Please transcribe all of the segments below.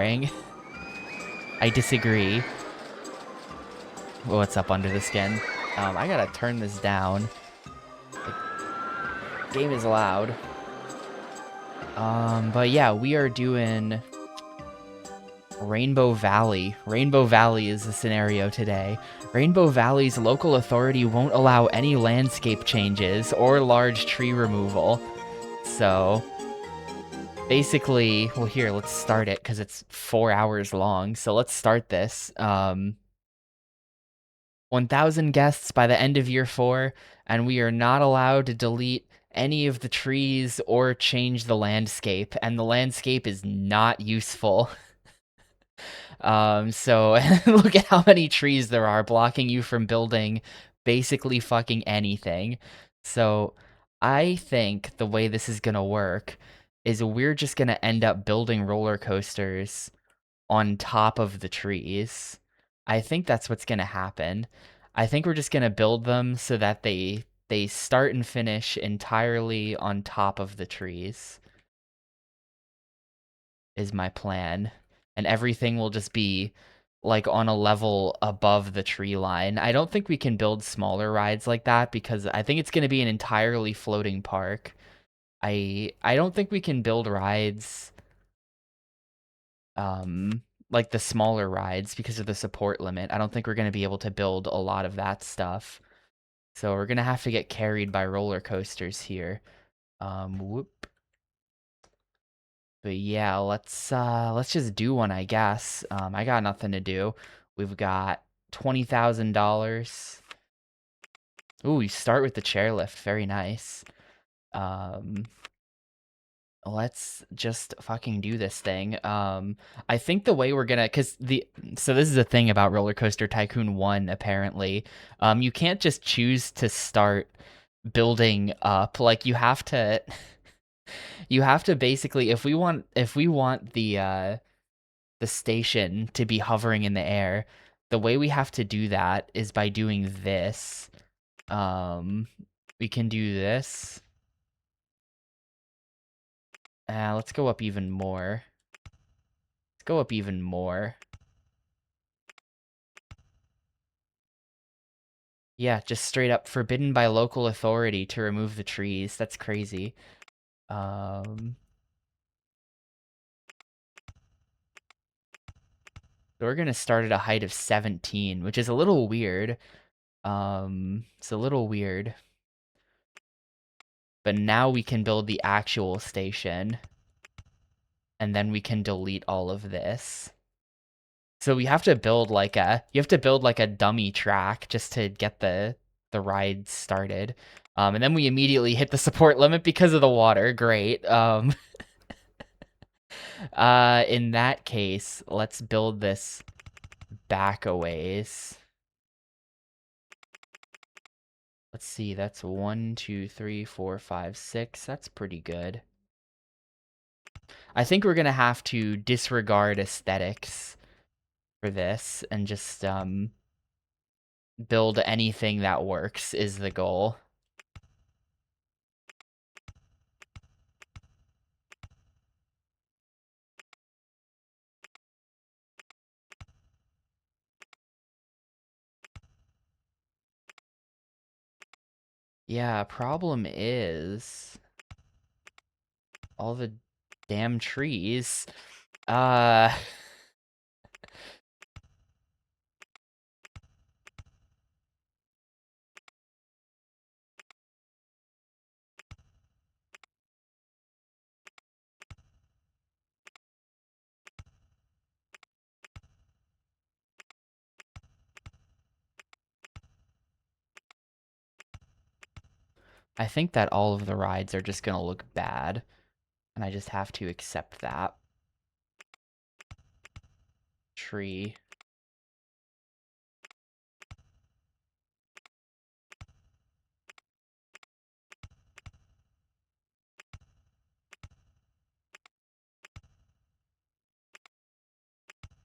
I disagree. What's up under the skin? I gotta turn this down. The game is loud. But yeah, we are doing Rainbow Valley. Rainbow Valley is the scenario today. Rainbow Valley's local authority won't allow any landscape changes or large tree removal. So basically, well, here, let's start it because it's 4 hours long. So let's start this. 1,000 guests by the end of year 4, and we are not allowed to delete any of the trees or change the landscape, and the landscape is not useful. So look at how many trees there are blocking you from building basically fucking anything. So I think the way this is gonna work is we're just gonna end up building roller coasters on top of the trees. I think that's what's gonna happen. I think we're just gonna build them so that they start and finish entirely on top of the trees. Is my plan. And everything will just be like on a level above the tree line. I don't think we can build smaller rides like that because I think it's going to be an entirely floating park. I don't think we can build rides like the smaller rides because of the support limit. I don't think we're going to be able to build a lot of that stuff. So we're going to have to get carried by roller coasters here. Whoop. But yeah, let's just do one, I guess. I got nothing to do. We've got $20,000. Ooh, you start with the chairlift. Very nice. Um, let's just fucking do this thing. I think the way we're gonna, so this is a thing about Roller Coaster Tycoon 1, apparently. You can't just choose to start building up. Like, you have to basically, if we want the station to be hovering in the air, the way we have to do that is by doing this. We can do this. Let's go up even more. Let's go up even more. Yeah, just straight up forbidden by local authority to remove the trees. That's crazy. Um, so we're gonna start at a height of 17, which is a little weird. It's a little weird. But now we can build the actual station. And then we can delete all of this. So we have to build like a dummy track just to get the ride started. And then we immediately hit the support limit because of the water. Great. In that case, let's build this back a ways. Let's see, that's 1, 2, 3, 4, 5, 6. That's pretty good. I think we're gonna have to disregard aesthetics for this and just build anything that works is the goal. Yeah, problem is all the damn trees. Uh I think that all of the rides are just gonna look bad, and I just have to accept that. Tree.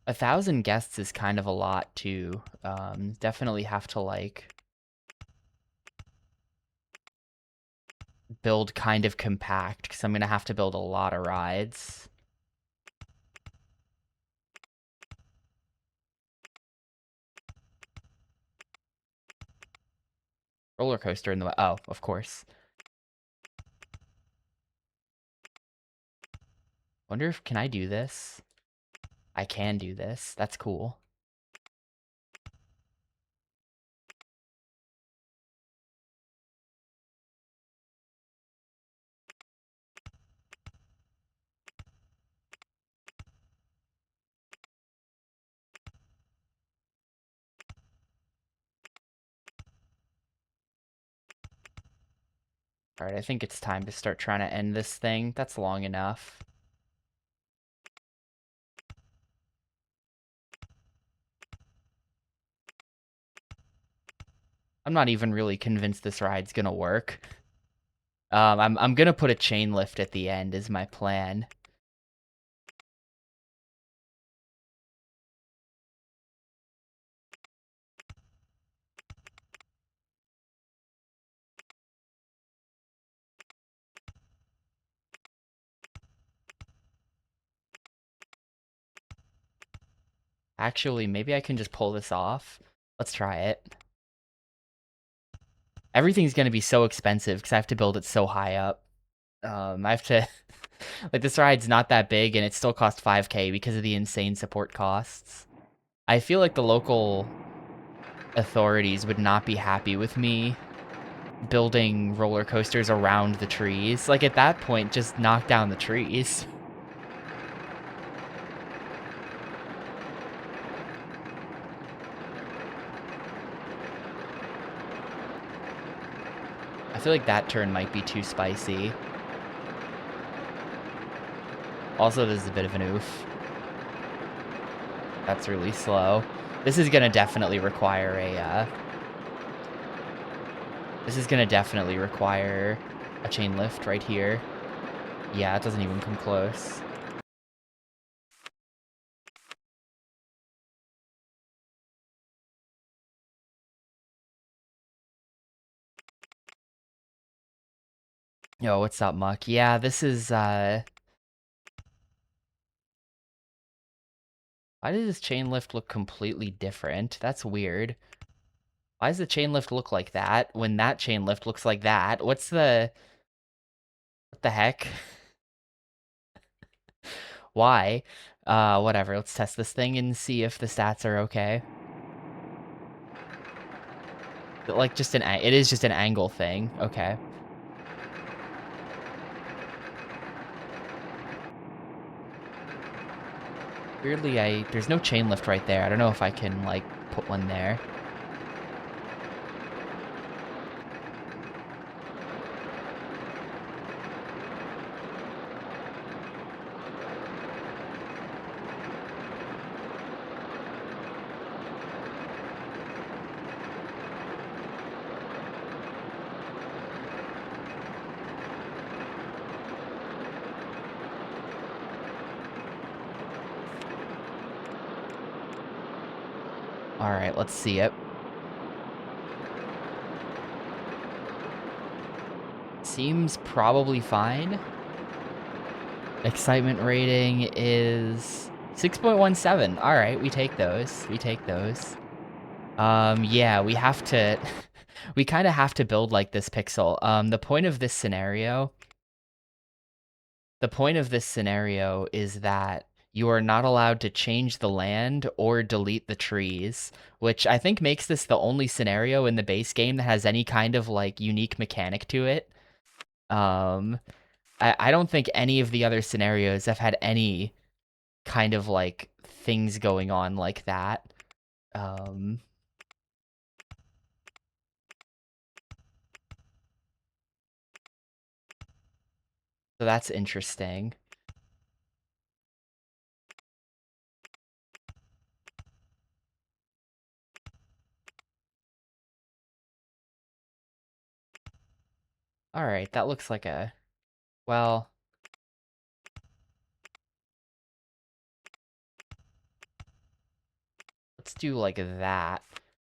A 1,000 guests is kind of a lot too. Definitely have to like build kind of compact because I'm gonna have to build a lot of rides. roller coaster in the way. Oh, of course. Wonder if can I do this? I can do this. That's cool. All right, I think it's time to start trying to end this thing. That's long enough. I'm not even really convinced this ride's gonna work. I'm gonna put a chain lift at the end is my plan. Actually, maybe I can just pull this off. Let's try it. Everything's gonna be so expensive because I have to build it so high up. I have to like this ride's not that big and it still costs 5K because of the insane support costs. I feel like the local authorities would not be happy with me building roller coasters around the trees. Like at that point, just knock down the trees. I feel like that turn might be too spicy. Also, this is a bit of an oof. That's really slow. This is gonna definitely require a, this is gonna definitely require a chain lift right here. Yeah, it doesn't even come close. Yo, what's up, Muck? Yeah, this is, why does this chain lift look completely different? That's weird. Why does the chain lift look like that when that chain lift looks like that? What the heck? Why? Whatever, let's test this thing and see if the stats are okay. Like, it is just an angle thing. Okay. Weirdly, there's no chain lift right there. I don't know if I can, like, put one there. Alright, let's see it. Seems probably fine. Excitement rating is 6.17. Alright, we take those. We take those. Yeah, we have to... we kind of have to build like this, Pixel. The point of this scenario... The point of this scenario is that you are not allowed to change the land or delete the trees, which I think makes this the only scenario in the base game that has any kind of like unique mechanic to it. Um, I don't think any of the other scenarios have had any kind of like things going on like that. Um, so that's interesting. All right, that looks like a, well, let's do like that.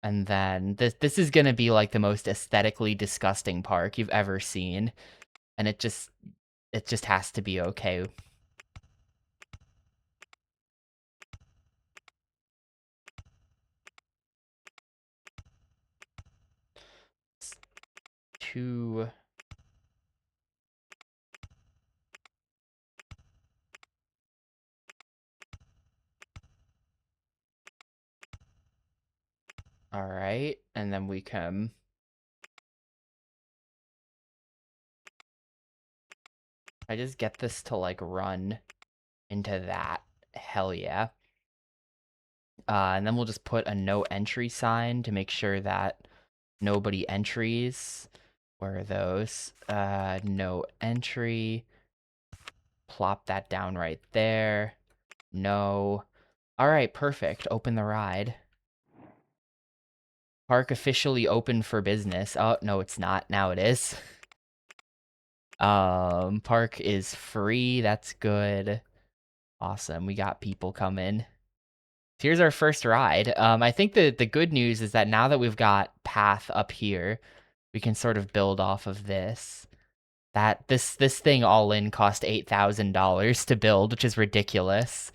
And then this is gonna be like the most aesthetically disgusting park you've ever seen. And it just has to be okay. 2. All right, and then we can... I just get this to, like, run into that. Hell yeah. And then we'll just put a no entry sign to make sure that nobody entries. Where are those? No entry. Plop that down right there. No. All right, perfect. Open the ride. Park officially open for business. Oh, no, it's not. Now it is. Park is free. That's good. Awesome. We got people coming. Here's our first ride. I think the good news is that now that we've got path up here, we can sort of build off of this. This thing all in cost $8,000 to build, which is ridiculous.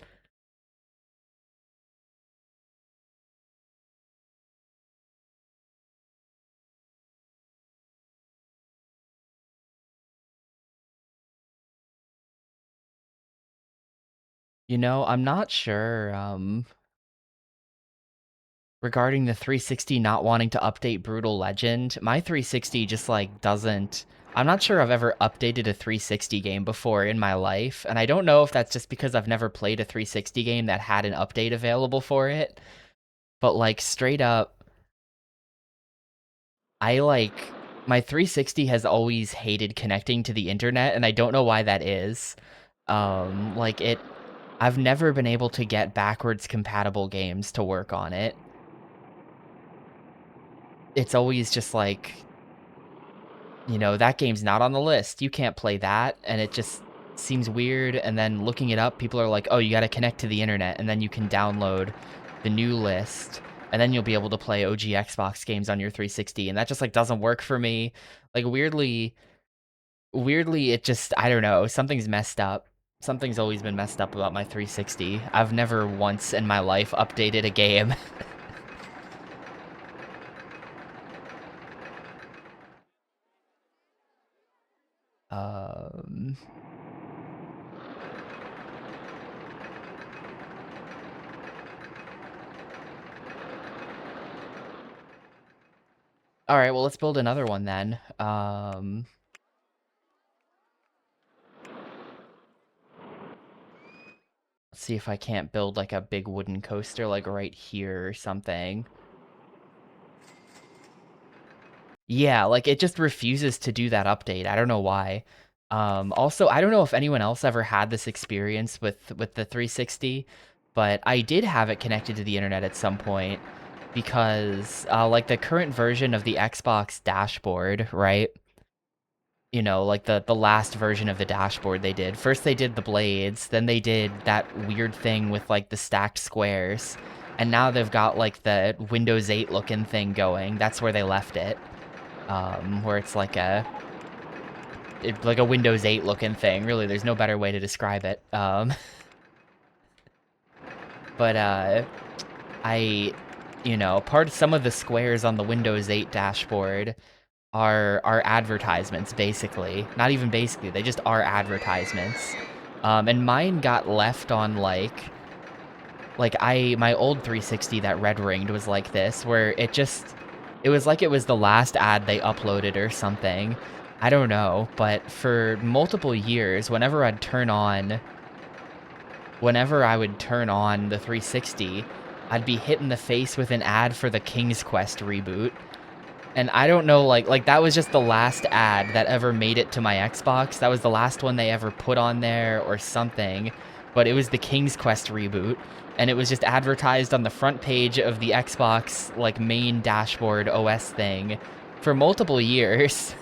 You know, I'm not sure regarding the 360 not wanting to update Brutal Legend. My 360 just like doesn't. I'm not sure I've ever updated a 360 game before in my life, and I don't know if that's just because I've never played a 360 game that had an update available for it. But like straight up, my 360 has always hated connecting to the internet, and I don't know why that is. I've never been able to get backwards compatible games to work on it. It's always just like, you know, that game's not on the list. You can't play that, and it just seems weird. And then looking it up, people are like, oh, you got to connect to the internet, and then you can download the new list, and then you'll be able to play OG Xbox games on your 360, and that just like doesn't work for me. Like weirdly, it just, I don't know, something's messed up. Something's always been messed up about my 360. I've never once in my life updated a game. um All right, well, let's build another one then. Let's see if I can't build like a big wooden coaster like right here or something. Yeah, like it just refuses to do that update. I don't know why. Also, I don't know if anyone else ever had this experience with the 360, but I did have it connected to the internet at some point because like the current version of the Xbox dashboard, right? You know, like the last version of the dashboard they did. First they did the blades, then they did that weird thing with like the stacked squares, and now they've got like the Windows 8 looking thing going. That's where they left it. Where it's like like a Windows 8 looking thing. Really, there's no better way to describe it. But you know, some of the squares on the Windows 8 dashboard are advertisements, basically. Not even basically, they just are advertisements. And mine got left on my old 360 that red ringed was like this, where it was like it was the last ad they uploaded or something. I don't know, but for multiple years, whenever I would turn on the 360, I'd be hit in the face with an ad for the King's Quest reboot. And I don't know, like that was just the last ad that ever made it to my Xbox. That was the last one they ever put on there or something. But it was the King's Quest reboot, and it was just advertised on the front page of the Xbox, like, main dashboard OS thing for multiple years.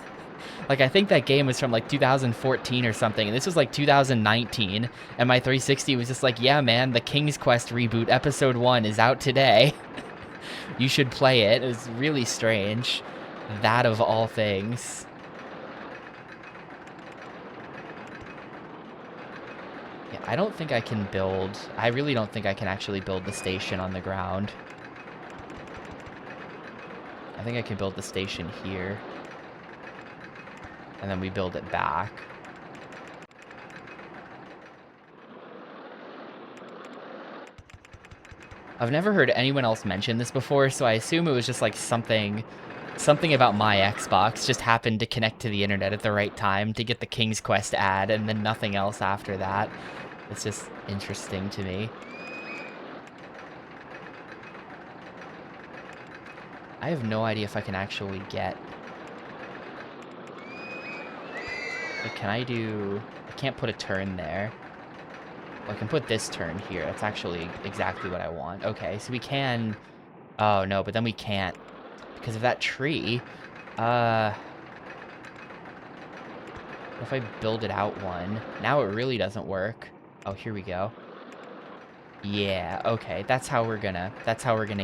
Like, I think that game was from, like, 2014 or something, and this was, like, 2019, and my 360 was just like, yeah, man, the King's Quest reboot, Episode 1, is out today. You should play it. It was really strange. That of all things. Yeah, I don't think I can build... I really don't think I can actually build the station on the ground. I think I can build the station here. and then we build it back. I've never heard anyone else mention this before, so I assume it was just like something about my Xbox just happened to connect to the internet at the right time to get the King's Quest ad, and then nothing else after that. It's just interesting to me. I have no idea if I can actually get... Like, can I do... I can't put a turn there. Well, I can put this turn here. That's actually exactly what I want. Okay, so we can... Oh, no, but then we can't. Because of that tree. What if I build it out one? Now it really doesn't work. Oh, here we go. Yeah, okay. That's how we're gonna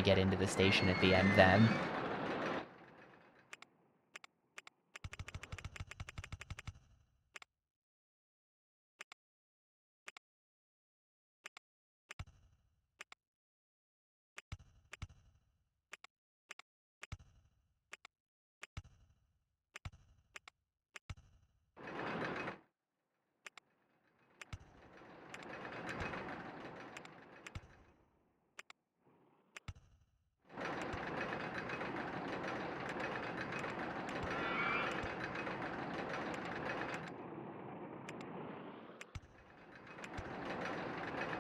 get into the station at the end then.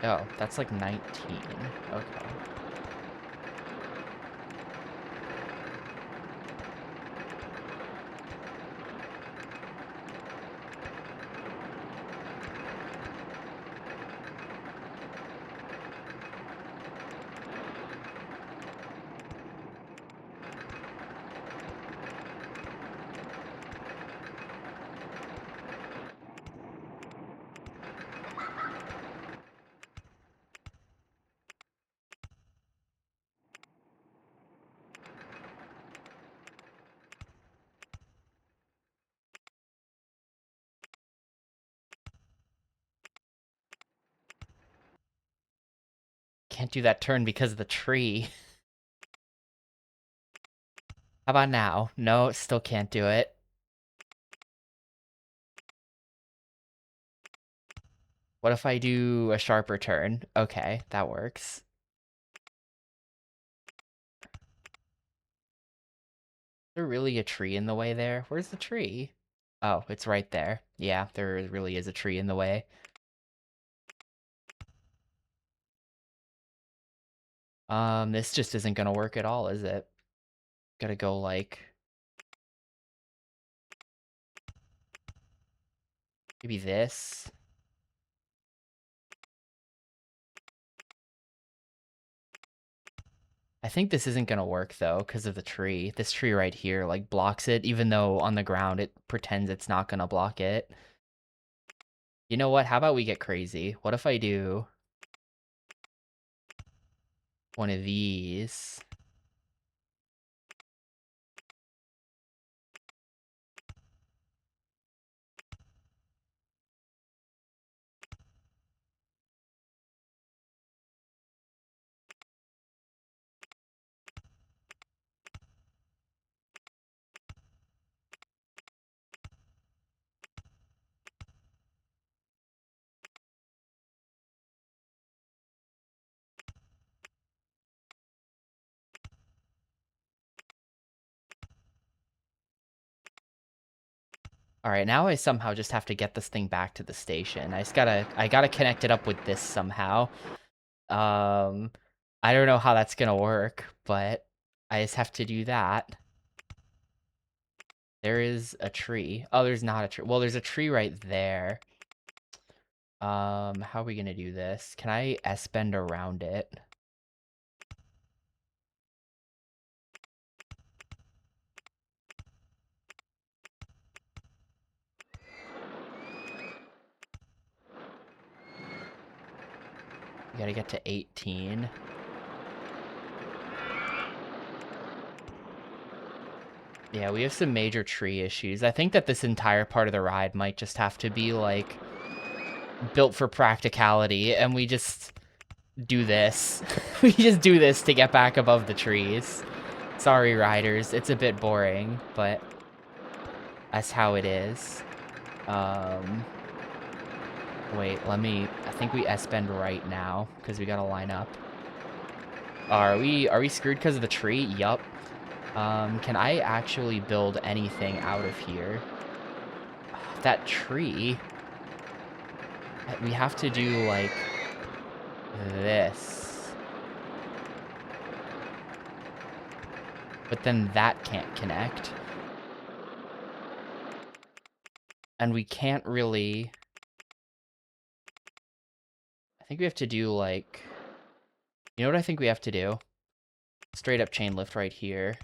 Oh, that's like 19. Okay. Can't do that turn because of the tree. How about now? No, still can't do it. What if I do a sharper turn? Okay, that works. Is there really a tree in the way there? Where's the tree? Oh, it's right there. Yeah, there really is a tree in the way. This just isn't gonna work at all, is it? Gotta go like... Maybe this? I think this isn't gonna work though, because of the tree. This tree right here, like, blocks it, even though on the ground it pretends it's not gonna block it. You know what? How about we get crazy? What if I do one of these? All right, now I somehow just have to get this thing back to the station. I gotta connect it up with this somehow. Um, I don't know how that's gonna work, but I just have to do that. There is a tree. Oh, there's not a tree. Well, there's a tree right there. How are we gonna do this? Can I S-bend around it? We gotta get to 18. Yeah, we have some major tree issues. I think that this entire part of the ride might just have to be, like, built for practicality, and we just do this. We just do this to get back above the trees. Sorry, riders. It's a bit boring, but That's how it is. Wait, I think we S-bend right now, because we gotta line up. Are we screwed because of the tree? Yup. Can I actually build anything out of here? That tree... We have to do, like, this. But then that can't connect. And we can't really... I think we have to do, like... You know what I think we have to do? Straight up chain lift right here.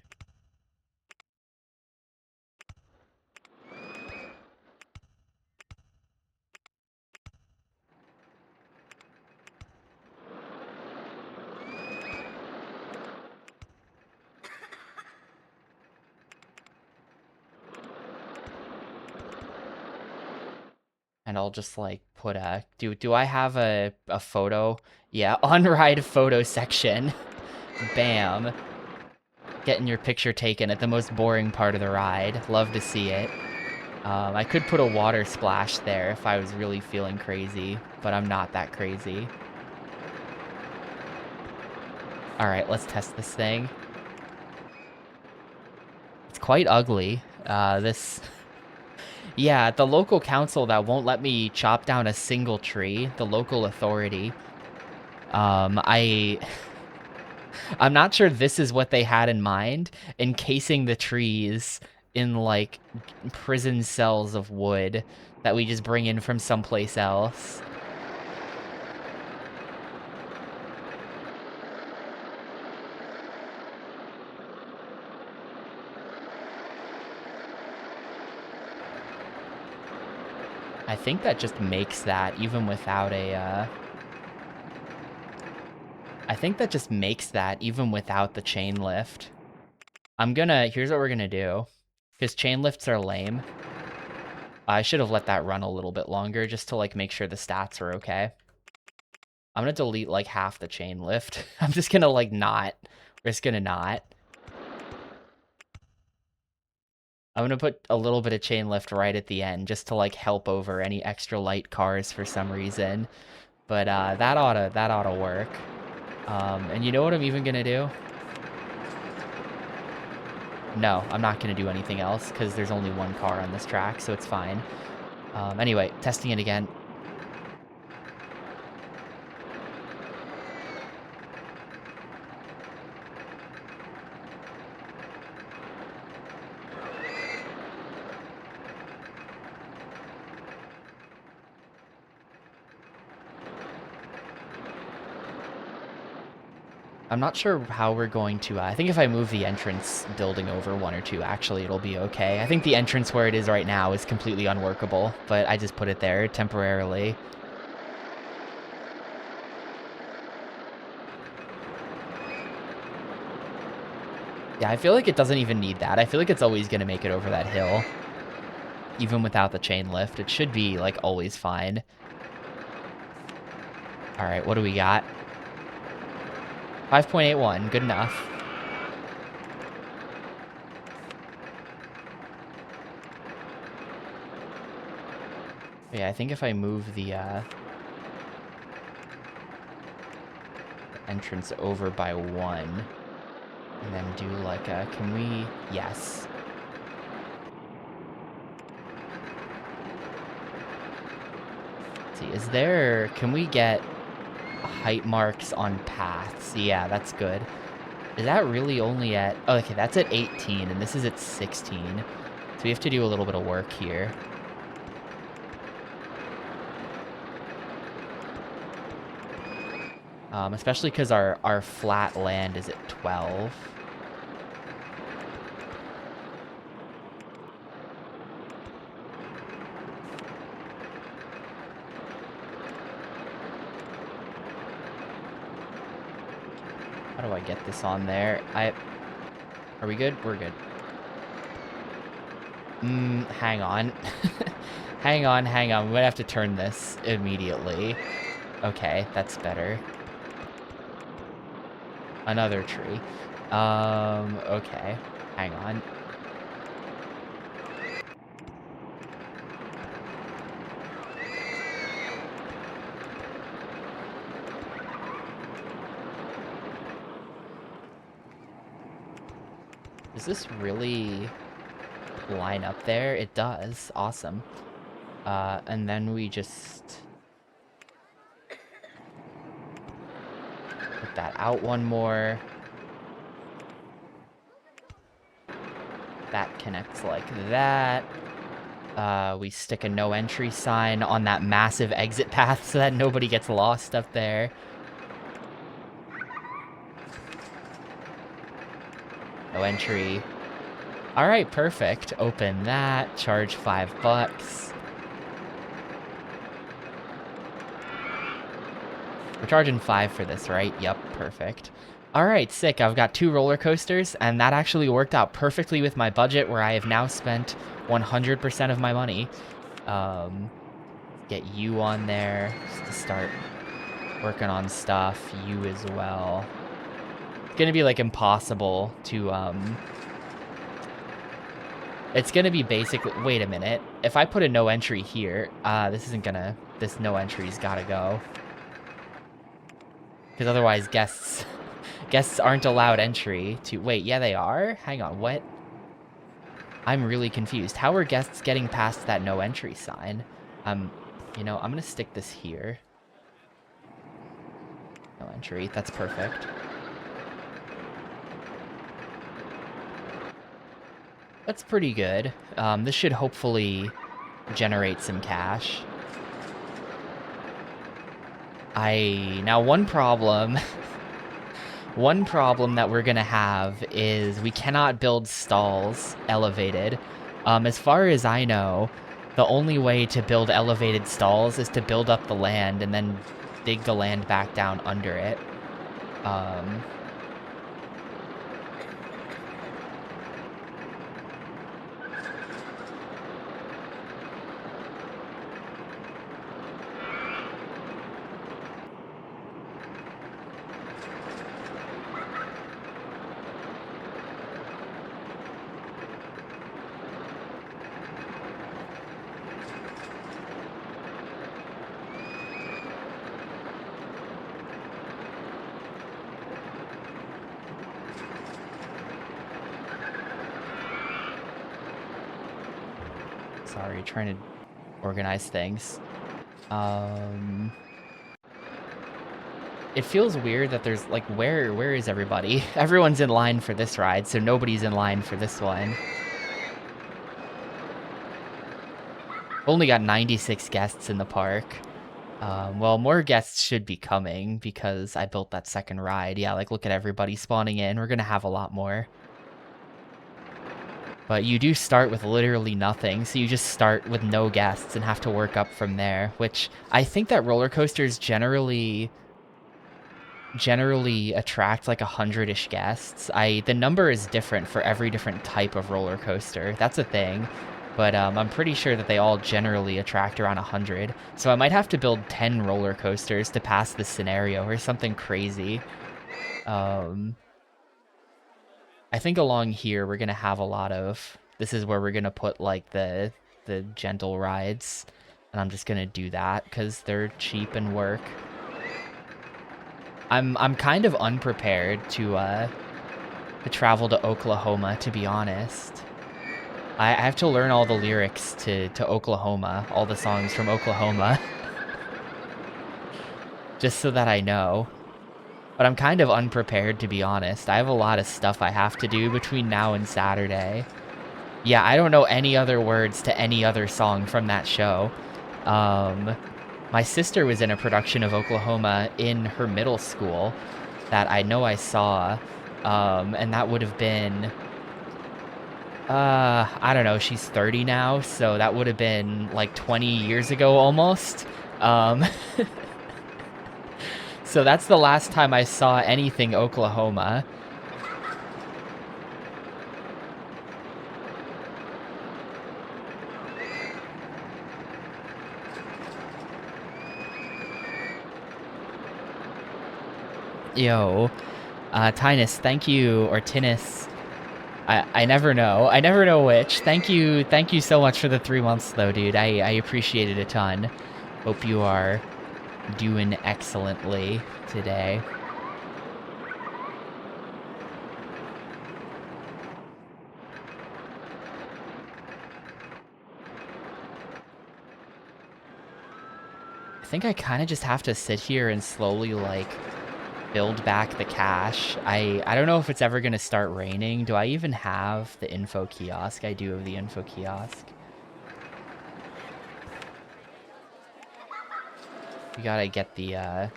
And I'll just, like, put a... Do I have a photo? Yeah, on-ride photo section. Bam. Getting your picture taken at the most boring part of the ride. Love to see it. I could put a water splash there if I was really feeling crazy, but I'm not that crazy. Alright, let's test this thing. It's quite ugly. Yeah, the local council that won't let me chop down a single tree, the local authority. I'm not sure this is what they had in mind, encasing the trees in, like, prison cells of wood that we just bring in from someplace else. I think that just makes that even without a, I think that just makes that even without the chain lift. Here's what we're gonna do. Because chain lifts are lame. I should have let that run a little bit longer just to, like, make sure the stats are okay. I'm gonna delete, like, half the chain lift. I'm just gonna, like, not. We're just gonna not. I'm gonna put a little bit of chain lift right at the end just to, like, help over any extra light cars for some reason. But that oughta work. And you know what I'm even gonna do? No, I'm not gonna do anything else because there's only one car on this track, so it's fine. Anyway, testing it again. I'm not sure how we're going to... I think if I move the entrance building over one or two, actually, it'll be okay. I think the entrance where it is right now is completely unworkable, but I just put it there temporarily. Yeah, I feel like it doesn't even need that. I feel like it's always going to make it over that hill. Even without the chain lift. It should be, like, always fine. Alright, what do we got? 5.81, good enough. Yeah, I think if I move the entrance over by one, and then do like a, can we, yes. Let's see, is there, can we get height marks on paths? Yeah, that's good. Is that really only at, oh, okay, that's at 18, and this is at 16. So we have to do a little bit of work here. Especially because our flat land is at 12. How do I get this on there? Are we good? We're good. Hang on. hang on. We might have to turn this immediately. Okay, that's better. Another tree. Okay. Hang on. Does this really line up there? It does. Awesome. And then we just put that out one more. That connects like that. We stick a no entry sign on that massive exit path so that nobody gets lost up there. No entry. All right, perfect. Open that, charge $5. We're charging 5 for this, right? Yep, perfect. All right, sick. I've got 2 roller coasters, and that actually worked out perfectly with my budget, where I have now spent 100% of my money. Get you on there just to start working on stuff. You as well. It's gonna be like impossible to It's gonna be basically. Wait a minute. If I put a no entry here, this isn't gonna. This no entry's gotta go. Because otherwise, guests aren't allowed entry to. Wait, yeah, they are. Hang on, what? I'm really confused. How are guests getting past that no entry sign? You know, I'm gonna stick this here. No entry. That's perfect. That's pretty good. This should hopefully generate some cash. Now one problem one problem that we're gonna have is we cannot build stalls elevated. As far as I know, the only way to build elevated stalls is to build up the land and then dig the land back down under it. Sorry, trying to organize things. It feels weird that there's like, where is everybody? Everyone's in line for this ride, so nobody's in line for this one. Only got 96 guests in the park. Well, more guests should be coming because I built that second ride. Yeah, like look at everybody spawning in. We're gonna have a lot more. But you do start with literally nothing, so you just start with no guests and have to work up from there, which I think that roller coasters generally attract like 100-ish guests. The number is different for every different type of roller coaster. That's a thing. But I'm pretty sure that they all generally attract around 100. So I might have to build 10 roller coasters to pass this scenario or something crazy. I think along here we're gonna have a lot of. This is where we're gonna put like the gentle rides, and I'm just gonna do that because they're cheap and work. I'm kind of unprepared to travel to Oklahoma, to be honest. I have to learn all the lyrics to Oklahoma, all the songs from Oklahoma, just so that I know. But I'm kind of unprepared, to be honest. I have a lot of stuff I have to do between now and Saturday. Yeah, I don't know any other words to any other song from that show. My sister was in a production of Oklahoma in her middle school that I know I saw, and that would have been, I don't know, she's 30 now, so that would have been like 20 years ago almost. So that's the last time I saw anything Oklahoma. Yo, Tinus, thank you, or Tinnis. I never know. I never know which. Thank you so much for the 3 months, though, dude. I appreciate it a ton. Hope you are doing excellently today. think I kind of just have to sit here and slowly, like, build back the cash. I don't know if it's ever going to start raining. Do I even have the info kiosk? I do have the info kiosk. We gotta get the, I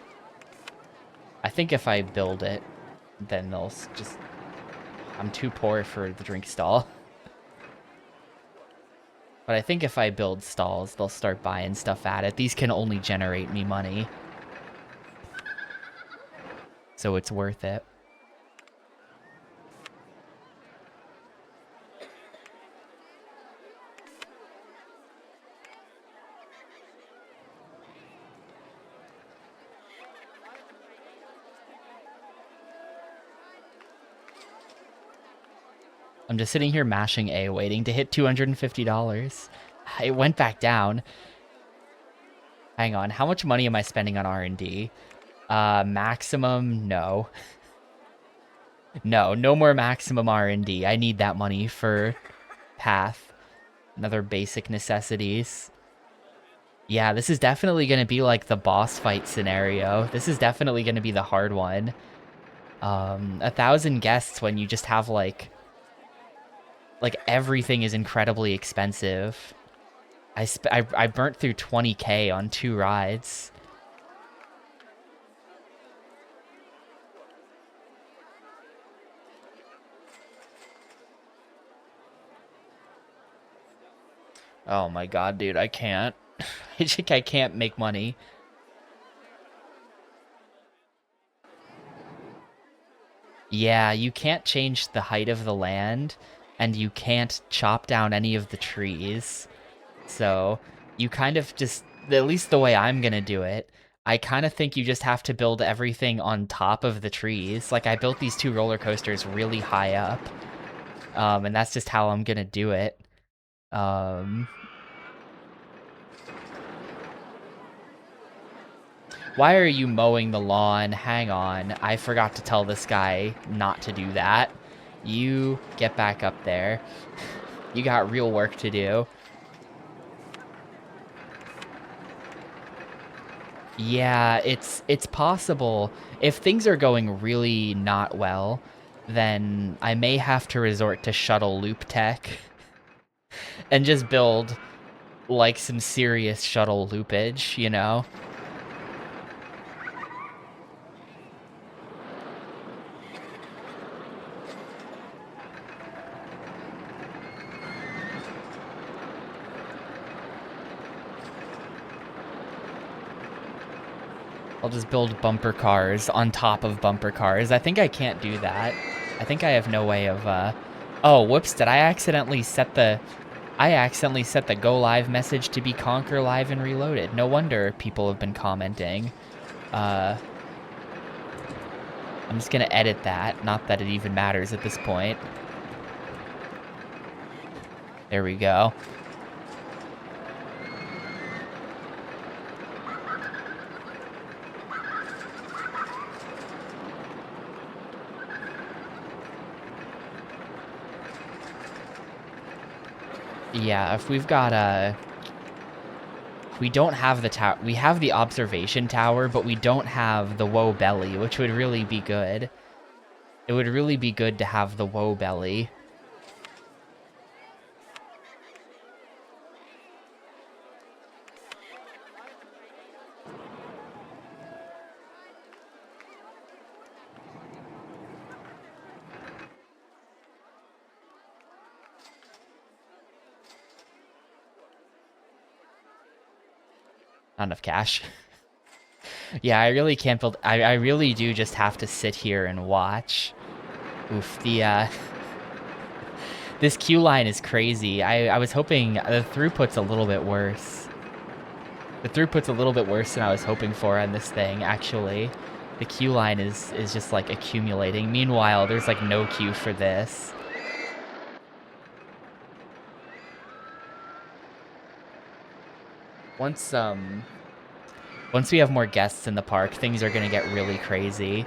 think if I build it, then they'll just... I'm too poor for the drink stall. But I think if I build stalls, they'll start buying stuff at it. These can only generate me money. So it's worth it. I'm just sitting here mashing A, waiting to hit $250. It went back down. Hang on, how much money am I spending on R&D? Maximum, no. No more maximum R&D. I need that money for Path and other basic necessities. Yeah, this is definitely going to be like the boss fight scenario. This is definitely going to be the hard one. 1,000 guests when you just have like everything is incredibly expensive. I burnt through 20K on 2 rides. Oh my god, dude, I can't. I can't make money. Yeah, you can't change the height of the land, and you can't chop down any of the trees. So you kind of just, at least the way I'm gonna do it, I kind of think you just have to build everything on top of the trees. Like, I built these 2 roller coasters really high up, and that's just how I'm gonna do it. Why are you mowing the lawn? Hang on, I forgot to tell this guy not to do that. You get back up there. You got real work to do. Yeah, it's possible. If things are going really not well, then I may have to resort to shuttle loop tech and just build like some serious shuttle loopage, you know? I'll just build bumper cars on top of bumper cars. I think I can't do that. I think I have no way of, Oh, whoops, did I accidentally set the... I accidentally set the go live message to be Conquer Live and Reloaded. No wonder people have been commenting. I'm just gonna edit that. Not that it even matters at this point. There we go. Yeah, if we've got we don't have the tower. We have the observation tower, but we don't have the woe belly, which would really be good. It would really be good to have the woe belly. Not enough cash. Yeah, I really can't build... I really do just have to sit here and watch. Oof, this queue line is crazy. I was hoping... The throughput's a little bit worse. The throughput's a little bit worse than I was hoping for on this thing, actually. The queue line is just, like, accumulating. Meanwhile, there's, like, no queue for this. Once we have more guests in the park, things are gonna get really crazy.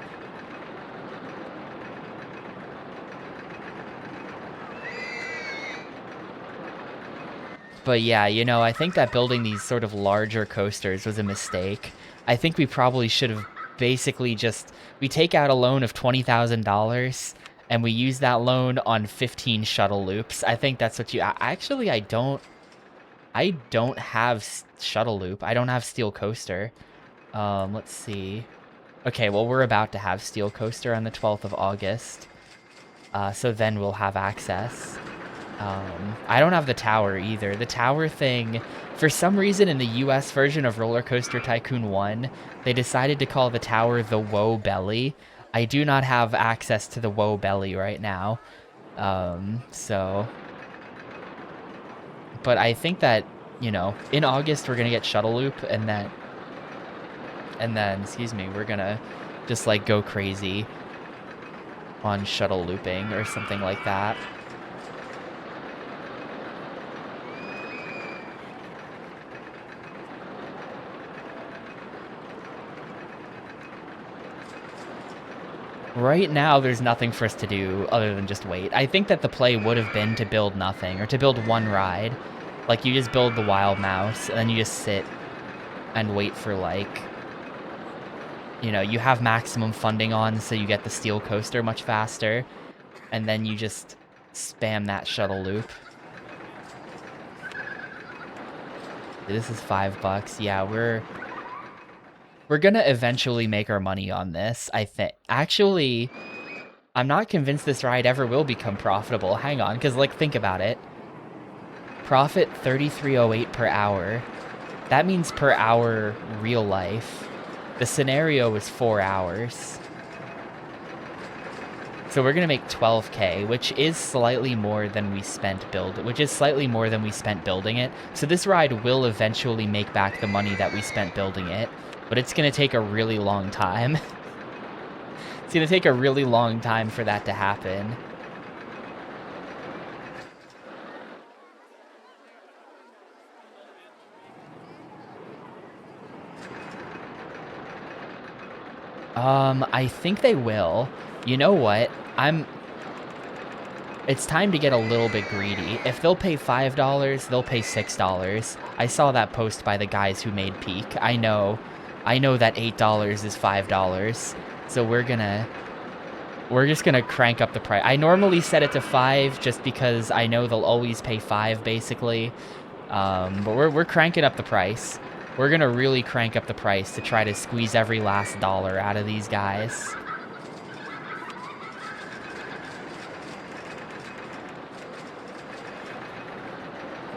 But yeah, you know, I think that building these sort of larger coasters was a mistake. I think we probably should have basically just we take out a loan of $20,000 and we use that loan on 15 shuttle loops. I think that's what you actually I don't have shuttle loop. I don't have steel coaster. Let's see. Okay, well we're about to have steel coaster on the 12th of August. So then we'll have access. I don't have the tower either. The tower thing, for some reason in the US version of Rollercoaster Tycoon 1, they decided to call the tower the Woe Belly. I do not have access to the Woe Belly right now. So... But I think that, you know, in August we're going to get Shuttle Loop, and then, excuse me, we're going to just, like, go crazy on shuttle looping or something like that. Right now, there's nothing for us to do other than just wait. I think that the play would have been to build nothing, or to build one ride. Like, you just build the Wild Mouse, and then you just sit and wait for, like... You know, you have maximum funding on, so you get the steel coaster much faster. And then you just spam that shuttle loop. This is $5. Yeah, we're gonna eventually make our money on this, I think. Actually, I'm not convinced this ride ever will become profitable. Hang on, because, like, think about it. Profit 33.08 per hour. That means per hour real life. The scenario is 4 hours. So we're gonna make 12K, which is slightly more than we spent building it. So this ride will eventually make back the money that we spent building it. But it's going to take a really long time. It's going to take a really long time for that to happen. I think they will. You know what? It's time to get a little bit greedy. If they'll pay $5, they'll pay $6. I saw that post by the guys who made Peak. I know that $8 is $5, so we're just gonna crank up the price. I normally set it to 5 just because I know they'll always pay 5 basically, but we're cranking up the price. We're gonna really crank up the price to try to squeeze every last dollar out of these guys.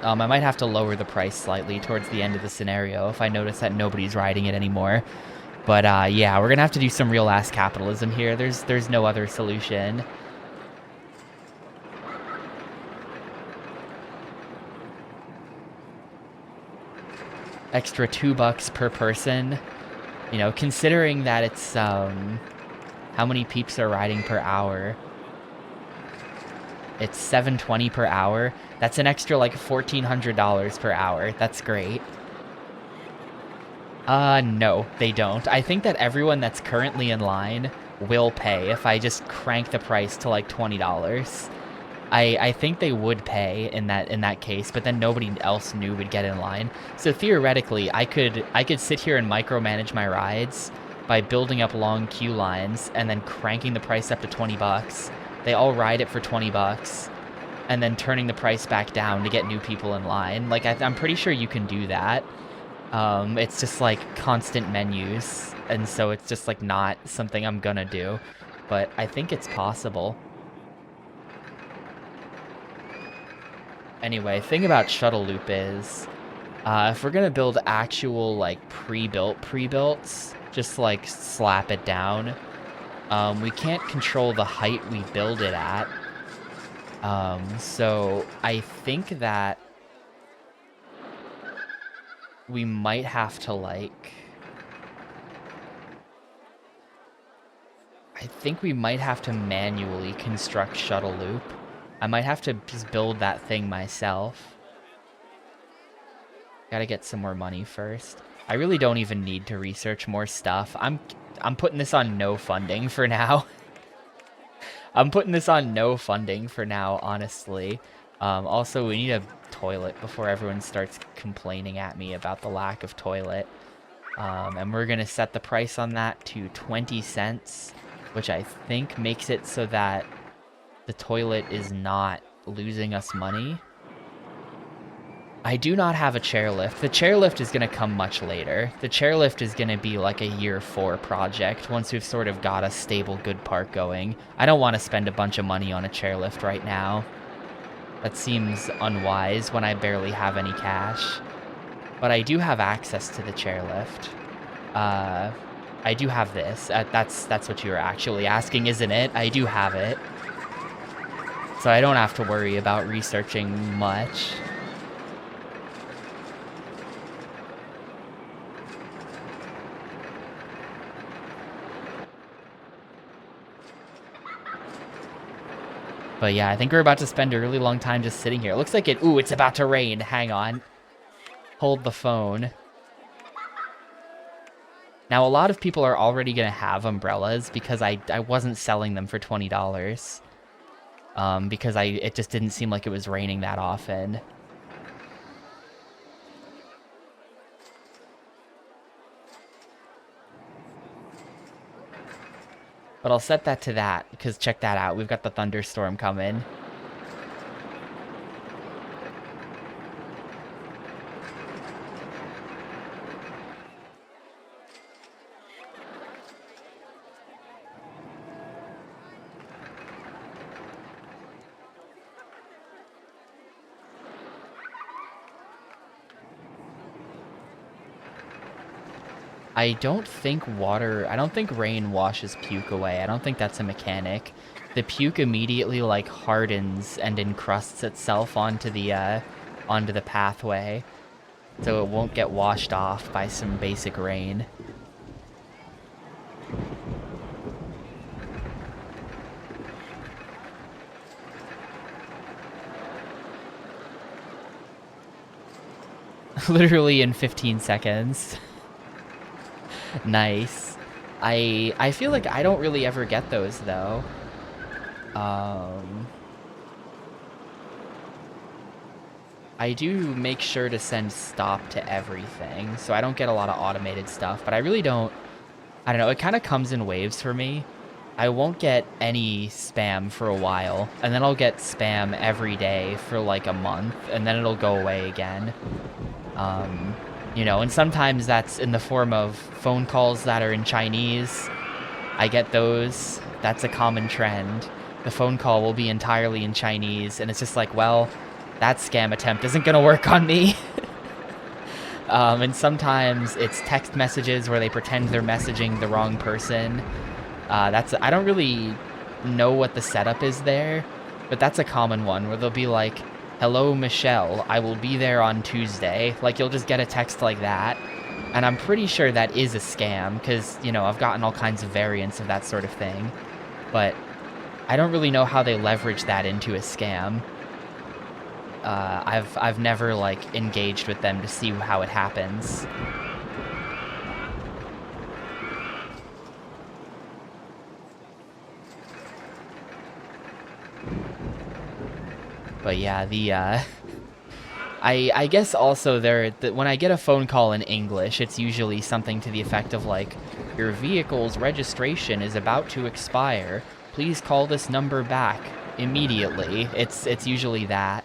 I might have to lower the price slightly towards the end of the scenario if I notice that nobody's riding it anymore. But yeah, we're gonna have to do some real ass capitalism here. There's no other solution. Extra $2 per person. You know, considering that it's how many peeps are riding per hour. It's $7.20 per hour. That's an extra like $1,400 per hour. That's great. No, they don't. I think that everyone that's currently in line will pay if I just crank the price to like $20. I think they would pay in that case, but then nobody else knew would get in line. So theoretically, I could sit here and micromanage my rides by building up long queue lines and then cranking the price up to $20. They all ride it for $20, and then turning the price back down to get new people in line. Like, I'm pretty sure you can do that. It's just, like, constant menus, and so it's just, like, not something I'm gonna do. But I think it's possible. Anyway, thing about Shuttle Loop is, if we're gonna build actual, like, pre-builts, just, like, slap it down. We can't control the height we build it at. So I think that we might have to, like... I think we might have to manually construct Shuttle Loop. I might have to just build that thing myself. Gotta get some more money first. I really don't even need to research more stuff. I'm putting this on no funding for now. I'm putting this on no funding for now, honestly. Also, we need a toilet before everyone starts complaining at me about the lack of toilet. And we're gonna set the price on that to 20 cents, which I think makes it so that the toilet is not losing us money. I do not have a chairlift. The chairlift is going to come much later. The chairlift is going to be like a year 4 project once we've sort of got a stable, good park going. I don't want to spend a bunch of money on a chairlift right now. That seems unwise when I barely have any cash. But I do have access to the chairlift. I do have this. That's what you were actually asking, isn't it? I do have it. So I don't have to worry about researching much. But yeah, I think we're about to spend a really long time just sitting here. It looks like it... Ooh, it's about to rain. Hang on. Hold the phone. Now, a lot of people are already going to have umbrellas because I wasn't selling them for $20. Because it just didn't seem like it was raining that often. But I'll set that to that, because check that out. We've got the thunderstorm coming. I don't think rain washes puke away. I don't think that's a mechanic. The puke immediately like hardens and encrusts itself onto the pathway, so it won't get washed off by some basic rain. Literally in 15 seconds. Nice. I feel like I don't really ever get those though. I do make sure to send stop to everything, so I don't get a lot of automated stuff, but I really don't... I don't know, it kind of comes in waves for me. I won't get any spam for a while, and then I'll get spam every day for like a month, and then it'll go away again. You know, and sometimes that's in the form of phone calls that are in Chinese. I get those. That's a common trend. The phone call will be entirely in Chinese, and it's just like, well, that scam attempt isn't going to work on me. And sometimes it's text messages where they pretend they're messaging the wrong person. I don't really know what the setup is there, but that's a common one where they'll be like, "Hello, Michelle, I will be there on Tuesday." Like, you'll just get a text like that. And I'm pretty sure that is a scam because, you know, I've gotten all kinds of variants of that sort of thing. But I don't really know how they leverage that into a scam. I've never, like, engaged with them to see how it happens. But yeah, I guess also when I get a phone call in English, it's usually something to the effect of like, "Your vehicle's registration is about to expire. Please call this number back immediately." It's usually that.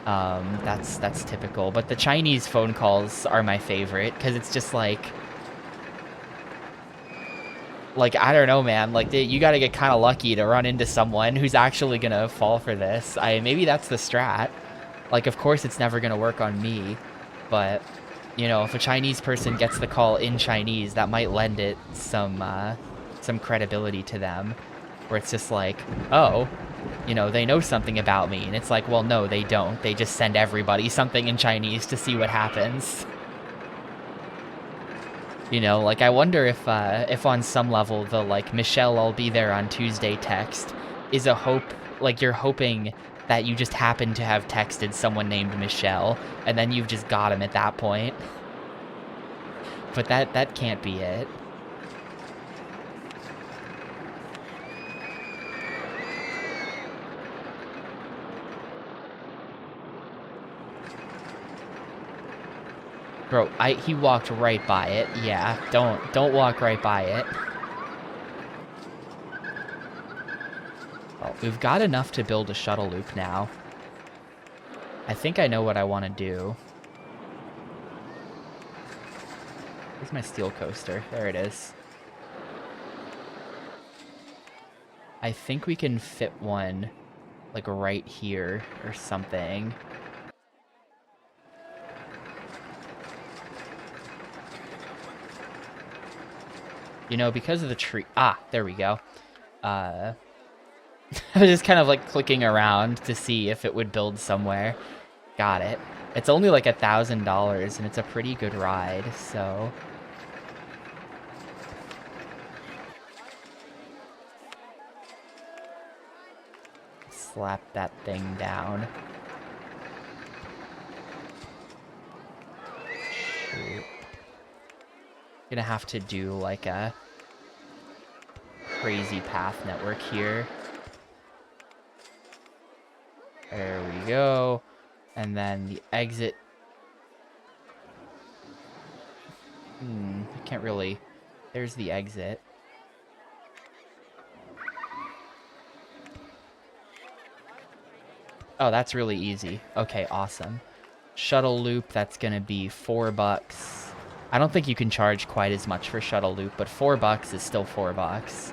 That's typical. But the Chinese phone calls are my favorite because it's just like I don't know, man. Like, you got to get kind of lucky to run into someone who's actually gonna fall for this. Maybe that's the strat. Like, of course it's never gonna work on me, but, you know, if a Chinese person gets the call in Chinese, that might lend it some credibility to them, where it's just like, oh, you know, they know something about me, and it's like, well, no, they don't. They just send everybody something in Chinese to see what happens. You know, like, I wonder if on some level the, like, "Michelle, I'll be there on Tuesday" text is a hope, like, you're hoping that you just happen to have texted someone named Michelle, and then you've just got him at that point. But that can't be it. Bro, he walked right by it. Yeah, don't walk right by it. Well, we've got enough to build a shuttle loop now. I think I know what I want to do. Where's my steel coaster? There it is. I think we can fit one, like, right here or something. You know, because of the tree... Ah, there we go. I was just kind of, like, clicking around to see if it would build somewhere. Got it. It's only, like, $1,000, and it's a pretty good ride, so... Slap that thing down. Shoot. Gonna have to do, like, a crazy path network here. There we go. And then the exit. I can't really... There's the exit. Oh, that's really easy. Okay, awesome. Shuttle loop, that's gonna be $4. I don't think you can charge quite as much for shuttle loop, but $4 is still $4.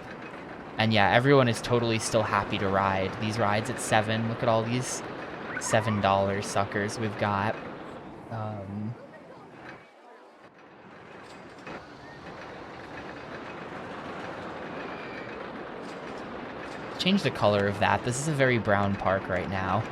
And yeah, everyone is totally still happy to ride. These rides at $7. Look at all these $7 suckers we've got. Change the color of that. This is a very brown park right now.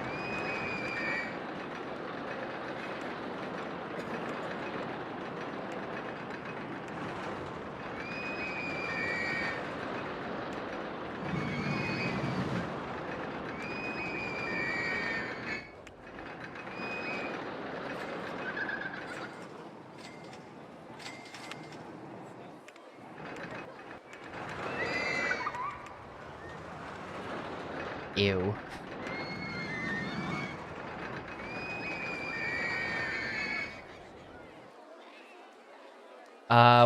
Ew.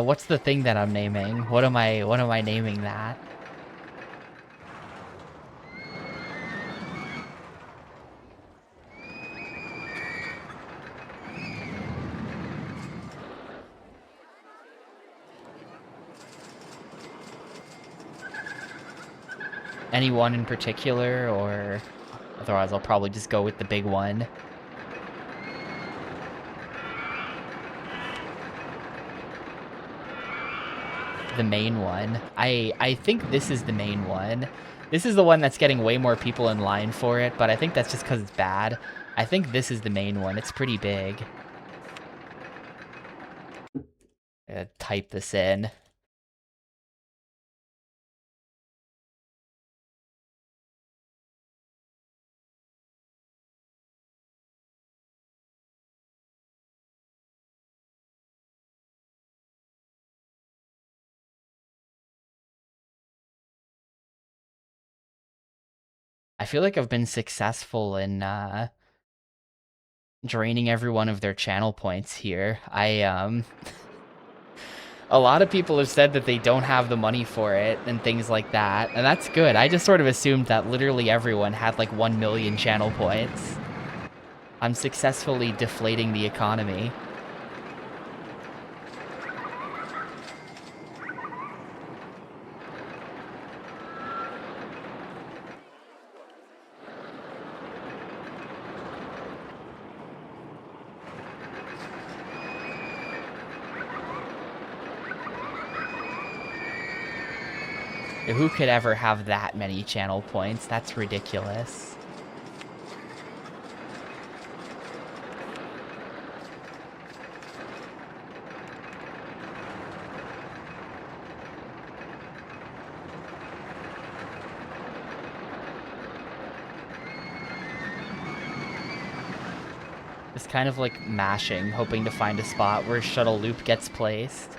What's the thing that I'm naming? What am I naming that? Any one in particular, or otherwise I'll probably just go with the big one. The main one. I think this is the main one. This is the one that's getting way more people in line for it, but I think that's just because it's bad. I think this is the main one. It's pretty big. Type this in. I feel like I've been successful in draining everyone of their channel points here. A lot of people have said that they don't have the money for it and things like that, and that's good. I just sort of assumed that literally everyone had like 1 million channel points. I'm successfully deflating the economy. Who could ever have that many channel points? That's ridiculous. It's kind of like mashing, hoping to find a spot where shuttle loop gets placed.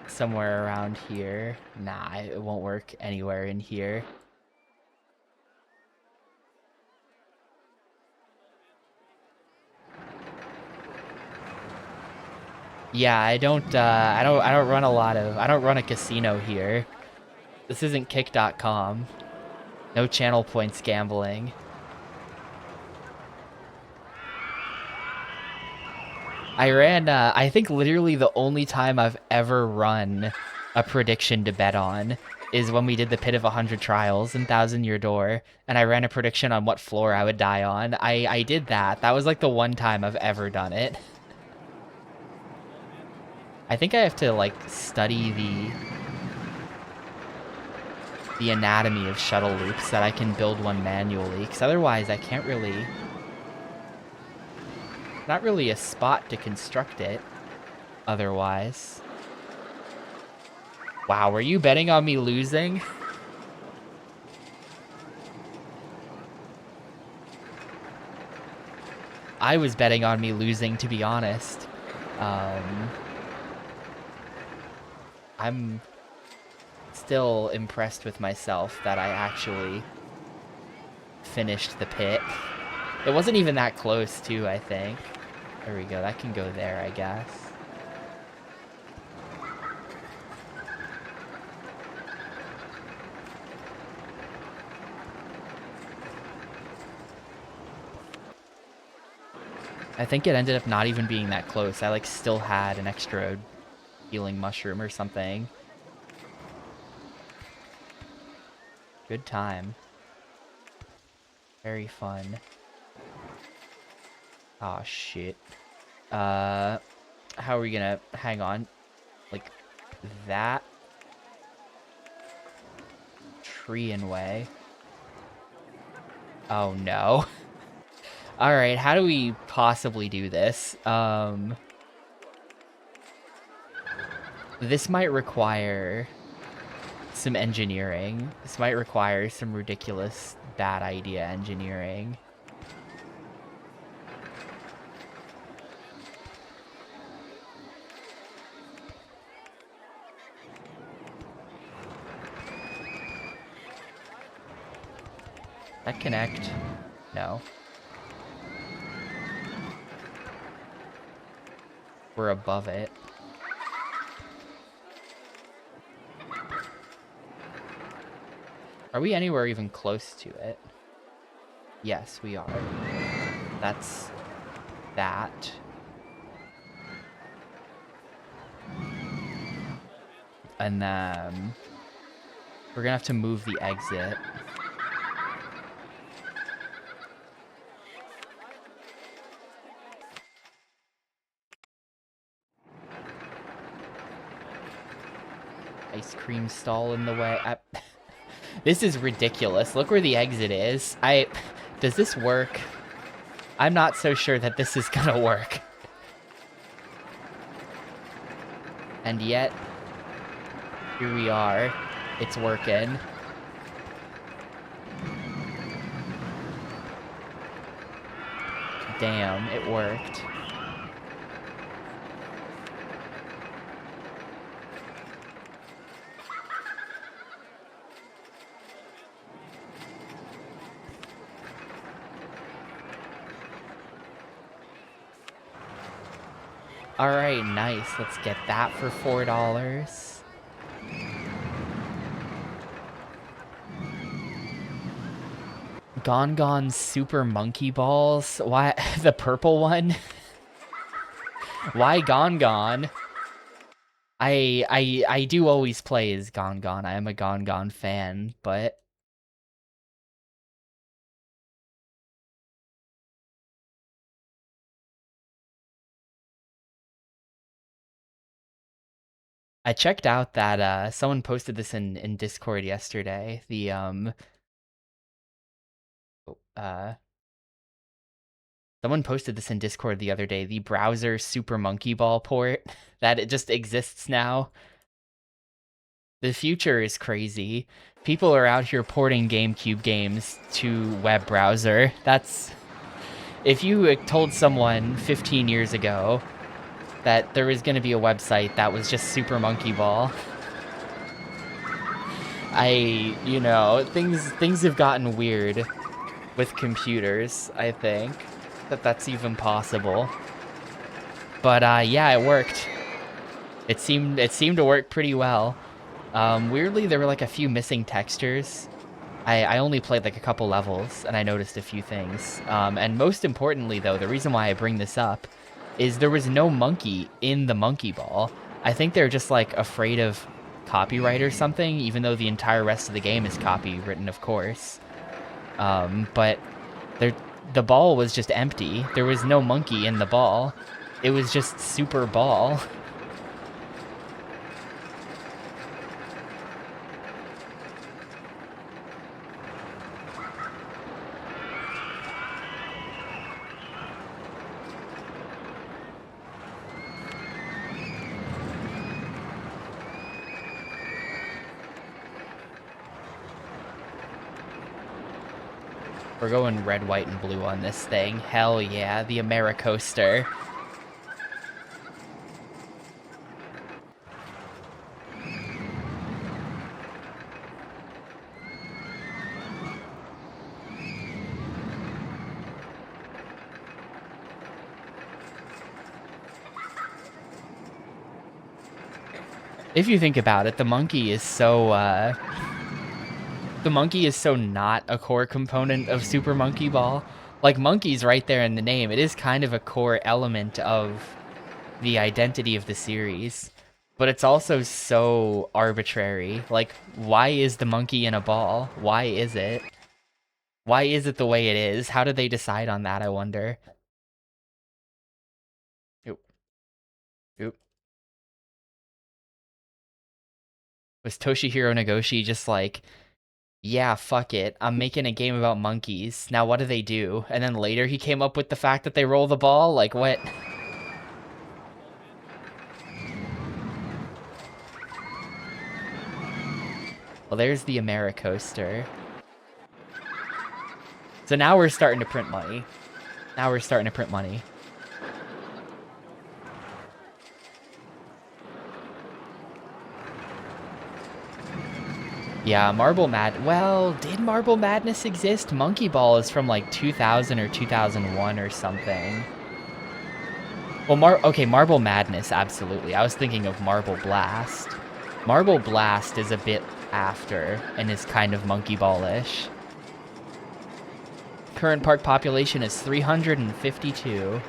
Somewhere around here. Nah, it won't work anywhere in here. Yeah, I don't run I don't run a casino here. This isn't kick.com. No channel points gambling. I ran, I think literally the only time I've ever run a prediction to bet on is when we did the Pit of 100 Trials in Thousand Year Door, and I ran a prediction on what floor I would die on. I did that. That was like the one time I've ever done it. I think I have to like study the anatomy of shuttle loops so that I can build one manually, because otherwise I can't really... Not really a spot to construct it otherwise. Wow, were you betting on me losing? I was betting on me losing, to be honest. I'm still impressed with myself that I actually finished the pit. It wasn't even that close, too, I think. There we go. That can go there, I guess. I think it ended up not even being that close. I, like, still had an extra healing mushroom or something. Good time. Very fun. Aw, oh, shit. How are we gonna... Hang on. Like, that... Tree in way. Oh, no. Alright, how do we possibly do this? This might require some engineering. This might require some ridiculous bad idea engineering. That connect? No. We're above it. Are we anywhere even close to it? Yes, we are. That's that. And then we're gonna have to move the exit. Ice cream stall in the way. This is ridiculous. Look where the exit is. Does this work? I'm not so sure that this is gonna work. And yet, here we are. It's working. Damn, it worked. Alright, nice. Let's get that for $4. Gone Super Monkey Balls? Why? The purple one? Why Gone? I do always play as Gone. I am a Gone fan, but... I checked out that someone posted this in Discord yesterday. The someone posted this in Discord the other day. The browser Super Monkey Ball port that it just exists now. The future is crazy. People are out here porting GameCube games to web browser. That's... If you told someone 15 years ago that there was going to be a website that was just Super Monkey Ball, you know, things have gotten weird with computers, I think, that's even possible. But, yeah, it worked. It seemed to work pretty well. Weirdly, there were like a few missing textures. I only played like a couple levels, and I noticed a few things. And most importantly, though, the reason why I bring this up is there was no monkey in the monkey ball. I think they're just like afraid of copyright or something, even though the entire rest of the game is copywritten, of course. But there, the ball was just empty. There was no monkey in the ball. It was just super ball. We're going red, white, and blue on this thing. Hell yeah, the Rollercoaster. If you think about it, the monkey is so not a core component of Super Monkey Ball. Like, monkey's right there in the name. It is kind of a core element of the identity of the series. But it's also so arbitrary. Like, why is the monkey in a ball? Why is it? Why is it the way it is? How did they decide on that, I wonder? Oop. Oop. Was Toshihiro Nagoshi just like, yeah, fuck it, I'm making a game about monkeys. Now what do? And then later he came up with the fact that they roll the ball? Like, what? Well, there's the Rollercoaster. So now we're starting to print money. Yeah, well, did Marble Madness exist? Monkey Ball is from like 2000 or 2001 or something. Well, okay, Marble Madness, absolutely. I was thinking of Marble Blast. Marble Blast is a bit after and is kind of Monkey Ball-ish. Current park population is 352.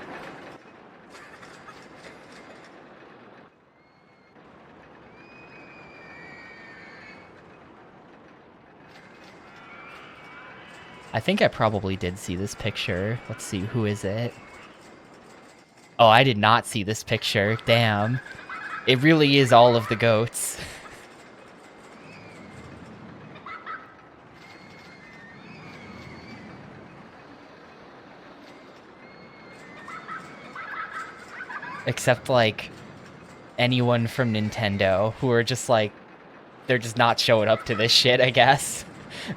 I think I probably did see this picture. Let's see, who is it? Oh, I did not see this picture. Damn. It really is all of the goats. Except, like, anyone from Nintendo who are just, like, they're just not showing up to this shit, I guess.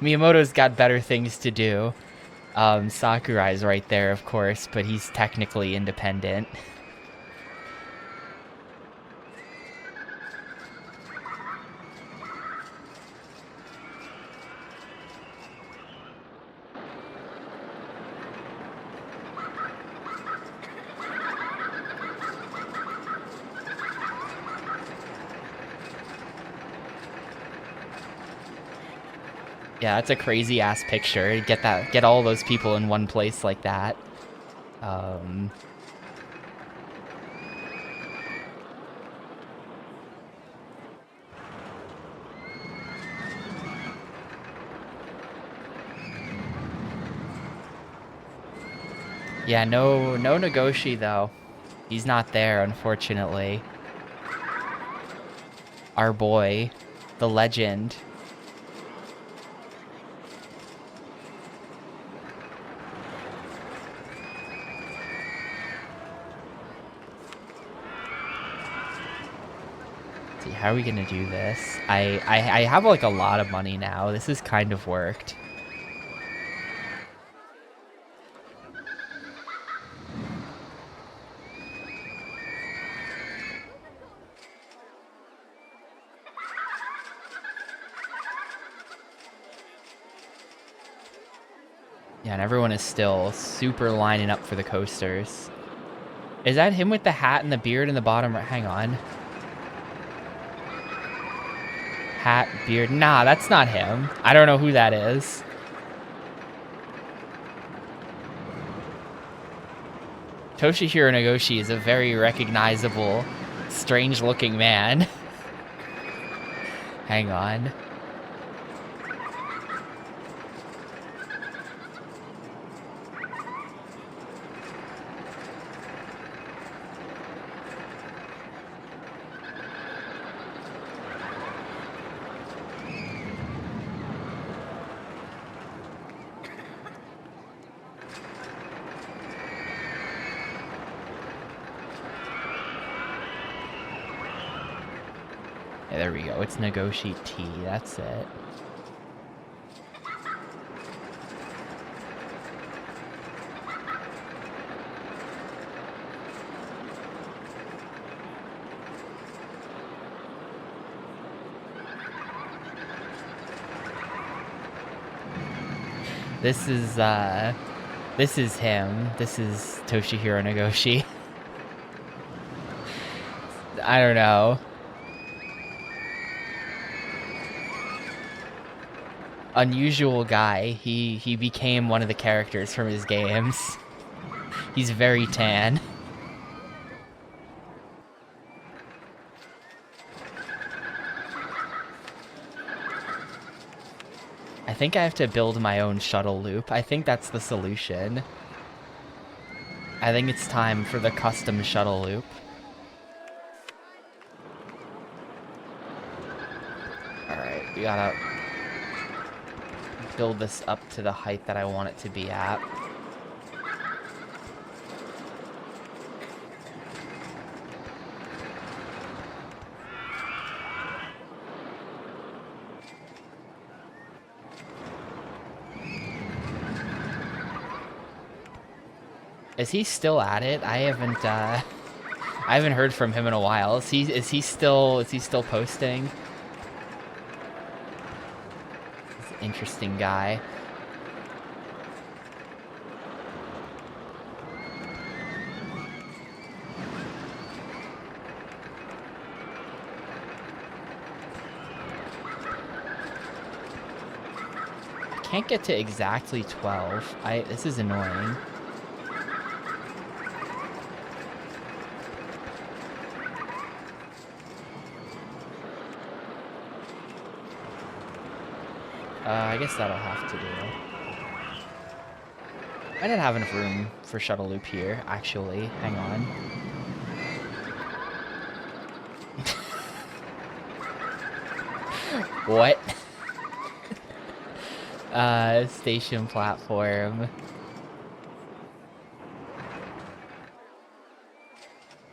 Miyamoto's got better things to do. Sakurai's right there, of course, but he's technically independent. Yeah, that's a crazy ass picture. Get all those people in one place like that. Yeah, no Nagoshi though. He's not there, unfortunately. Our boy, the legend. See, how are we gonna do this? I have like a lot of money now. This has kind of worked. Yeah, and everyone is still super lining up for the coasters. Is that him with the hat and the beard in the bottom right? Hang on. beard. Nah, that's not him. I don't know who that is. Toshihiro Nagoshi is a very recognizable, strange-looking man. Hang on. Yeah, there we go. It's Nagoshi T. That's it. This is him. This is Toshihiro Nagoshi. I don't know. Unusual guy. He became one of the characters from his games. He's very tan. I think I have to build my own shuttle loop. I think that's the solution. I think it's time for the custom shuttle loop. Alright, we gotta build this up to the height that I want it to be at. Is he still at it? I haven't heard from him in a while. Is he still posting? He's an interesting guy. I can't get to exactly 12. This is annoying. I guess that'll have to do. I didn't have enough room for shuttle loop here, actually. Hang on. What? Station platform.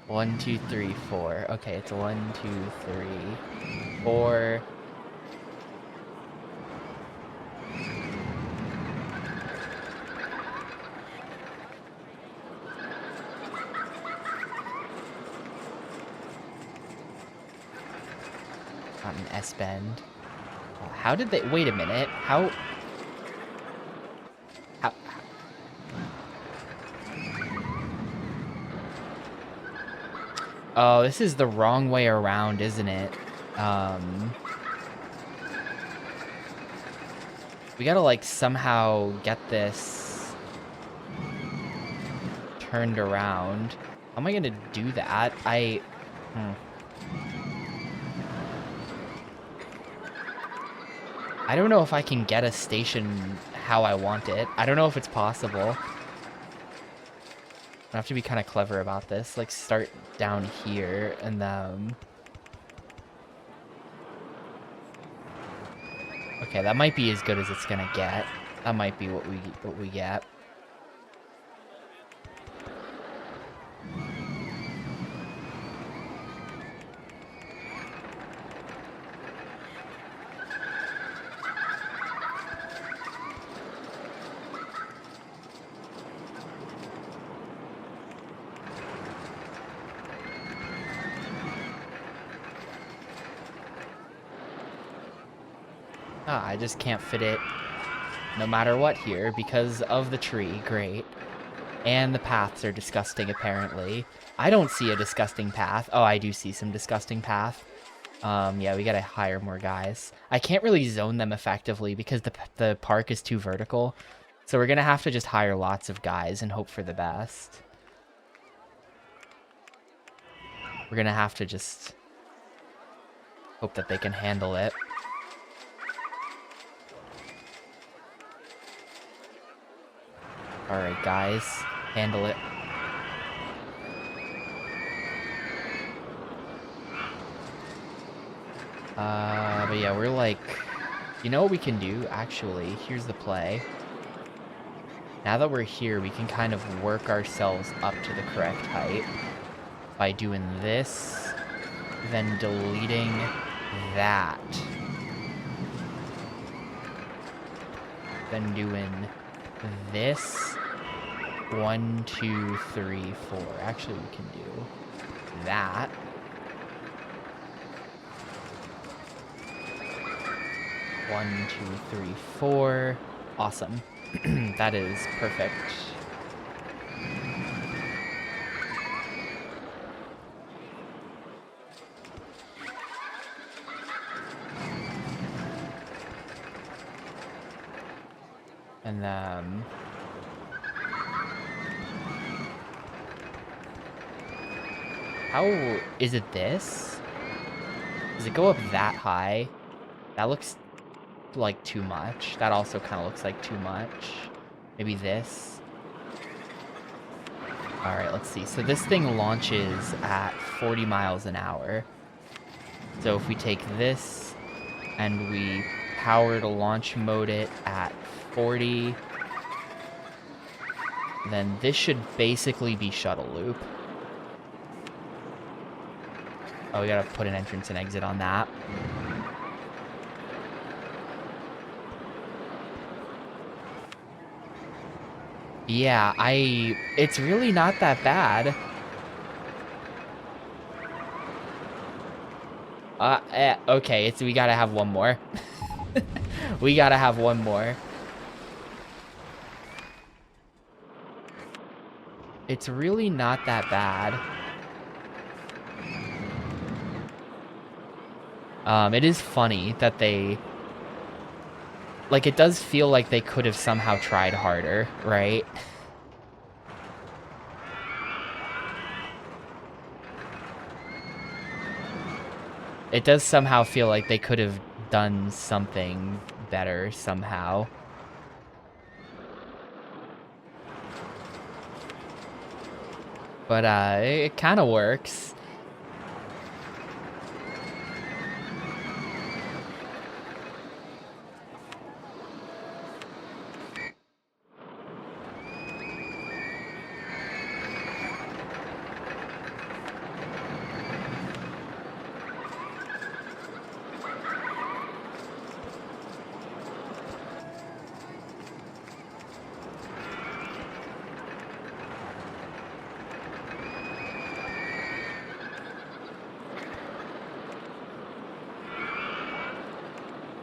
1, 2, 3, 4. Okay, it's 1, 2, 3, 4. Not an S-bend. How did they... Wait a minute. How... Oh, this is the wrong way around, isn't it? We gotta, like, somehow get this turned around. How am I gonna do that? I don't know if I can get a station how I want it. I don't know if it's possible. I have to be kind of clever about this. Like, start down here, and then... Okay, that might be as good as it's gonna get. That might be what we get. Ah, I just can't fit it no matter what here because of the tree. Great. And the paths are disgusting, apparently. I don't see a disgusting path. Oh, I do see some disgusting path. Yeah, we gotta hire more guys. I can't really zone them effectively because the park is too vertical. So we're gonna have to just hire lots of guys and hope for the best. We're gonna have to just hope that they can handle it. Alright, guys. Handle it. But yeah, we're like... You know what we can do? Actually, here's the play. Now that we're here, we can kind of work ourselves up to the correct height by doing this, then deleting that. Then doing this. 1, 2, 3, 4. Actually, we can do that. One, 2, 3, 4. Awesome. That is perfect. And then... How... Is it this? Does it go up that high? That looks like too much. That also kind of looks like too much. Maybe this. Alright, let's see. So this thing launches at 40 miles an hour. So if we take this and we power to launch mode it at 40, then this should basically be shuttle loop. Oh, we gotta put an entrance and exit on that. Yeah, it's really not that bad. Okay, we gotta have one more. We gotta have one more. It's really not that bad. It is funny that they... Like, it does feel like they could have somehow tried harder, right? It does somehow feel like they could have done something better somehow. But, it kind of works.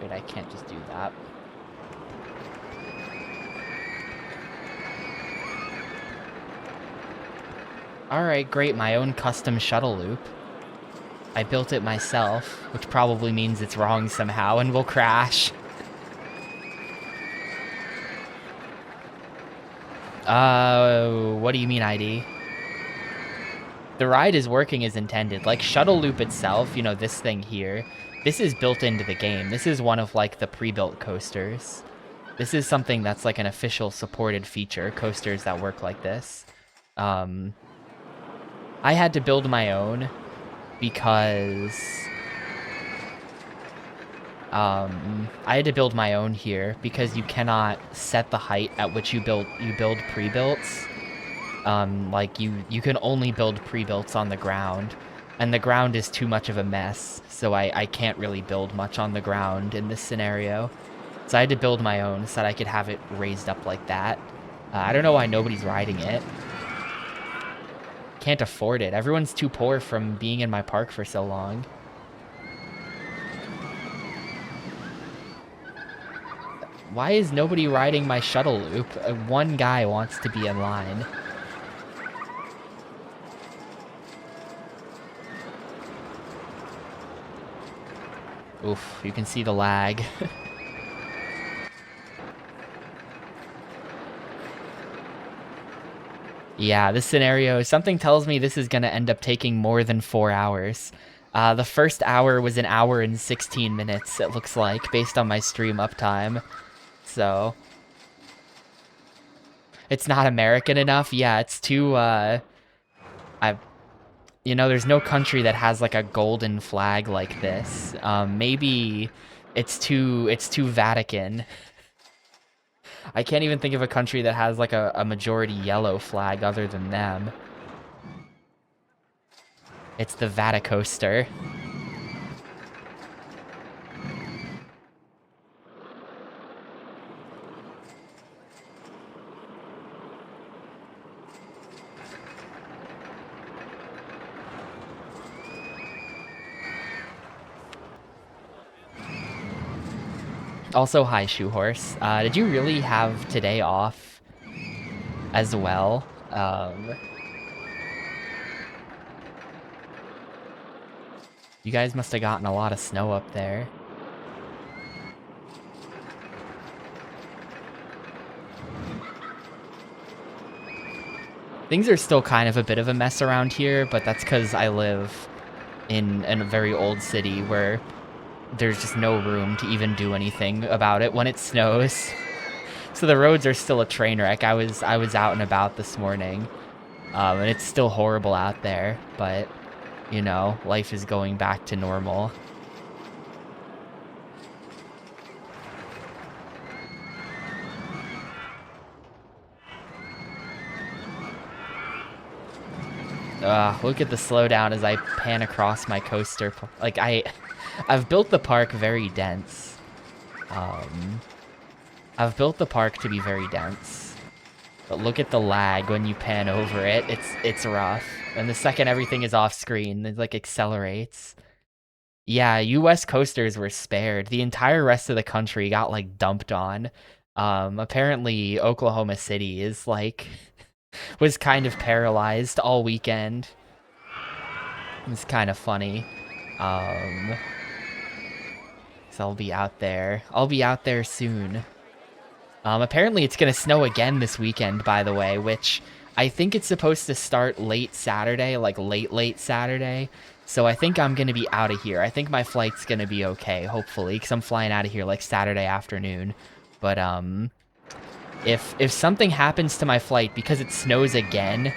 Wait, I can't just do that. Alright, great, my own custom shuttle loop. I built it myself, which probably means it's wrong somehow and will crash. What do you mean ID? The ride is working as intended. Like, shuttle loop itself, you know, this thing here, this is built into the game. This is one of, like, the pre-built coasters. This is something that's, like, an official supported feature, coasters that work like this. I had to build my own because... I had to build my own here because you cannot set the height at which you build pre-builts. Like, you can only build pre-builts on the ground, and the ground is too much of a mess, so I can't really build much on the ground in this scenario. So I had to build my own so that I could have it raised up like that. I don't know why nobody's riding it. Can't afford it. Everyone's too poor from being in my park for so long. Why is nobody riding my shuttle loop? One guy wants to be in line. Oof, you can see the lag. Yeah, this scenario, something tells me this is going to end up taking more than 4 hours. The first hour was an hour and 16 minutes, it looks like, based on my stream uptime. So, it's not American enough. Yeah, it's too, I, there's no country that has like a golden flag like this. Maybe it's too Vatican. I can't even think of a country that has like a majority yellow flag other than them. It's the Vaticoaster. Also, hi, Shoehorse. Did you really have today off as well? You guys must have gotten a lot of snow up there. Things are still kind of a bit of a mess around here, but that's because I live in a very old city where there's just no room to even do anything about it when it snows. So the roads are still a train wreck. I was out and about this morning, and it's still horrible out there, but life is going back to normal. Look at the slowdown as I pan across my coaster. Like I've built the park very dense. I've built the park to be very dense. But look at the lag when you pan over it. It's rough. And the second everything is off screen, it like accelerates. Yeah, US coasters were spared. The entire rest of the country got like dumped on. Apparently Oklahoma City is like was kind of paralyzed all weekend. It's kind of funny. So I'll be out there. I'll be out there soon. Apparently it's gonna snow again this weekend, by the way, which I think it's supposed to start late Saturday, like late Saturday. So I think I'm gonna be out of here. I think my flight's gonna be okay, hopefully, because I'm flying out of here like Saturday afternoon. But if something happens to my flight because it snows again,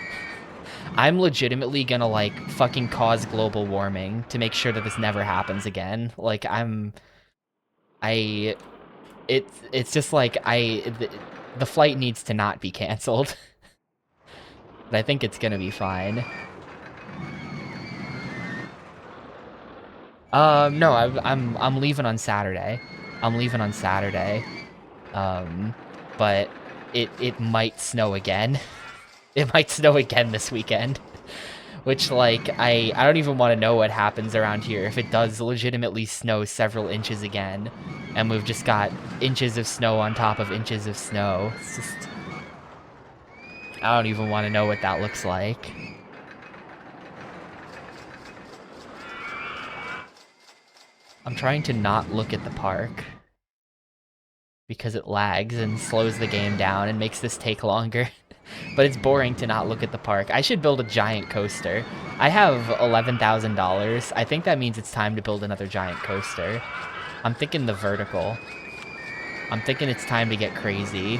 I'm legitimately gonna like fucking cause global warming to make sure that this never happens again. Like I it's just like the flight needs to not be canceled. But I think it's gonna be fine. No, I'm leaving on Saturday. I'm leaving on Saturday. But it might snow again. It might snow again this weekend. Which, like, I don't even want to know what happens around here if it does legitimately snow several inches again. And we've just got inches of snow on top of inches of snow. It's just... I don't even want to know what that looks like. I'm trying to not look at the park. Because it lags and slows the game down and makes this take longer. But it's boring to not look at the park. I should build a giant coaster. I have $11,000. I think that means it's time to build another giant coaster. I'm thinking the vertical. I'm thinking it's time to get crazy.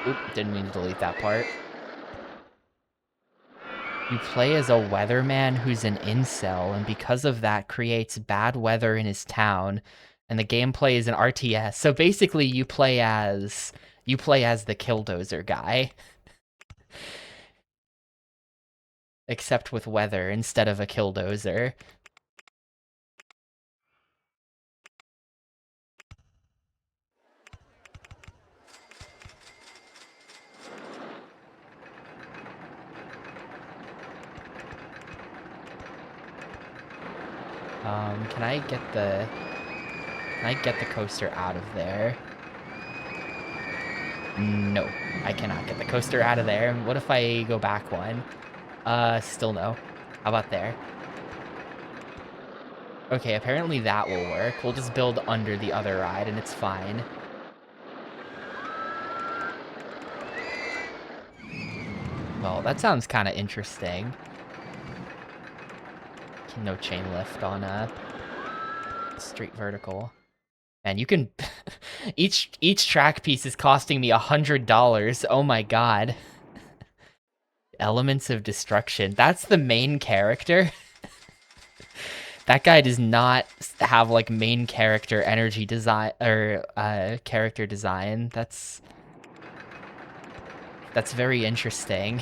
Oop, didn't mean to delete that part. You play as a weatherman who's an incel, and because of that creates bad weather in his town, and the gameplay is an RTS. So basically you play as the Killdozer guy. Except with weather instead of a Killdozer. Can I get the coaster out of there? No, I cannot get the coaster out of there. What if I go back one? Still no. How about there? Okay, apparently that will work. We'll just build under the other ride and it's fine. Well, that sounds kind of interesting. No chain lift on straight vertical. And you can each track piece is costing me $100. Oh my god. Elements of destruction. That's the main character. That guy does not have like main character energy design or character design. That's very interesting.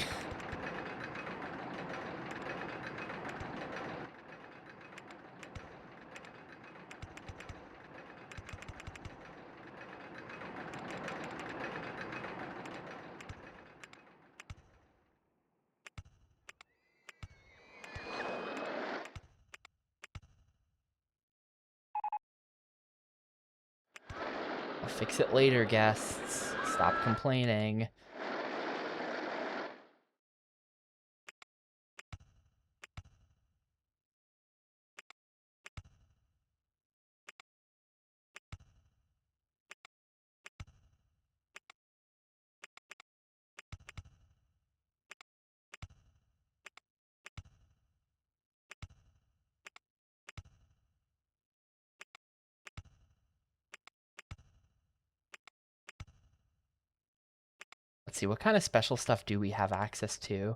I'll fix it later, guests. Stop complaining. Let's see, what kind of special stuff do we have access to?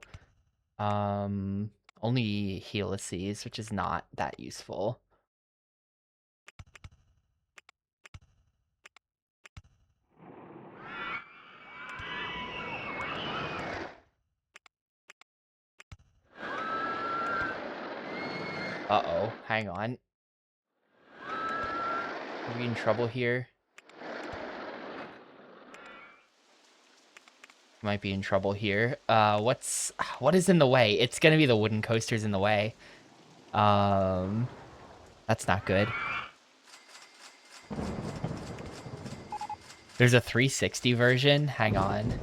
Only helices, which is not that useful. Uh-oh, hang on. Are we in trouble here? Might be in trouble here. What is in the way? It's gonna be the wooden coasters in the way. That's not good. There's a 360 version. Hang on.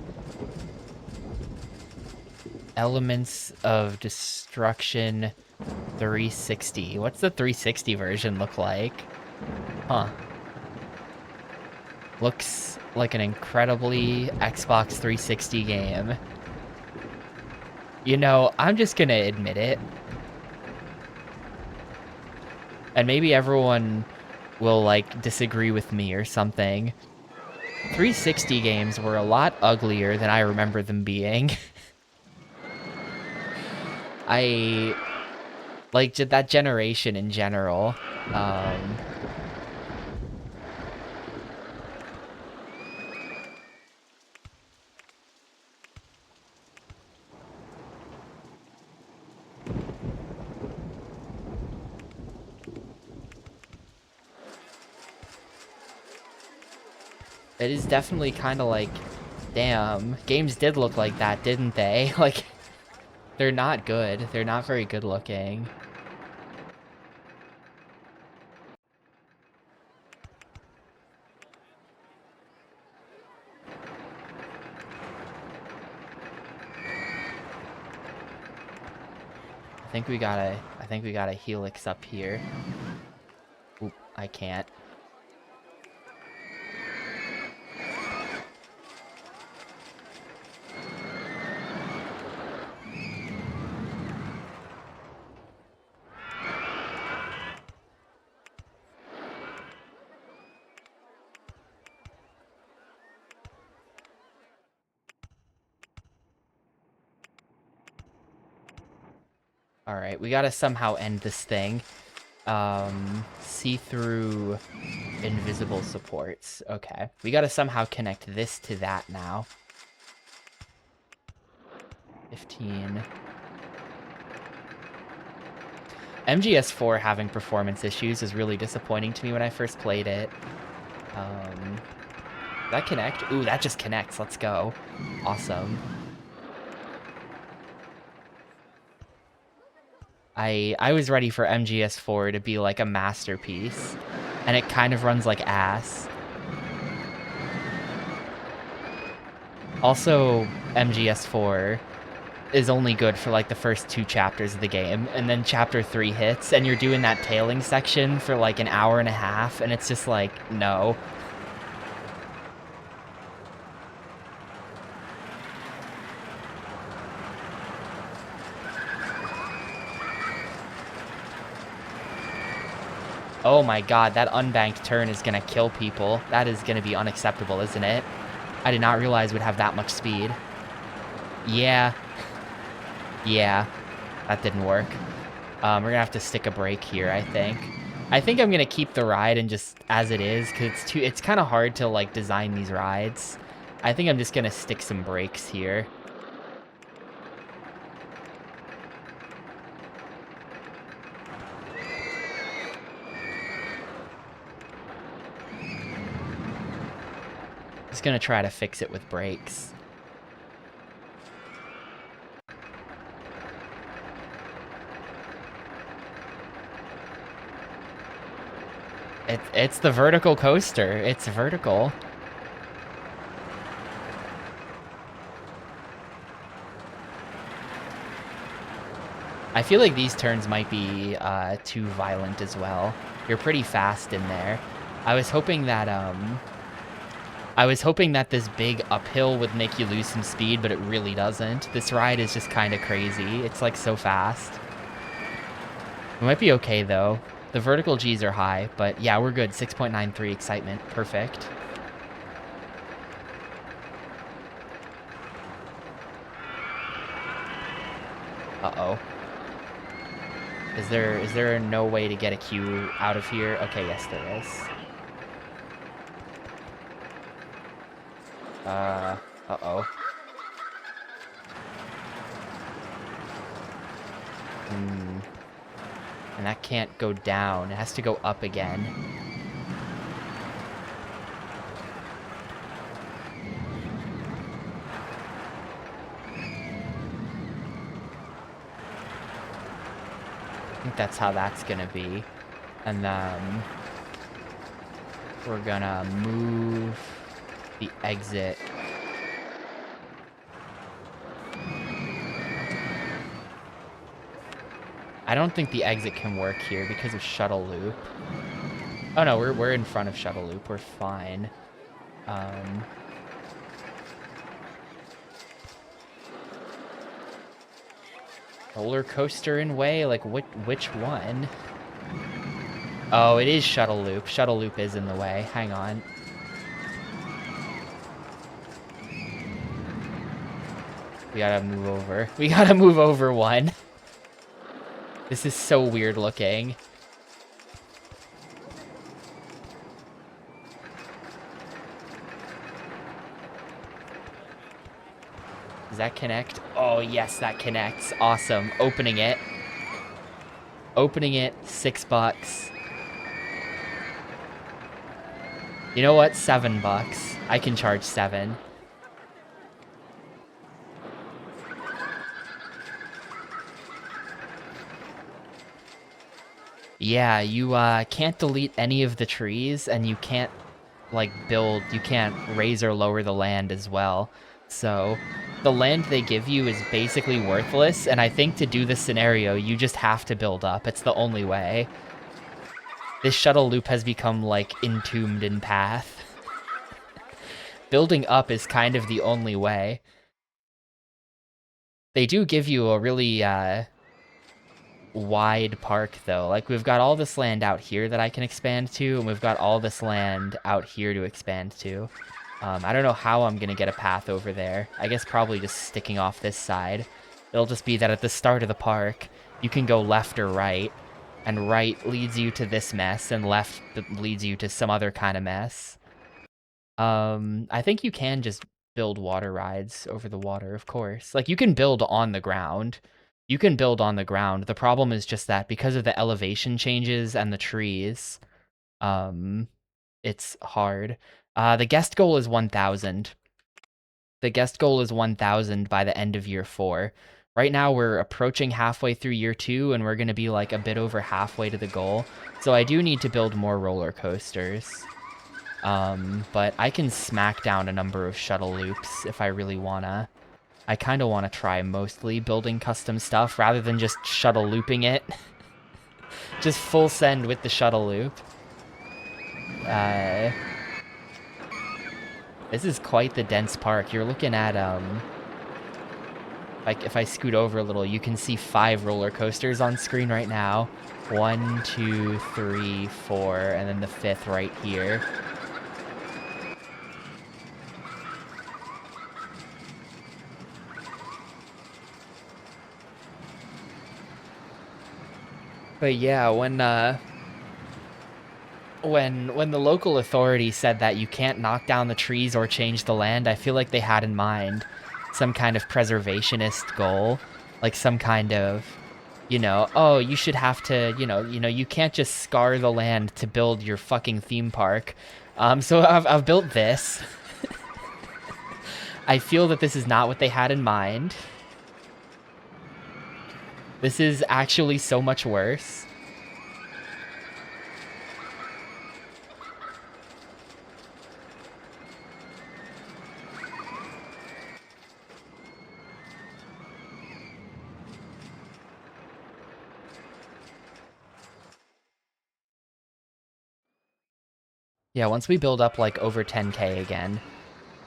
Elements of Destruction 360. What's the 360 version look like? Huh. Looks like an incredibly Xbox 360 game. You know, I'm just gonna admit it. And maybe everyone will, like, disagree with me or something. 360 games were a lot uglier than I remember them being. I like that generation in general. It is definitely kind of like, damn, games did look like that, didn't they? Like, they're not good. They're not very good looking. I think we got a helix up here. Oop, I can't. Alright, we gotta somehow end this thing. See through invisible supports. Okay. We gotta somehow connect this to that now. 15. MGS4 having performance issues is really disappointing to me when I first played it. Did that connect? Ooh, that just connects. Let's go. Awesome. I was ready for MGS4 to be like a masterpiece, and it kind of runs like ass. Also, MGS4 is only good for like the first 2 chapters of the game, and then chapter 3 hits, and you're doing that tailing section for like an hour and a half, and it's just like, no. Oh my god, that unbanked turn is gonna kill people. That is gonna be unacceptable, isn't it? I did not realize we'd have that much speed. Yeah. Yeah. That didn't work. We're gonna have to stick a brake here, I think. I think I'm gonna keep the ride and just as it is, because it's kind of hard to like design these rides. I think I'm just gonna stick some brakes here. Just gonna try to fix it with brakes. It's the vertical coaster. It's vertical. I feel like these turns might be too violent as well. You're pretty fast in there. I was hoping that this big uphill would make you lose some speed, but it really doesn't. This ride is just kind of crazy. It's like so fast. It might be okay though. The vertical G's are high, but yeah, we're good. 6.93 excitement. Perfect. Uh-oh. Is there no way to get a queue out of here? Okay, yes there is. Uh-oh. And that can't go down. It has to go up again. I think that's how that's gonna be. And then we're gonna move the exit. I don't think the exit can work here because of shuttle loop. Oh no, we're in front of shuttle loop. We're fine. Roller coaster in way? Like which one? Oh, it is shuttle loop. Shuttle loop is in the way. Hang on. We gotta move over. We gotta move over one. This is so weird looking. Does that connect? Oh, yes, that connects. Awesome. Opening it. Opening it. $6. You know what? $7. I can charge 7. Yeah, you can't delete any of the trees, and you can't, like, you can't raise or lower the land as well. So, the land they give you is basically worthless, and I think to do this scenario, you just have to build up. It's the only way. This shuttle loop has become, like, entombed in path. Building up is kind of the only way. They do give you a really, wide park though. Like we've got all this land out here that I can expand to, and we've got all this land out here to expand to. I don't know how I'm gonna get a path over there. I guess probably just sticking off this side. It'll just be that at the start of the park, you can go left or right, and right leads you to this mess, and left leads you to some other kind of mess. I think you can just build water rides over the water, of course. Like, you can build on the ground. You can build on the ground. The problem is just that because of the elevation changes and the trees, it's hard. The guest goal is 1,000. The guest goal is 1,000 by the end of year 4. Right now we're approaching halfway through year 2, and we're going to be like a bit over halfway to the goal. So I do need to build more roller coasters. But I can smack down a number of shuttle loops if I really wanna. I kind of want to try mostly building custom stuff rather than just shuttle looping it. Just full send with the shuttle loop. This is quite the dense park. You're looking at, like if I scoot over a little, you can see 5 roller coasters on screen right now. 1, 2, 3, 4, and then the 5th right here. But yeah, when the local authority said that you can't knock down the trees or change the land, I feel like they had in mind some kind of preservationist goal, like some kind of, oh, you should have to, you can't just scar the land to build your fucking theme park. So I've built this. I feel that this is not what they had in mind. This is actually so much worse. Yeah, once we build up like over 10K again,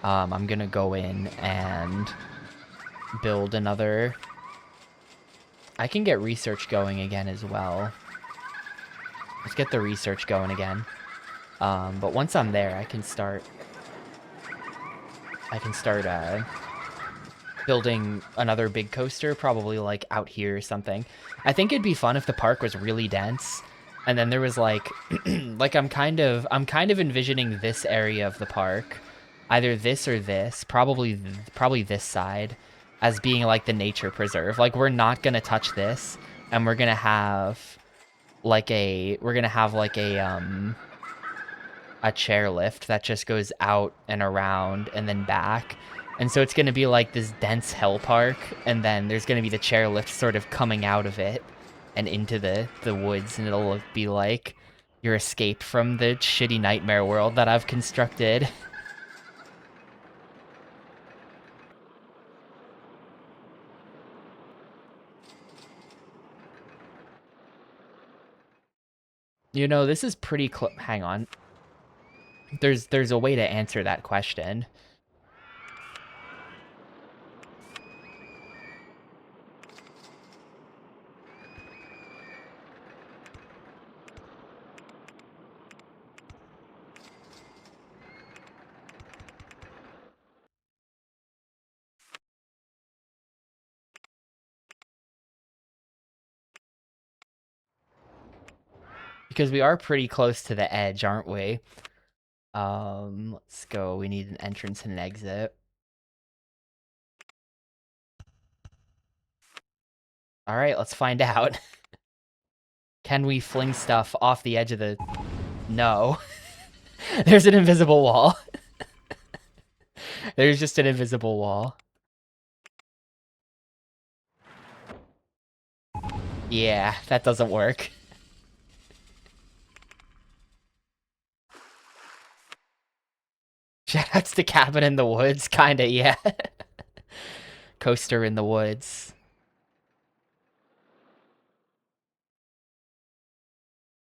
I'm gonna go in and build another. I can get research going again as well. Let's get the research going again. But once I'm there, I can start building another big coaster, probably like out here or something. I think it'd be fun if the park was really dense, and then there was like, like I'm kind of envisioning this area of the park, either this or this, probably this side, as being like the nature preserve. Like we're not gonna touch this, and we're gonna have like a chairlift that just goes out and around and then back. And so it's going to be like this dense hell park, and then there's going to be the chairlift sort of coming out of it and into the woods, and it'll be like your escape from the shitty nightmare world that I've constructed. This is pretty close. Hang on. There's a way to answer that question. Because we are pretty close to the edge, aren't we? Let's go. We need an entrance and an exit. All right, let's find out. Can we fling stuff off the edge of the... No. There's an invisible wall. There's just an invisible wall. Yeah, that doesn't work. Shoutouts to Cabin in the Woods, kinda, yeah. Coaster in the Woods.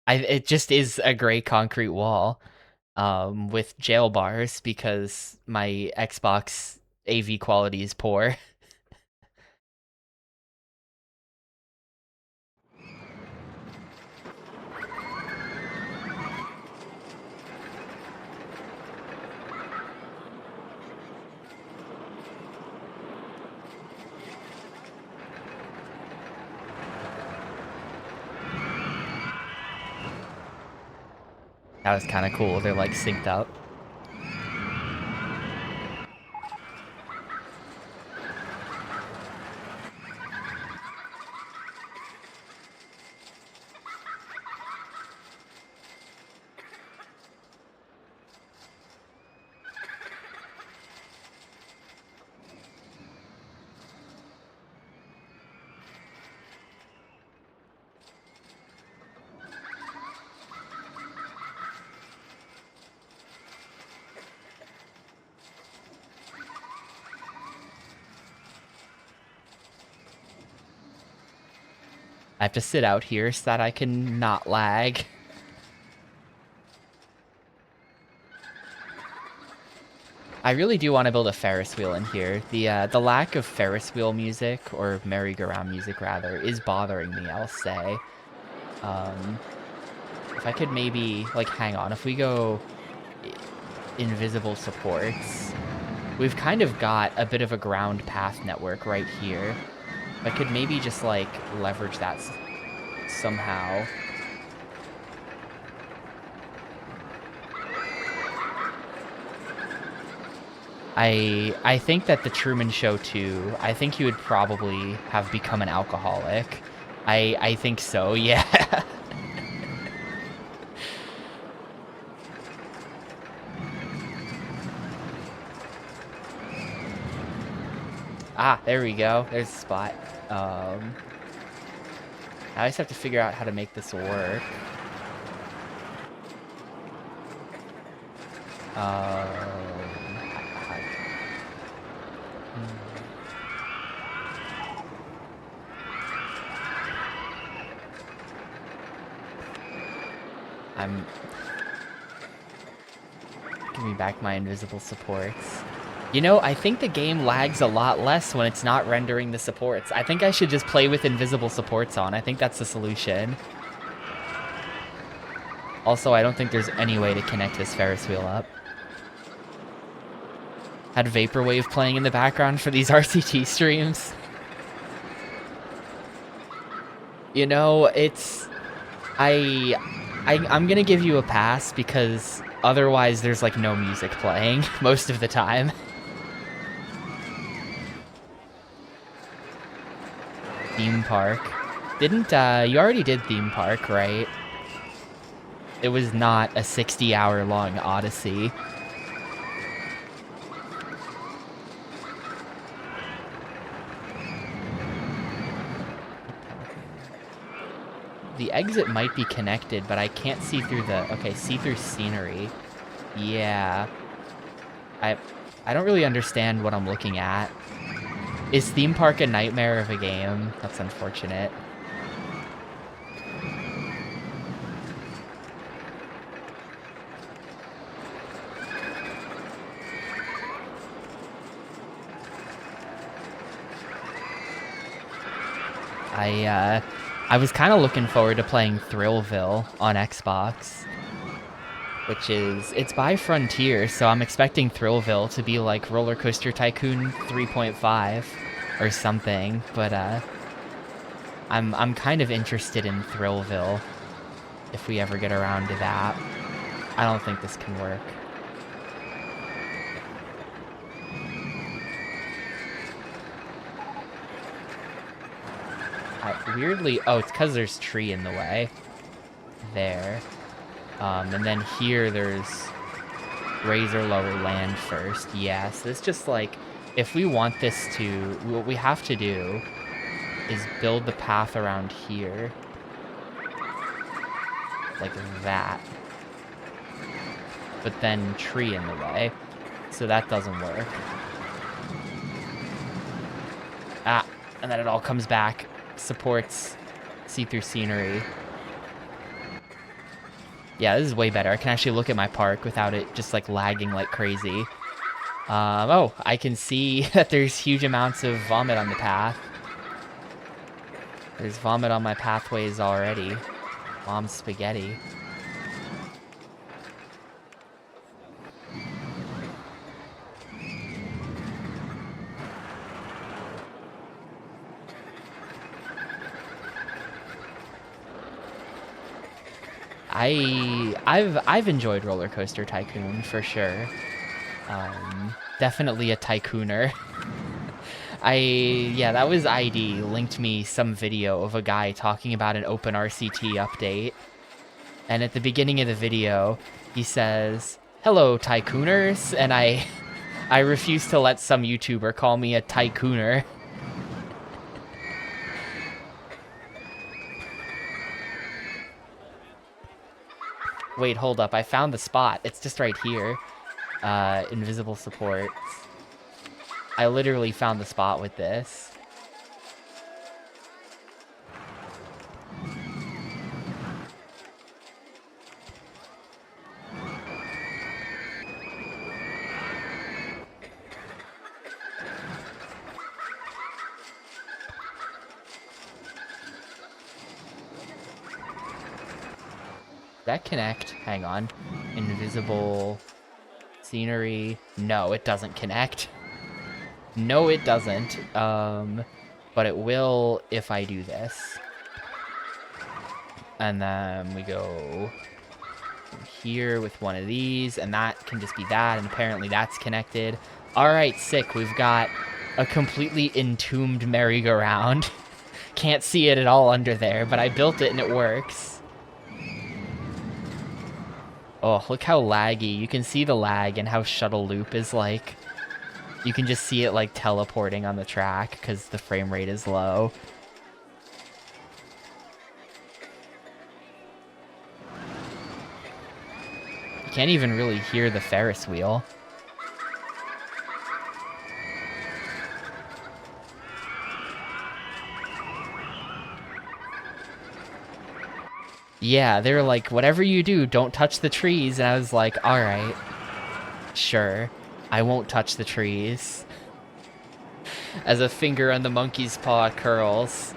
It just is a gray concrete wall, with jail bars because my Xbox AV quality is poor. That was kind of cool. They're like synced up. I have to sit out here so that I can not lag. I really do want to build a Ferris wheel in here. The lack of Ferris wheel music, or merry-go-round music rather, is bothering me, I'll say. If I could maybe, like, hang on, if we go invisible supports, we've kind of got a bit of a ground path network right here. If I could maybe just, like, leverage that somehow. I think that the Truman Show too, I think he would probably have become an alcoholic. I think so, yeah. Ah, there we go. There's a spot. Now I just have to figure out how to make this work. Give me back my invisible supports. You know, I think the game lags a lot less when it's not rendering the supports. I think I should just play with invisible supports on. I think that's the solution. Also, I don't think there's any way to connect this Ferris wheel up. Had Vaporwave playing in the background for these RCT streams. You know, it's... I'm gonna give you a pass because otherwise there's like no music playing most of the time. Theme park. Didn't, you already did theme park, right? It was not a 60-hour long odyssey. The exit might be connected, but I can't see through the... Okay, see through scenery. Yeah. I don't really understand what I'm looking at. Is theme park a nightmare of a game? That's unfortunate. I was kind of looking forward to playing Thrillville on Xbox, which is, it's by Frontier, so I'm expecting Thrillville to be like Rollercoaster Tycoon 3.5 or something, but I'm kind of interested in Thrillville if we ever get around to that. I don't think this can work. Weirdly, oh, it's because there's tree in the way. There. And then here there's raise or lower land first. Yes, it's just like, if we want this to, what we have to do is build the path around here. Like that. But then tree in the way. So that doesn't work. Ah, and then it all comes back. Supports see-through scenery. Yeah, this is way better. I can actually look at my park without it just like lagging like crazy. Oh, I can see that there's huge amounts of vomit on the path. There's vomit on my pathways already. Mom's spaghetti. I've enjoyed Rollercoaster Tycoon for sure. Definitely a tycooner. Yeah, that was ID linked me some video of a guy talking about an open RCT update. And at the beginning of the video, he says, "Hello, tycooners," and I refuse to let some YouTuber call me a tycooner. Wait, hold up. I found the spot. It's just right here. Invisible supports. I literally found the spot with this. that connect? Hang on. Invisible scenery. No, it doesn't connect. No, it doesn't. But it will if I do this. And then we go here with one of these, and that can just be that, and apparently that's connected. All right, sick. We've got a completely entombed merry-go-round. Can't see it at all under there, but I built it and it works. Oh, look how laggy. You can see the lag and how Shuttle Loop is like. You can just see it like teleporting on the track because the frame rate is low. You can't even really hear the Ferris wheel. Yeah, they were like, whatever you do, don't touch the trees. And I was like, all right, sure. I won't touch the trees. As a finger on the monkey's paw curls.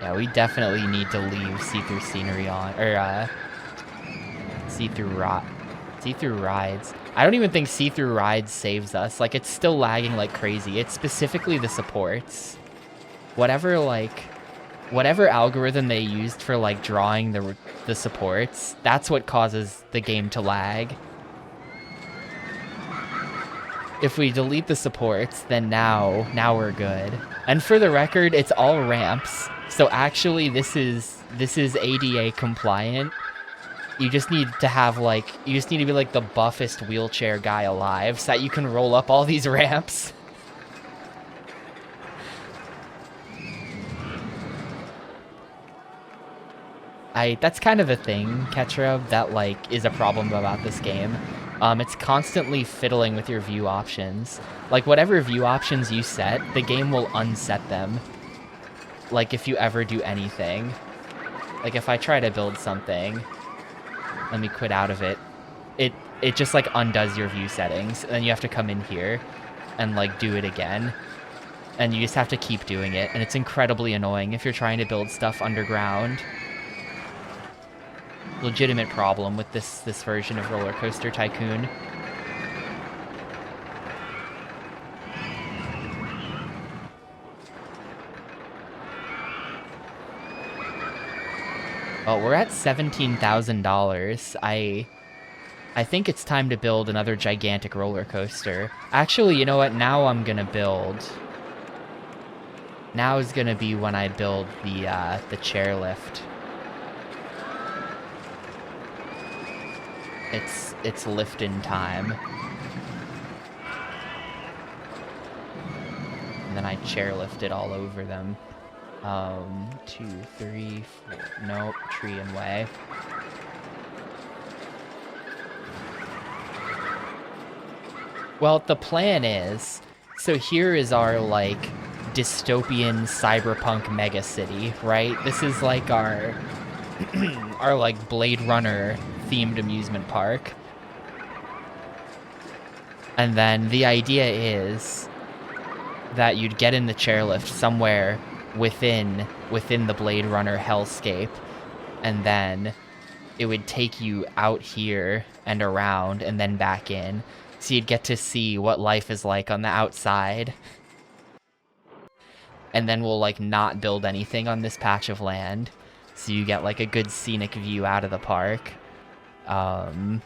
Yeah, we definitely need to leave see-through scenery on, or see-through rides. I don't even think see-through rides saves us. Like, it's still lagging like crazy. It's specifically the supports. Whatever algorithm they used for like drawing the supports, that's what causes the game to lag. If we delete the supports, then now we're good. And for the record, it's all ramps. So actually this is ADA compliant. You just need to have you just need to be like the buffest wheelchair guy alive so that you can roll up all these ramps. That's kind of a thing, Ketra, that is a problem about this game. It's constantly fiddling with your view options. Like whatever view options you set, the game will unset them. Like if you ever do anything. Like if I try to build something, let me quit out of it. It just like undoes your view settings, and then you have to come in here and like do it again. And you just have to keep doing it, and it's incredibly annoying if you're trying to build stuff underground. Legitimate problem with this version of Rollercoaster Tycoon. Well, we're at $17,000. I think it's time to build another gigantic roller coaster. Actually, you know what? Now I'm gonna build. Now is gonna be when I build the chairlift. It's lifting time. And then I chairlift it all over them. 2, 3, 4. Nope, tree and way. Well, the plan is, so here is our dystopian cyberpunk megacity, right? This is like our our Blade Runner themed amusement park. And then the idea is that you'd get in the chairlift somewhere within the Blade Runner hellscape, and then it would take you out here and around and then back in. So you'd get to see what life is like on the outside. And then we'll not build anything on this patch of land. So you get a good scenic view out of the park. And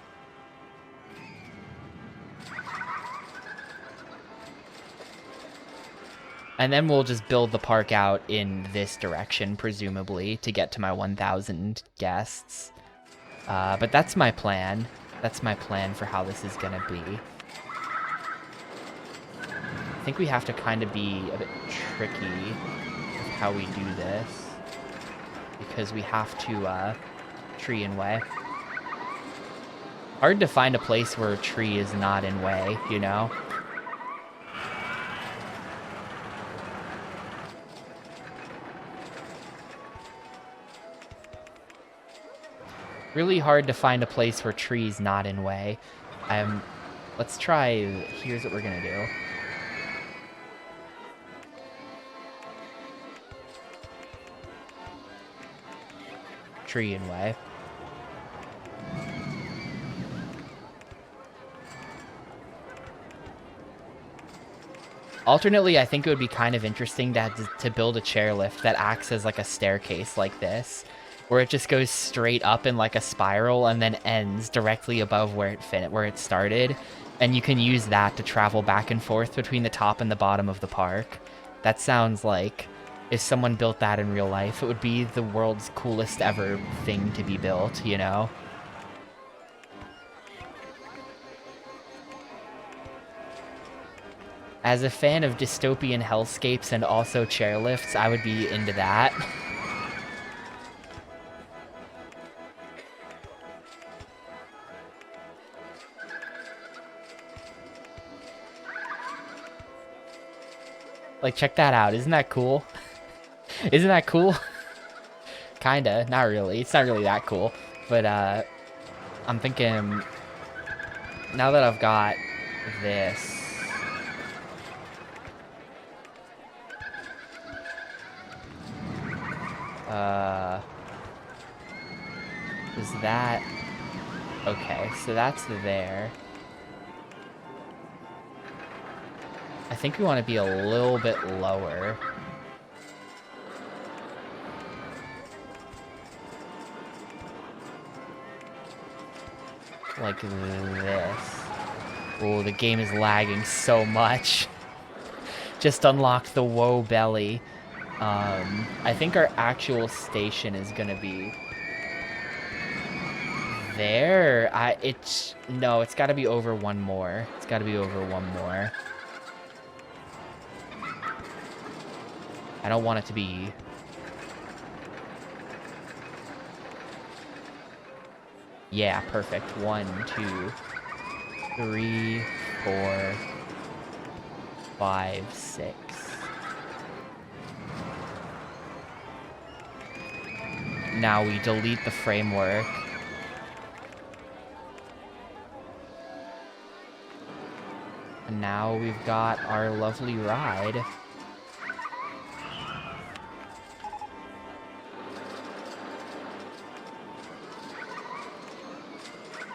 then we'll just build the park out in this direction, presumably, to get to my 1,000 guests. But that's my plan. That's my plan for how this is gonna be. I think we have to kind of be a bit tricky with how we do this. Because we have to, tree and way. Hard to find a place where a tree is not in way, you know? Really hard to find a place where trees not in way. Let's try, here's what we're gonna do. tree in way. Alternately, I think it would be kind of interesting to build a chairlift that acts as like a staircase like this, where it just goes straight up in like a spiral and then ends directly above where it started, and you can use that to travel back and forth between the top and the bottom of the park. That sounds like if someone built that in real life, it would be the world's coolest ever thing to be built, you know? As a fan of dystopian hellscapes and also chairlifts, I would be into that. Like, check that out. Isn't that cool? Isn't that cool? Kinda. Not really. It's not really that cool. But, I'm thinking, now that I've got this, is that... Okay, so that's there. I think we want to be a little bit lower. Like this. Oh, the game is lagging so much. Just unlocked the woe belly. I think our actual station is gonna be there. No, it's gotta be over one more. It's gotta be over one more. I don't want it to be... Yeah, perfect. 1, 2, 3, 4, 5, 6. Now we delete the framework. And now we've got our lovely ride.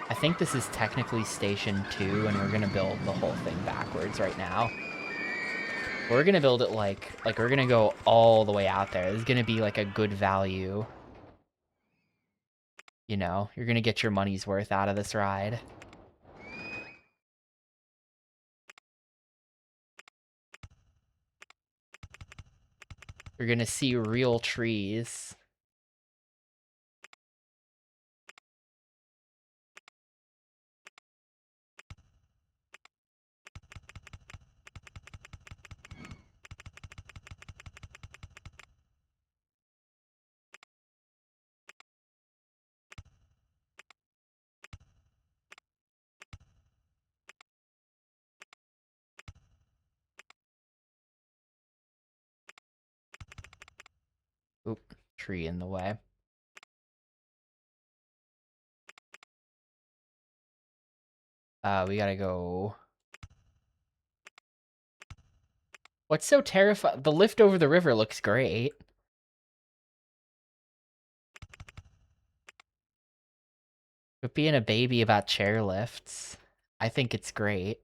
I think this is technically Station 2, and we're gonna build the whole thing backwards right now. We're gonna build it like we're gonna go all the way out there. This is gonna be like a good value. You know, you're gonna get your money's worth out of this ride. You're gonna see real trees. Oop, tree in the way. We gotta go... What's so terrifying? The lift over the river looks great. But being a baby about chairlifts, I think it's great.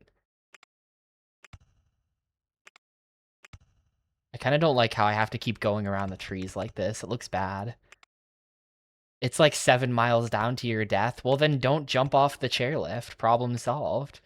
I kind of don't like how I have to keep going around the trees like this. It looks bad. It's like 7 miles down to your death. Well, then don't jump off the chairlift. Problem solved.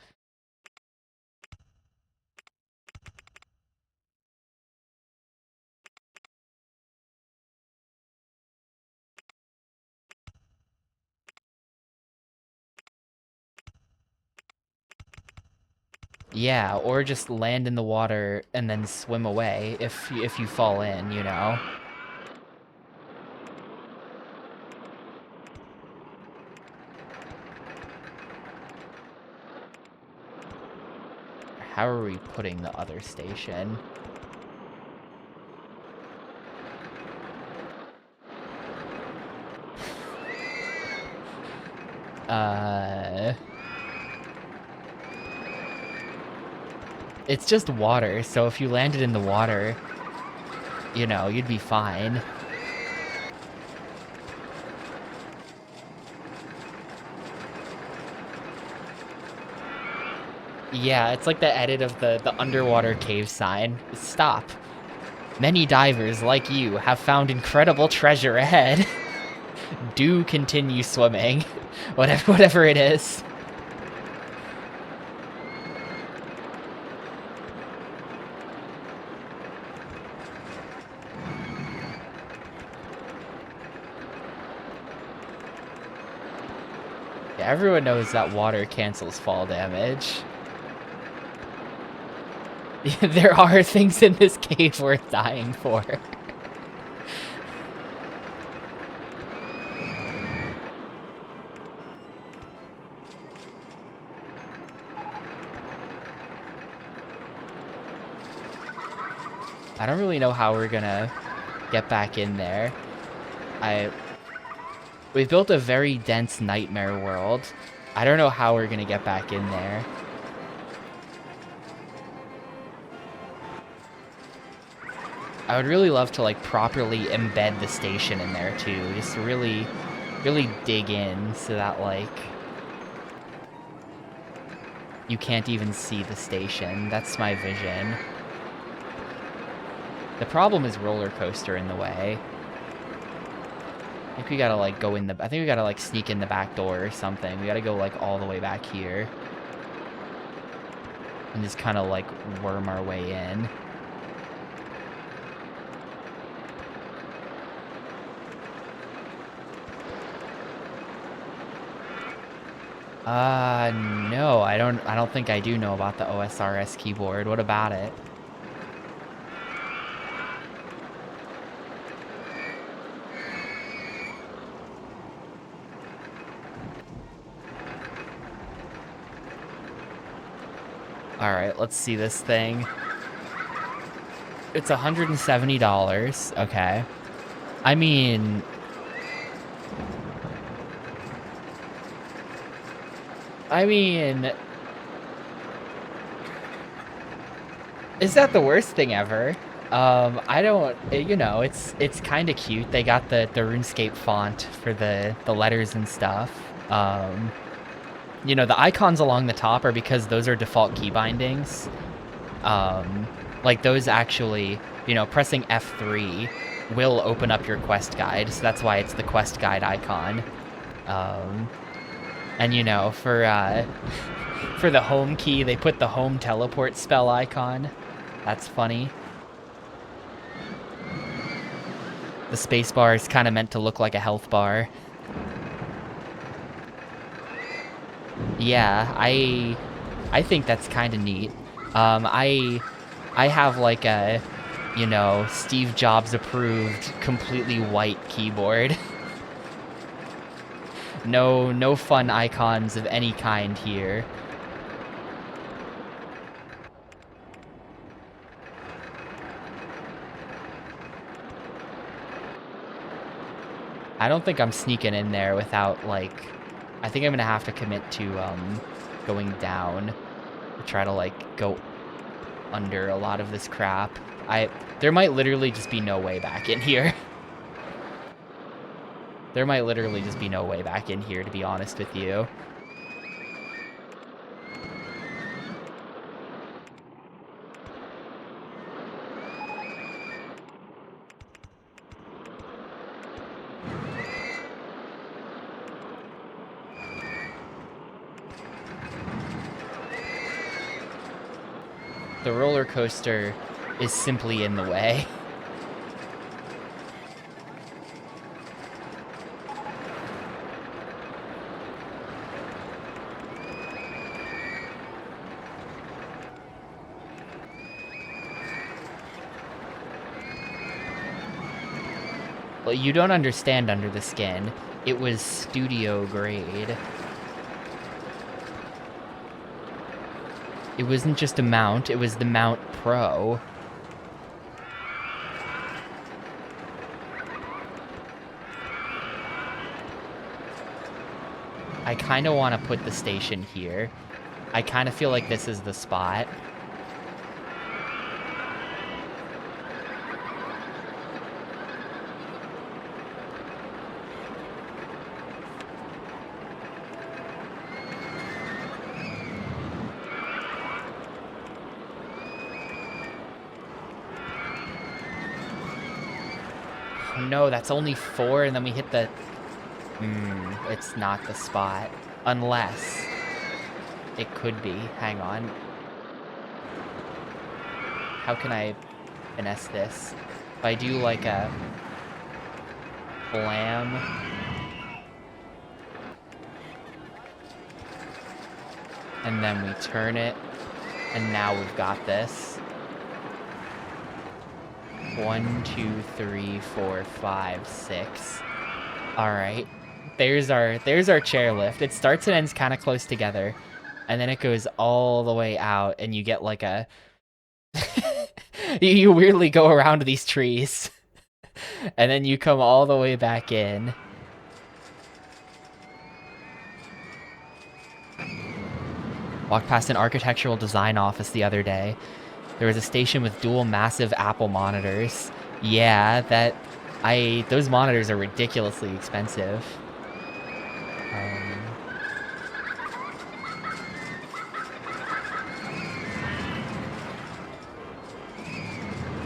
Yeah, or just land in the water and then swim away if you fall in, you know? How are we putting the other station? It's just water, so if you landed in the water, you know, you'd be fine. Yeah, it's like the edit of the underwater cave sign. Stop. Many divers like you have found incredible treasure ahead. Do continue swimming. Whatever it is. Yeah, everyone knows that water cancels fall damage. There are things in this cave worth dying for. I don't really know how we're gonna get back in there. We've built a very dense nightmare world. I don't know how we're gonna get back in there. I would really love to like properly embed the station in there too. Just really dig in so that like you can't even see the station. That's my vision. The problem is Rollercoaster in the way. I think we gotta like go in the... I think we gotta like sneak in the back door or something. We gotta go like all the way back here. And just kind of like worm our way in. No, I don't think I do know about the OSRS keyboard. What about it? Alright, let's see this thing. It's $170. Okay. I mean... Is that the worst thing ever? I don't... You know, it's kind of cute. They got the RuneScape font for the letters and stuff. You know, the icons along the top are because those are default key bindings. Like, those actually... You know, pressing F3 will open up your quest guide, so that's why it's the quest guide icon. And, you know, for the home key, they put the home teleport spell icon. That's funny. The spacebar is kind of meant to look like a health bar. Yeah, I think that's kind of neat. I have like a, you know, Steve Jobs approved completely white keyboard. No fun icons of any kind here. I don't think I'm sneaking in there without, like... I think I'm gonna have to commit to, going down. Try to, like, go under a lot of this crap. There might literally just be no way back in here. There might literally just be no way back in here, to be honest with you. The roller coaster is simply in the way. Well, you don't understand Under the Skin. It was studio grade. It wasn't just a mount, it was the Mount Pro. I kind of want to put the station here. I kind of feel like this is the spot. no, that's only 4, and then we hit the... it's not the spot. Unless... it could be. Hang on. How can I finesse this? If I do like a... blam... and then we turn it, and now we've got this. 1, 2, 3, 4, 5, 6. All right, there's our chairlift. It starts and ends kind of close together, and then it goes all the way out, and you get like a. you weirdly go around these trees, and then you come all the way back in. Walked past an architectural design office the other day. There was a station with dual massive Apple monitors. Yeah, those monitors are ridiculously expensive.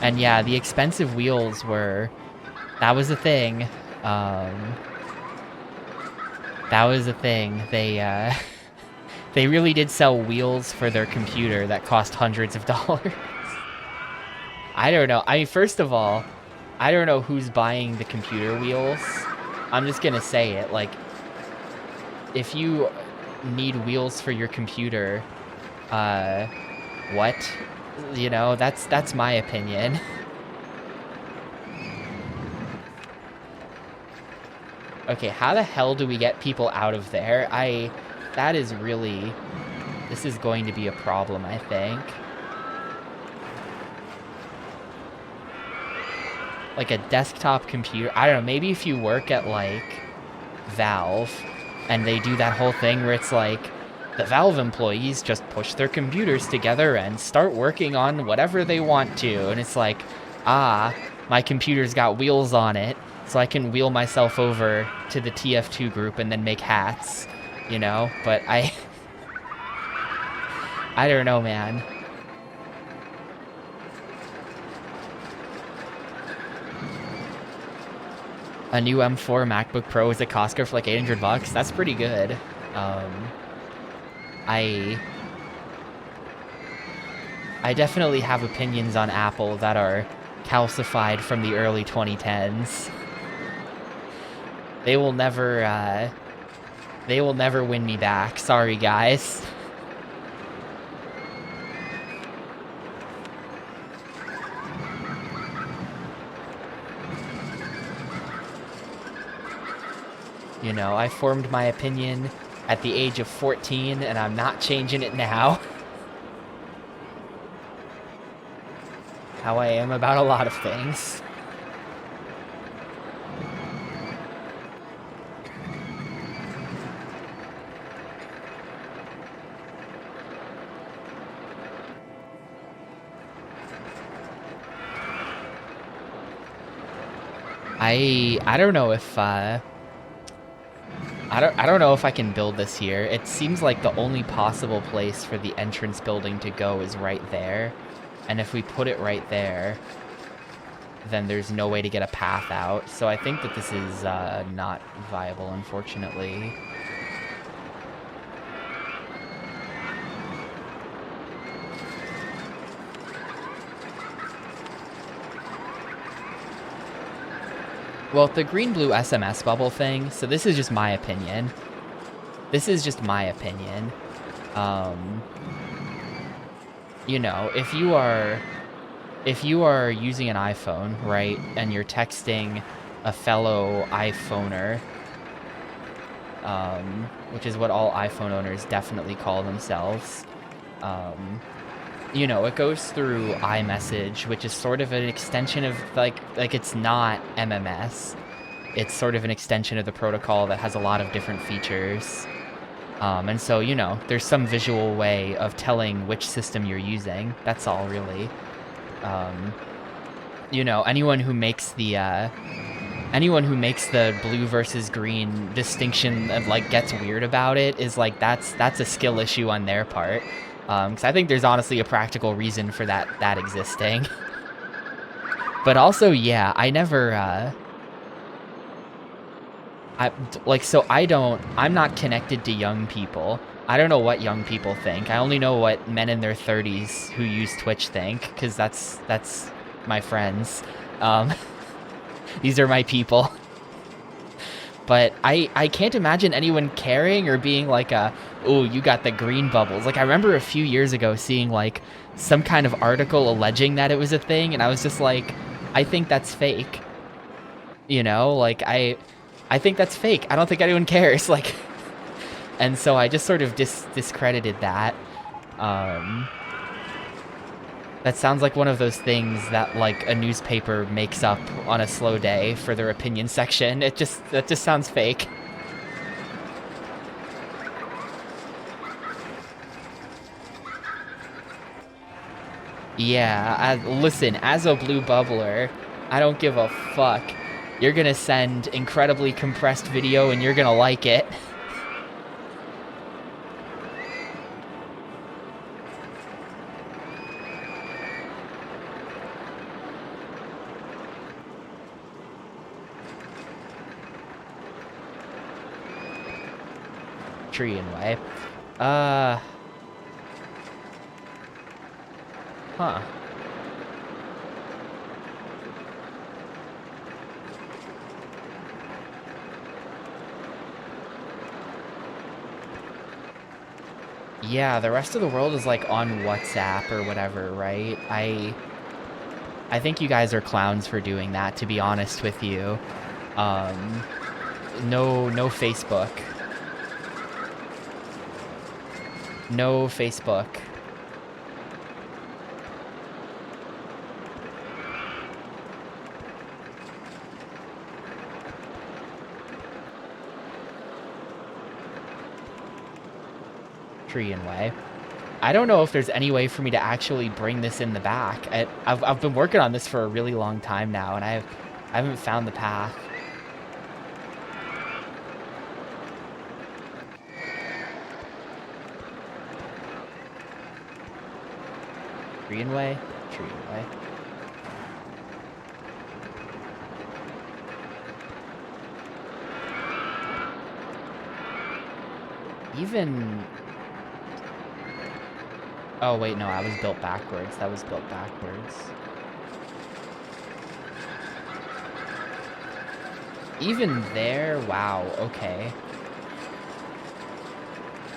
And yeah, the expensive wheels that was a thing. That was a thing. They really did sell wheels for their computer that cost hundreds of dollars. I don't know. I mean, first of all, I don't know who's buying the computer wheels. I'm just gonna say it. Like, if you need wheels for your computer, what? You know, that's my opinion. Okay, how the hell do we get people out of there? That is really... this is going to be a problem, I think. Like a desktop computer. I don't know, maybe if you work at, like, Valve, and they do that whole thing where it's like, the Valve employees just push their computers together and start working on whatever they want to. And it's like, my computer's got wheels on it, so I can wheel myself over to the TF2 group and then make hats. You know, but I don't know, man. A new M4 MacBook Pro is at Costco for like $800. That's pretty good. I definitely have opinions on Apple that are calcified from the early 2010s. They will never win me back. Sorry, guys. You know, I formed my opinion at the age of 14, and I'm not changing it now. How I am about a lot of things. I don't know if I don't know if I can build this here. It seems like the only possible place for the entrance building to go is right there. And if we put it right there, then there's no way to get a path out. So I think that this is not viable, unfortunately. Well, the green-blue SMS bubble thing, so this is just my opinion. This is just my opinion. You know, if you are using an iPhone, right, and you're texting a fellow iPhoner, which is what all iPhone owners definitely call themselves, you know, it goes through iMessage, which is sort of an extension of, like it's not MMS. It's sort of an extension of the protocol that has a lot of different features. And so, you know, there's some visual way of telling which system you're using. That's all, really. You know, anyone who makes the blue versus green distinction and, like, gets weird about it is, like, that's a skill issue on their part. Because I think there's honestly a practical reason for that existing. But also, yeah, I never I'm not connected to young people. I don't know what young people think. I only know what men in their 30s who use Twitch think, because that's my friends. Um, these are my people. But I can't imagine anyone caring or being like oh, you got the green bubbles. Like, I remember a few years ago seeing like some kind of article alleging that it was a thing, and I was just like, I think that's fake. You know, like I think that's fake. I don't think anyone cares. Like, and so I just sort of discredited that. That sounds like one of those things that like a newspaper makes up on a slow day for their opinion section. That just sounds fake. Yeah, listen, as a blue bubbler, I don't give a fuck. You're gonna send incredibly compressed video and you're gonna like it. Tree and way. Huh. Yeah, the rest of the world is like on WhatsApp or whatever, right? I think you guys are clowns for doing that, to be honest with you. No Facebook. No Facebook. Tree and way. I don't know if there's any way for me to actually bring this in the back. I've been working on this for a really long time now, and I haven't found the path. Tree and way. Tree and way. Even... Oh, wait, no, I was built backwards. That was built backwards. Even there? Wow, okay.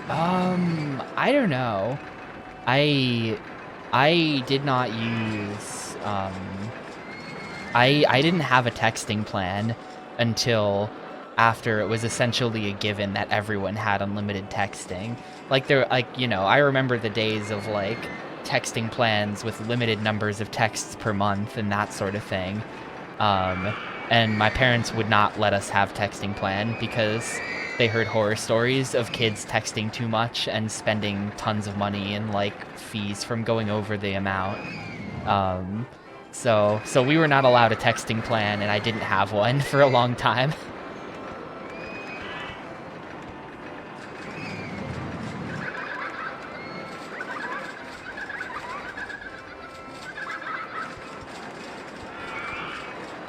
I don't know. I did not use, I didn't have a texting plan until after it was essentially a given that everyone had unlimited texting. Like, you know, I remember the days of, like, texting plans with limited numbers of texts per month and that sort of thing. And my parents would not let us have texting plan because they heard horror stories of kids texting too much and spending tons of money in, like, fees from going over the amount. So we were not allowed a texting plan, and I didn't have one for a long time.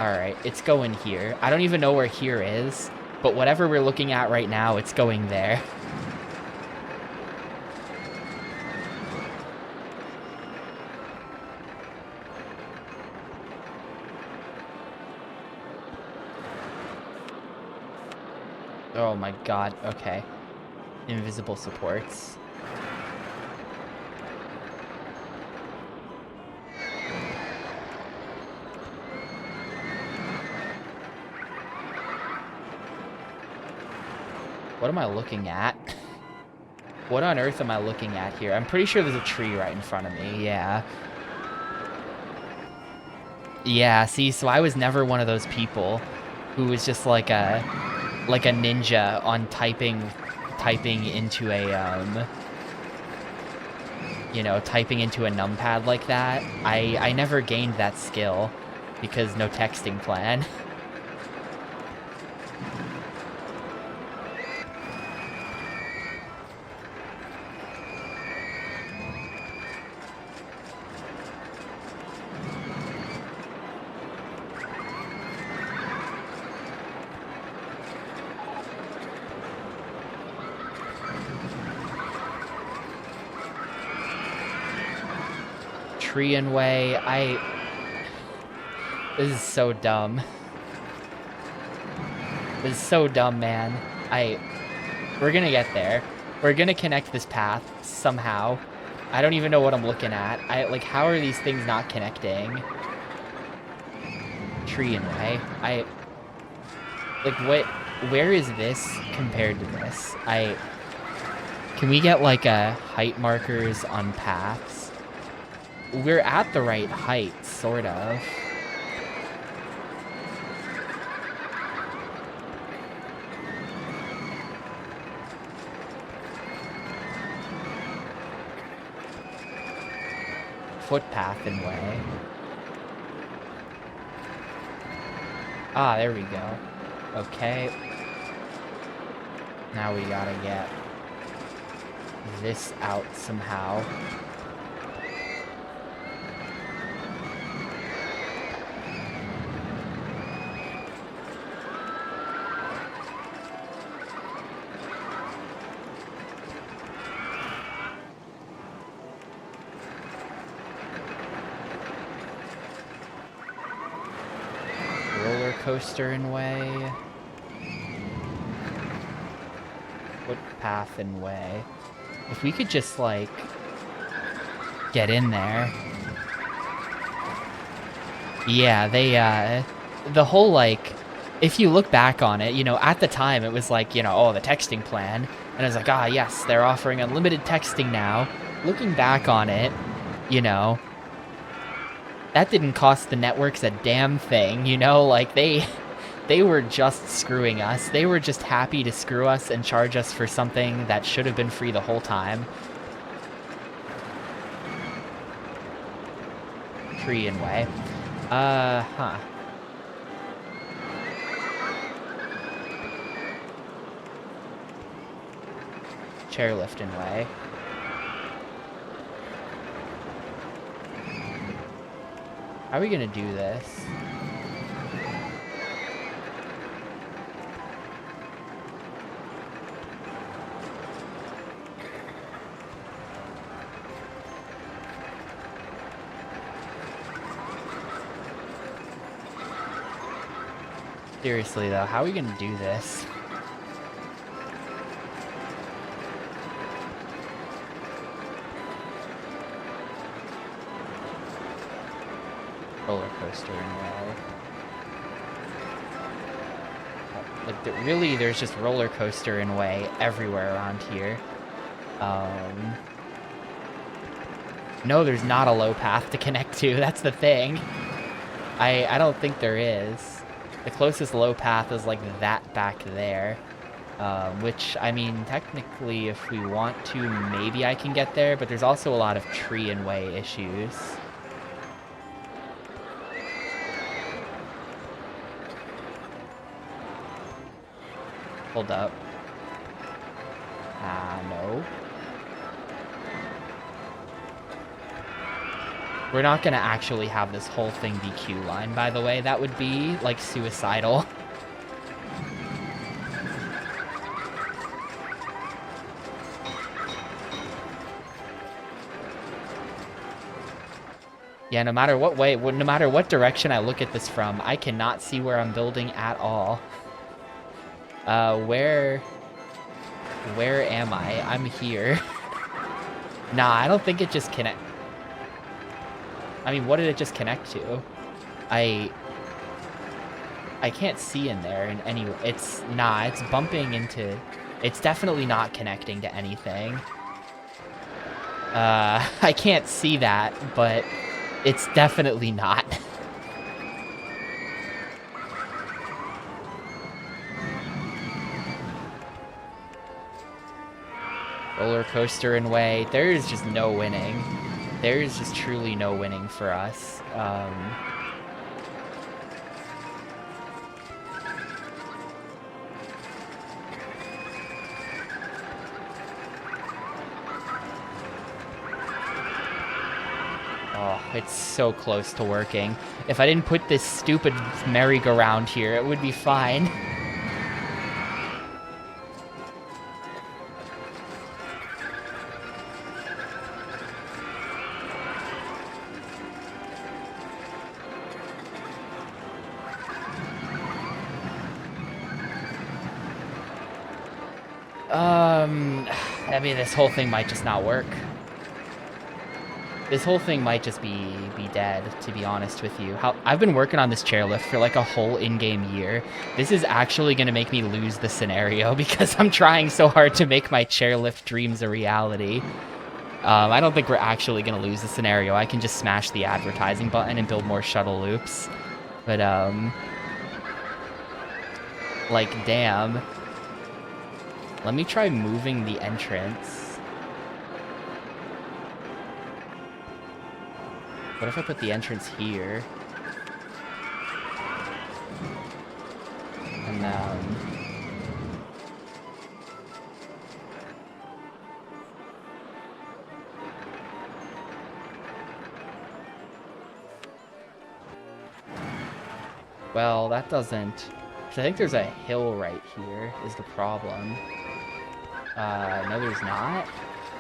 Alright, it's going here. I don't even know where here is, but whatever we're looking at right now, it's going there. Oh my god, okay. Invisible supports. What am I looking at? What on earth am I looking at here? I'm pretty sure there's a tree right in front of me, yeah. Yeah, see, so I was never one of those people who was just like a ninja on typing into a, you know, typing into a numpad like that. I never gained that skill because no texting plan. tree in way. This is so dumb. This is so dumb, man. We're gonna get there. We're gonna connect this path somehow. I don't even know what I'm looking at. Like, how are these things not connecting? Tree in way. Like, where is this compared to this? Can we get, like, height markers on paths? We're at the right height, sort of. Footpath in way. Ah, there we go. Okay. Now we gotta get this out somehow. Rollercoaster in way. Footpath in way. If we could just, like, get in there. Yeah, the whole, like, if you look back on it, you know, at the time it was like, you know, oh, the texting plan. And I was like, ah, yes, they're offering unlimited texting now. Looking back on it, you know, that didn't cost the networks a damn thing, you know? Like, they were just screwing us. They were just happy to screw us and charge us for something that should have been free the whole time. Tree in way. Huh. Chairlift in way. How are we gonna do this? Seriously though, how are we gonna do this? Roller coaster in way. Like, really, there's just roller coaster in way everywhere around here. No, there's not a low path to connect to. That's the thing. I don't think there is. The closest low path is like that back there. Which, I mean, technically, if we want to, maybe I can get there, but there's also a lot of tree and way issues. Hold up. No. We're not gonna actually have this whole thing be queue line, by the way. That would be, like, suicidal. Yeah, no matter what way, no matter what direction I look at this from, I cannot see where I'm building at all. Where am I? I'm here. Nah, I don't think it just connect. I mean, what did it just connect to? I can't see in there in any way. It's bumping into, it's definitely not connecting to anything. I can't see that, but it's definitely not. Roller coaster in way. There is just no winning. There is just truly no winning for us. Oh, it's so close to working. If I didn't put this stupid merry-go-round here, it would be fine. I mean, this whole thing might just not work. This whole thing might just be dead, to be honest with you. I've been working on this chairlift for like a whole in-game year. This is actually going to make me lose the scenario because I'm trying so hard to make my chairlift dreams a reality. I don't think we're actually going to lose the scenario. I can just smash the advertising button and build more shuttle loops. But, like, damn. Let me try moving the entrance. What if I put the entrance here? And then... Well, that doesn't... Because I think there's a hill right here, is the problem. No there's not.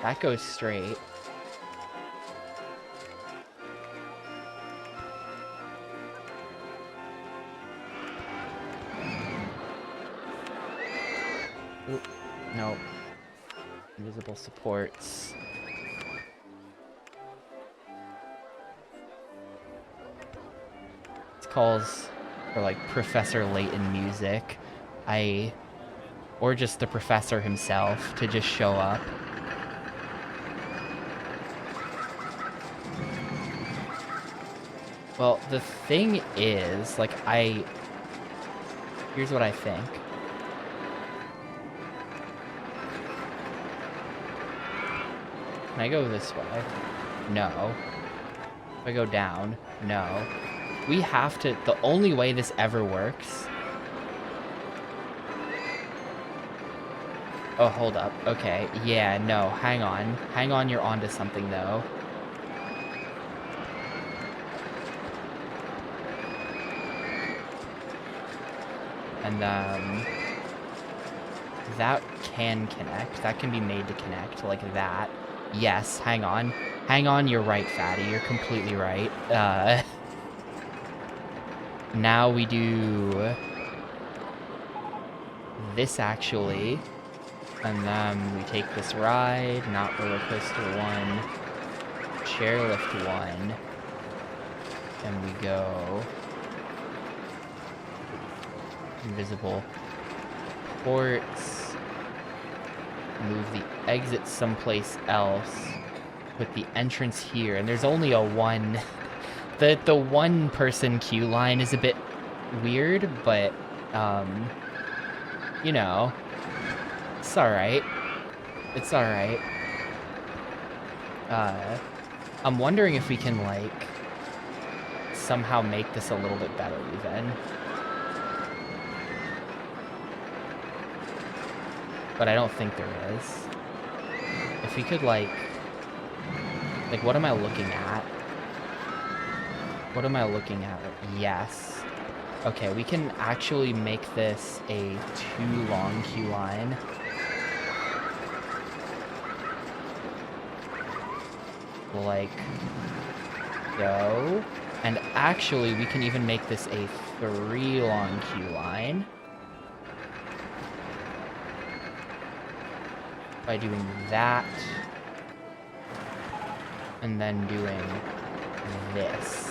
That goes straight. Oop, nope. Invisible supports. This calls for like Professor Layton music. Or just the professor himself to just show up. Well, the thing is, like, here's what I think. Can I go this way? No. If I go down? No. We have to... The only way this ever works... Oh, hold up. Okay. Yeah, no. Hang on. Hang on, you're onto something, though. And, that can connect. That can be made to connect, like that. Yes, hang on. Hang on, you're right, Fatty. You're completely right. Now we do... this, actually. And then we take this ride, not Rollercoaster 1, Chairlift 1, and we go invisible ports, move the exit someplace else, put the entrance here, and there's only a one, the one person queue line is a bit weird, but, you know, it's alright. It's alright. I'm wondering if we can, like, somehow make this a little bit better, even. But I don't think there is. If we could, like, what am I looking at? What am I looking at? Yes. Okay, we can actually make this a too long queue line. Like, go. And actually, we can even make this a 3 long queue line. By doing that. And then doing this.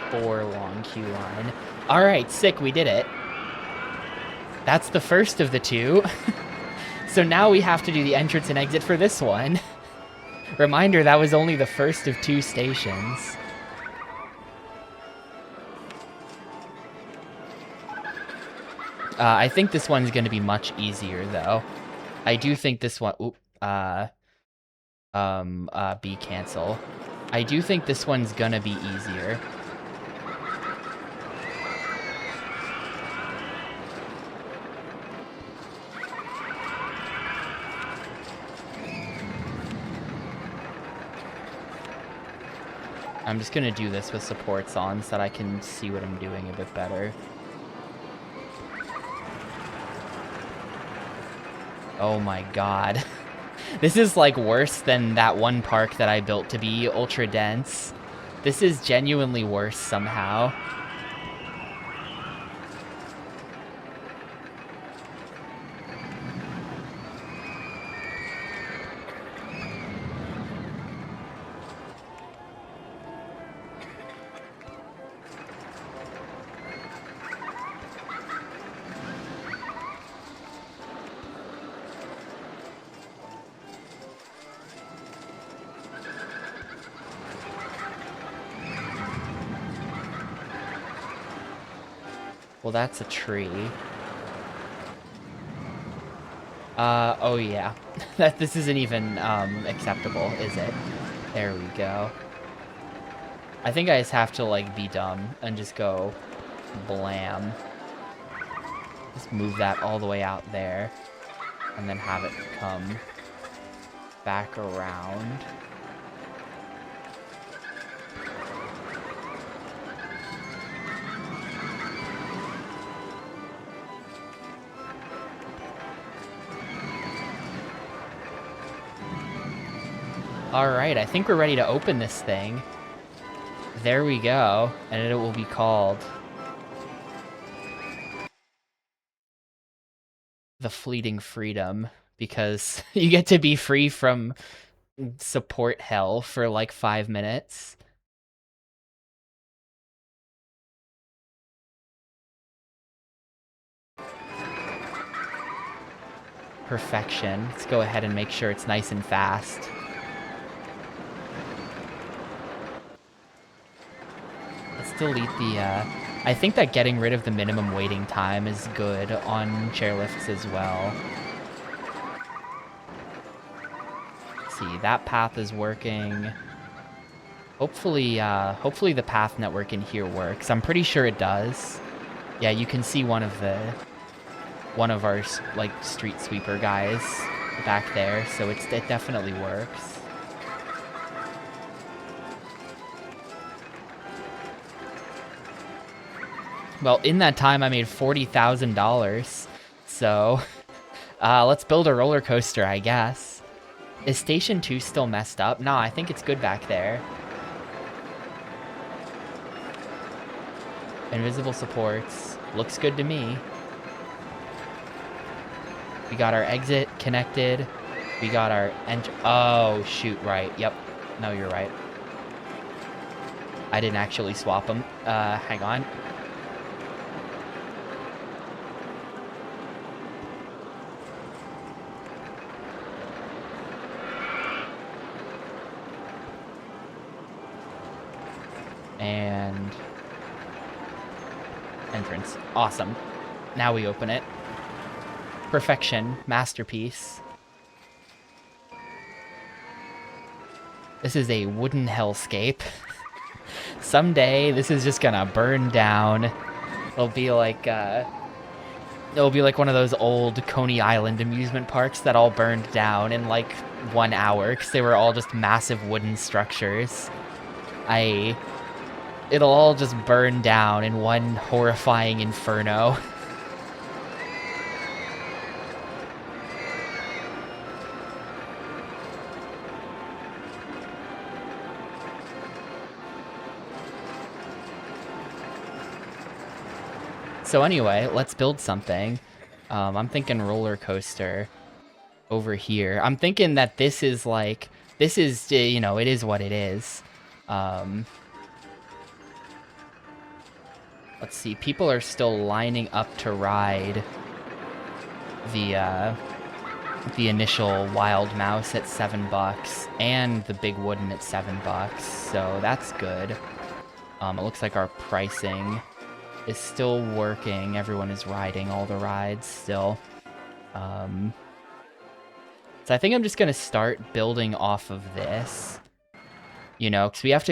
Four long queue line. All right, sick, we did it. That's the first of the two. So now we have to do the entrance and exit for this one. Reminder, that was only the first of 2 stations. I think this one's going to be much easier, though. I do think this one... Oop, B cancel. I do think this one's going to be easier. I'm just gonna do this with supports on so that I can see what I'm doing a bit better. Oh my god. This is like worse than that one park that I built to be ultra dense. This is genuinely worse somehow. Well, that's a tree. Oh yeah. This isn't even, acceptable, is it? There we go. I think I just have to, like, be dumb and just go blam. Just move that all the way out there. And then have it come back around. Alright, I think we're ready to open this thing. There we go, and it will be called the Fleeting Freedom, because you get to be free from support hell for like 5 minutes. Perfection. Let's go ahead and make sure it's nice and fast. Let's delete the, I think that getting rid of the minimum waiting time is good on chairlifts as well. Let's see, that path is working. Hopefully the path network in here works. I'm pretty sure it does. Yeah, you can see one of our, like, street sweeper guys back there, so it definitely works. Well, in that time, I made $40,000, so let's build a roller coaster, I guess. Is Station 2 still messed up? No, I think it's good back there. Invisible supports. Looks good to me. We got our exit connected. We got our oh, shoot, right. Yep. No, you're right. I didn't actually swap them. Hang on. And entrance. Awesome. Now we open it. Perfection. Masterpiece. This is a wooden hellscape. Someday, this is just gonna burn down. It'll be like one of those old Coney Island amusement parks that all burned down in like 1 hour because they were all just massive wooden structures. It'll all just burn down in one horrifying inferno. So anyway, let's build something. I'm thinking roller coaster over here. I'm thinking that this is, you know, it is what it is. Let's see, people are still lining up to ride the initial Wild Mouse at $7 and the Big Wooden at $7, so that's good. It looks like our pricing is still working. Everyone is riding all the rides still. So I think I'm just gonna start building off of this. You know, because we have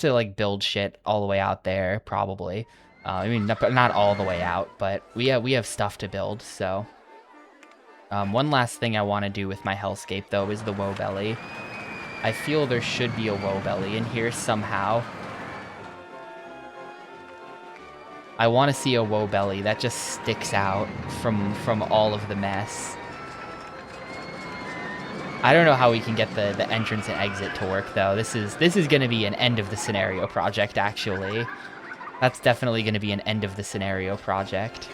to like build shit all the way out there, probably. I mean, not all the way out, but we have stuff to build, so. One last thing I want to do with my hellscape, though, is the woe belly. I feel there should be a woe belly in here somehow. I want to see a woe belly that just sticks out from all of the mess. I don't know how we can get the entrance and exit to work though. This is going to be an end of the scenario project actually. That's definitely going to be an end of the scenario project.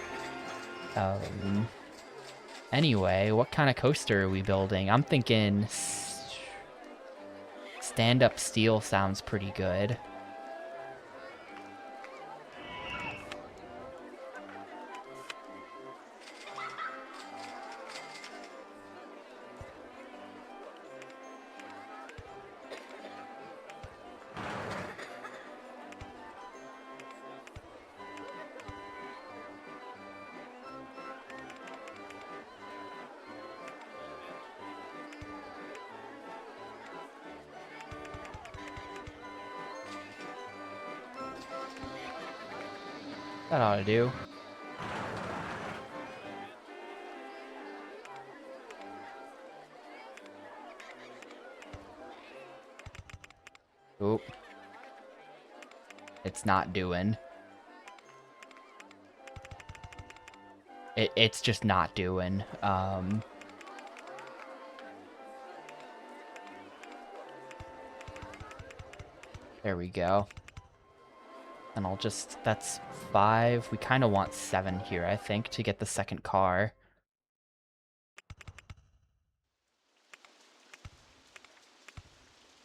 Um anyway, what kind of coaster are we building? I'm thinking stand-up steel sounds pretty good. That ought to do. Oop. It's not doing. It's just not doing. There we go. And I'll just, that's 5. We kind of want 7 here, I think, to get the second car.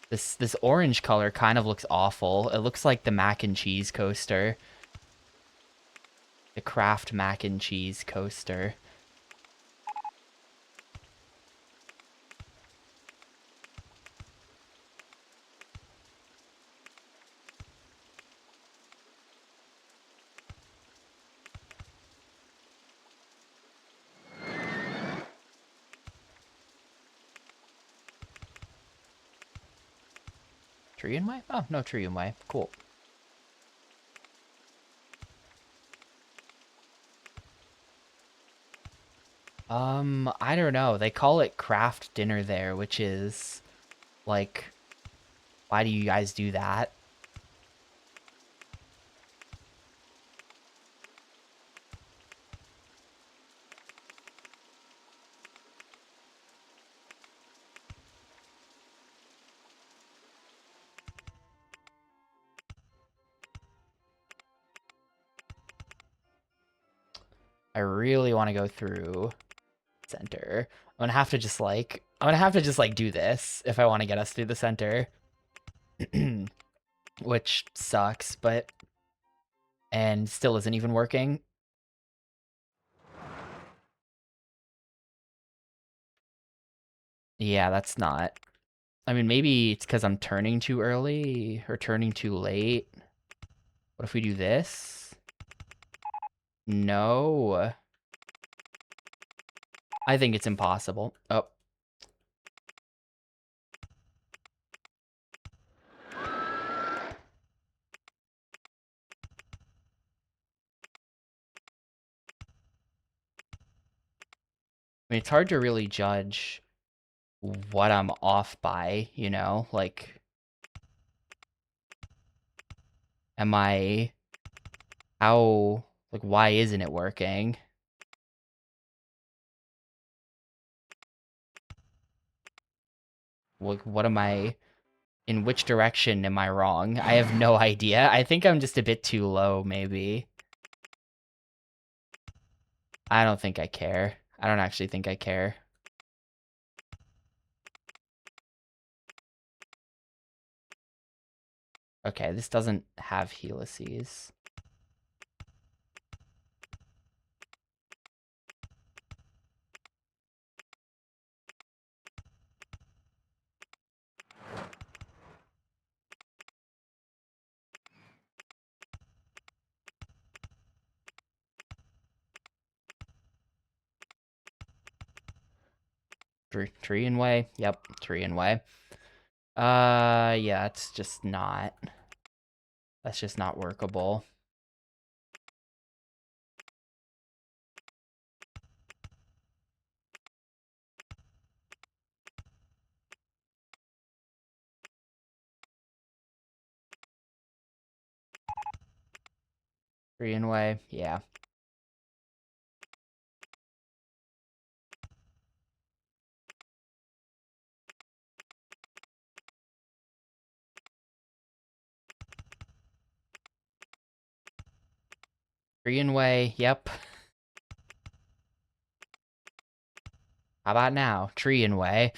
This orange color kind of looks awful. It looks like the mac and cheese coaster. The Kraft mac and cheese coaster. Tree in way? Oh, no tree in way. Cool. I don't know. They call it craft dinner there, which is like, why do you guys do that? I really want to go through center. I'm gonna have to just like do this if I want to get us through the center. Which sucks, but and still isn't even working. Yeah, that's not. I mean, maybe it's because I'm turning too early or turning too late. What if we do this? No. I think it's impossible. Oh. I mean, it's hard to really judge what I'm off by, you know? Like, am I... How... Like, why isn't it working? What am I... In which direction am I wrong? I have no idea. I think I'm just a bit too low, maybe. I don't think I care. I don't actually think I care. Okay, this doesn't have helices. Tree and way? Yep, tree and way. Yeah, it's just not... That's just not workable. Tree and way, yeah. Tree and way, yep. How about now? Tree and way.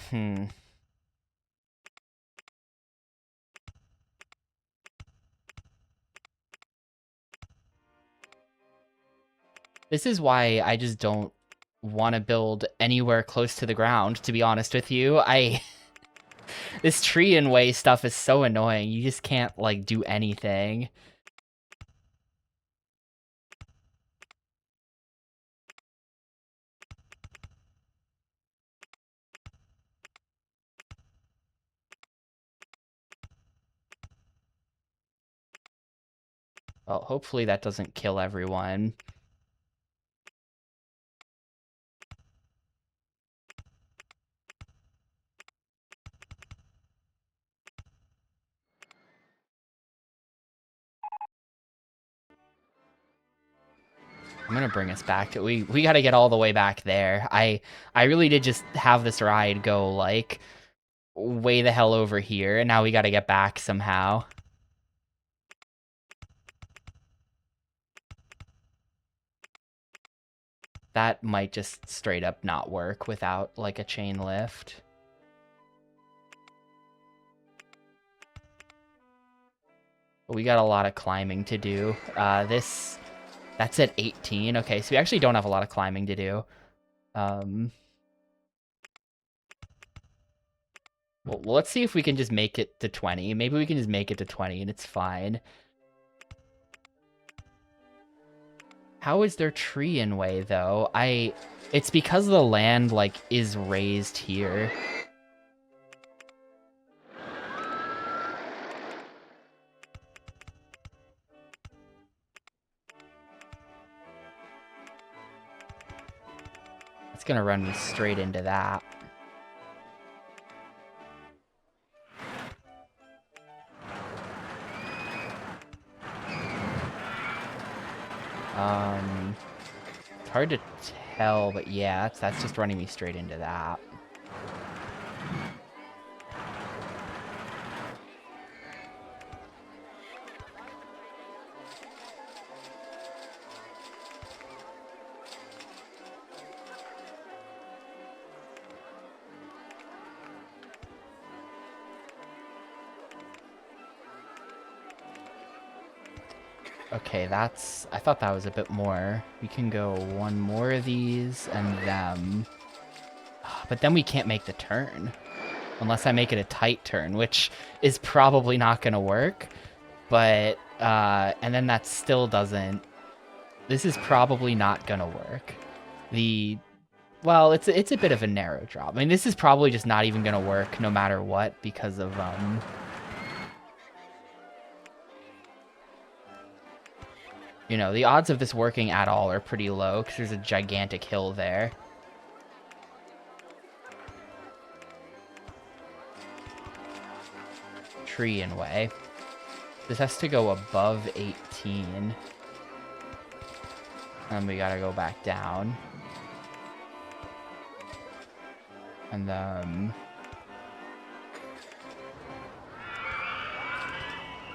Hmm. This is why I just don't want to build anywhere close to the ground, to be honest with you. This tree and way stuff is so annoying. You just can't, like, do anything. Well, hopefully that doesn't kill everyone. I'm gonna bring us back. We gotta get all the way back there. I really did just have this ride go, like, way the hell over here, and now we gotta get back somehow. That might just straight up not work without, like, a chain lift. We got a lot of climbing to do. That's at 18. Okay, so we actually don't have a lot of climbing to do. Well, let's see if we can just make it to 20. Maybe we can just make it to 20 and it's fine. How is there tree in way, though? It's because the land, like, is raised here. It's gonna run me straight into that. It's hard to tell, but yeah, that's just running me straight into that. Okay, I thought that was a bit more. We can go one more of these and them. But then we can't make the turn. Unless I make it a tight turn, which is probably not going to work. But, and then that still doesn't... This is probably not going to work. Well, it's a bit of a narrow drop. I mean, this is probably just not even going to work no matter what because of, you know, the odds of this working at all are pretty low because there's a gigantic hill there. Tree in way. This has to go above 18. And we gotta go back down. And then...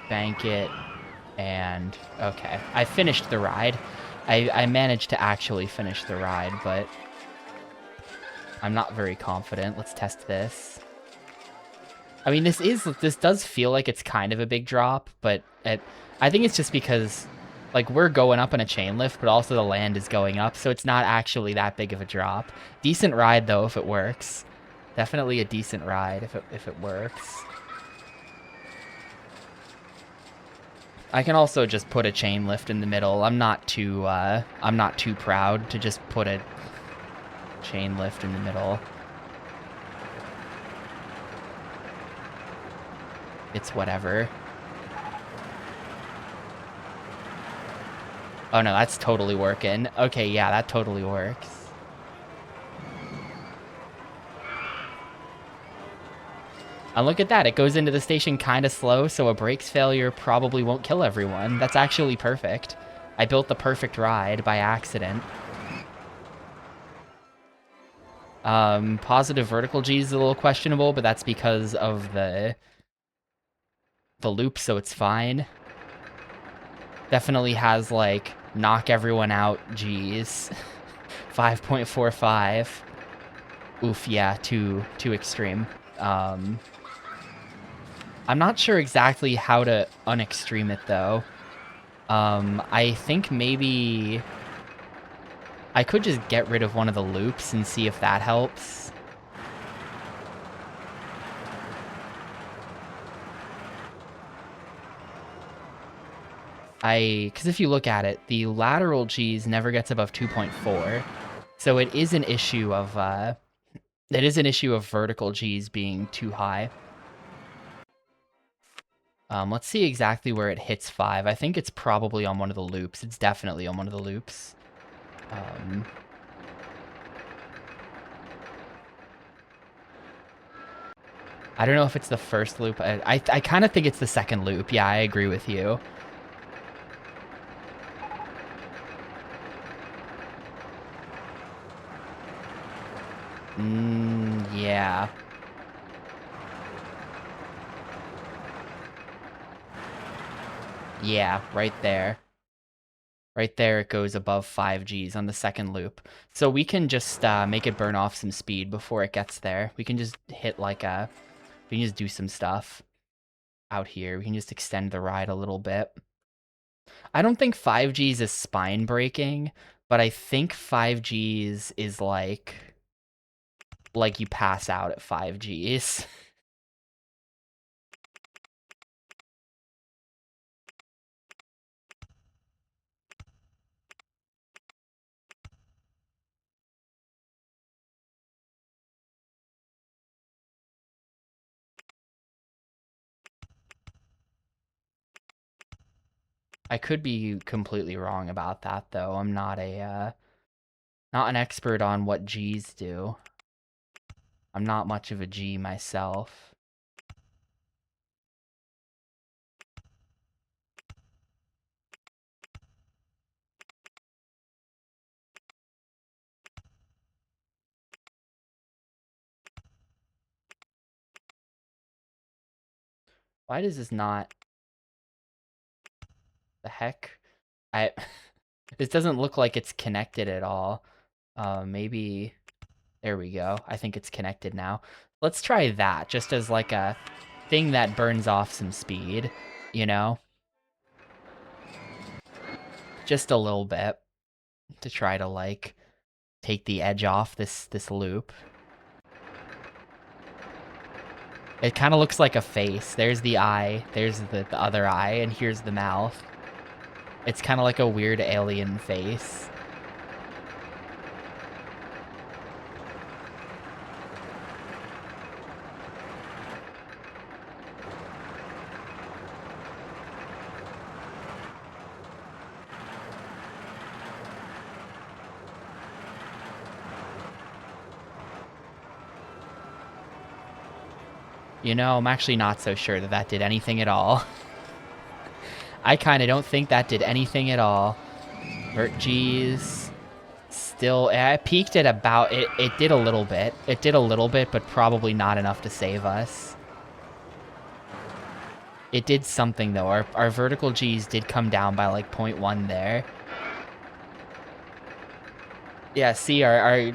bank it. And... okay. I finished the ride. I managed to actually finish the ride, but... I'm not very confident. Let's test this. I mean, this does feel like it's kind of a big drop, but I think it's just because, like, we're going up in a chain lift, but also the land is going up, so it's not actually that big of a drop. Decent ride, though, if it works. Definitely a decent ride if it works. I can also just put a chain lift in the middle. I'm not too proud to just put a chain lift in the middle. It's whatever. Oh no, that's totally working. Okay, yeah, that totally works. And look at that, it goes into the station kind of slow, so a brakes failure probably won't kill everyone. That's actually perfect. I built the perfect ride by accident. Positive vertical G is a little questionable, but that's because of the loop, so it's fine. Definitely has, like, knock everyone out G's. 5.45. Oof, yeah, too extreme. I'm not sure exactly how to unextreme it, though. I think maybe I could just get rid of one of the loops and see if that helps. Because if you look at it, the lateral G's never gets above 2.4, so it is an issue of vertical G's being too high. Let's see exactly where it hits 5. I think it's probably on one of the loops. It's definitely on one of the loops. I don't know if it's the first loop. I kind of think it's the second loop. Yeah, I agree with you. Yeah. Yeah, right there. Right there, it goes above 5 Gs on the second loop. So we can just make it burn off some speed before it gets there. We can just hit like we can just do some stuff out here. We can just extend the ride a little bit. I don't think 5 Gs is spine breaking, but I think 5 Gs is like you pass out at 5 Gs. I could be completely wrong about that, though. I'm not not an expert on what Gs do. I'm not much of a G myself. Why does this not... The heck? I... This doesn't look like it's connected at all. Maybe... There we go. I think it's connected now. Let's try that, just as like a thing that burns off some speed, you know? Just a little bit to try to like take the edge off this loop. It kind of looks like a face. There's the eye, there's the other eye, and here's the mouth. It's kind of like a weird alien face. You know, I'm actually not so sure that that did anything at all. I kind of don't think that did anything at all. Vert G's still... I peaked at about... It did a little bit. It did a little bit, but probably not enough to save us. It did something, though. Our vertical G's did come down by, like, 0.1 there. Yeah, see, our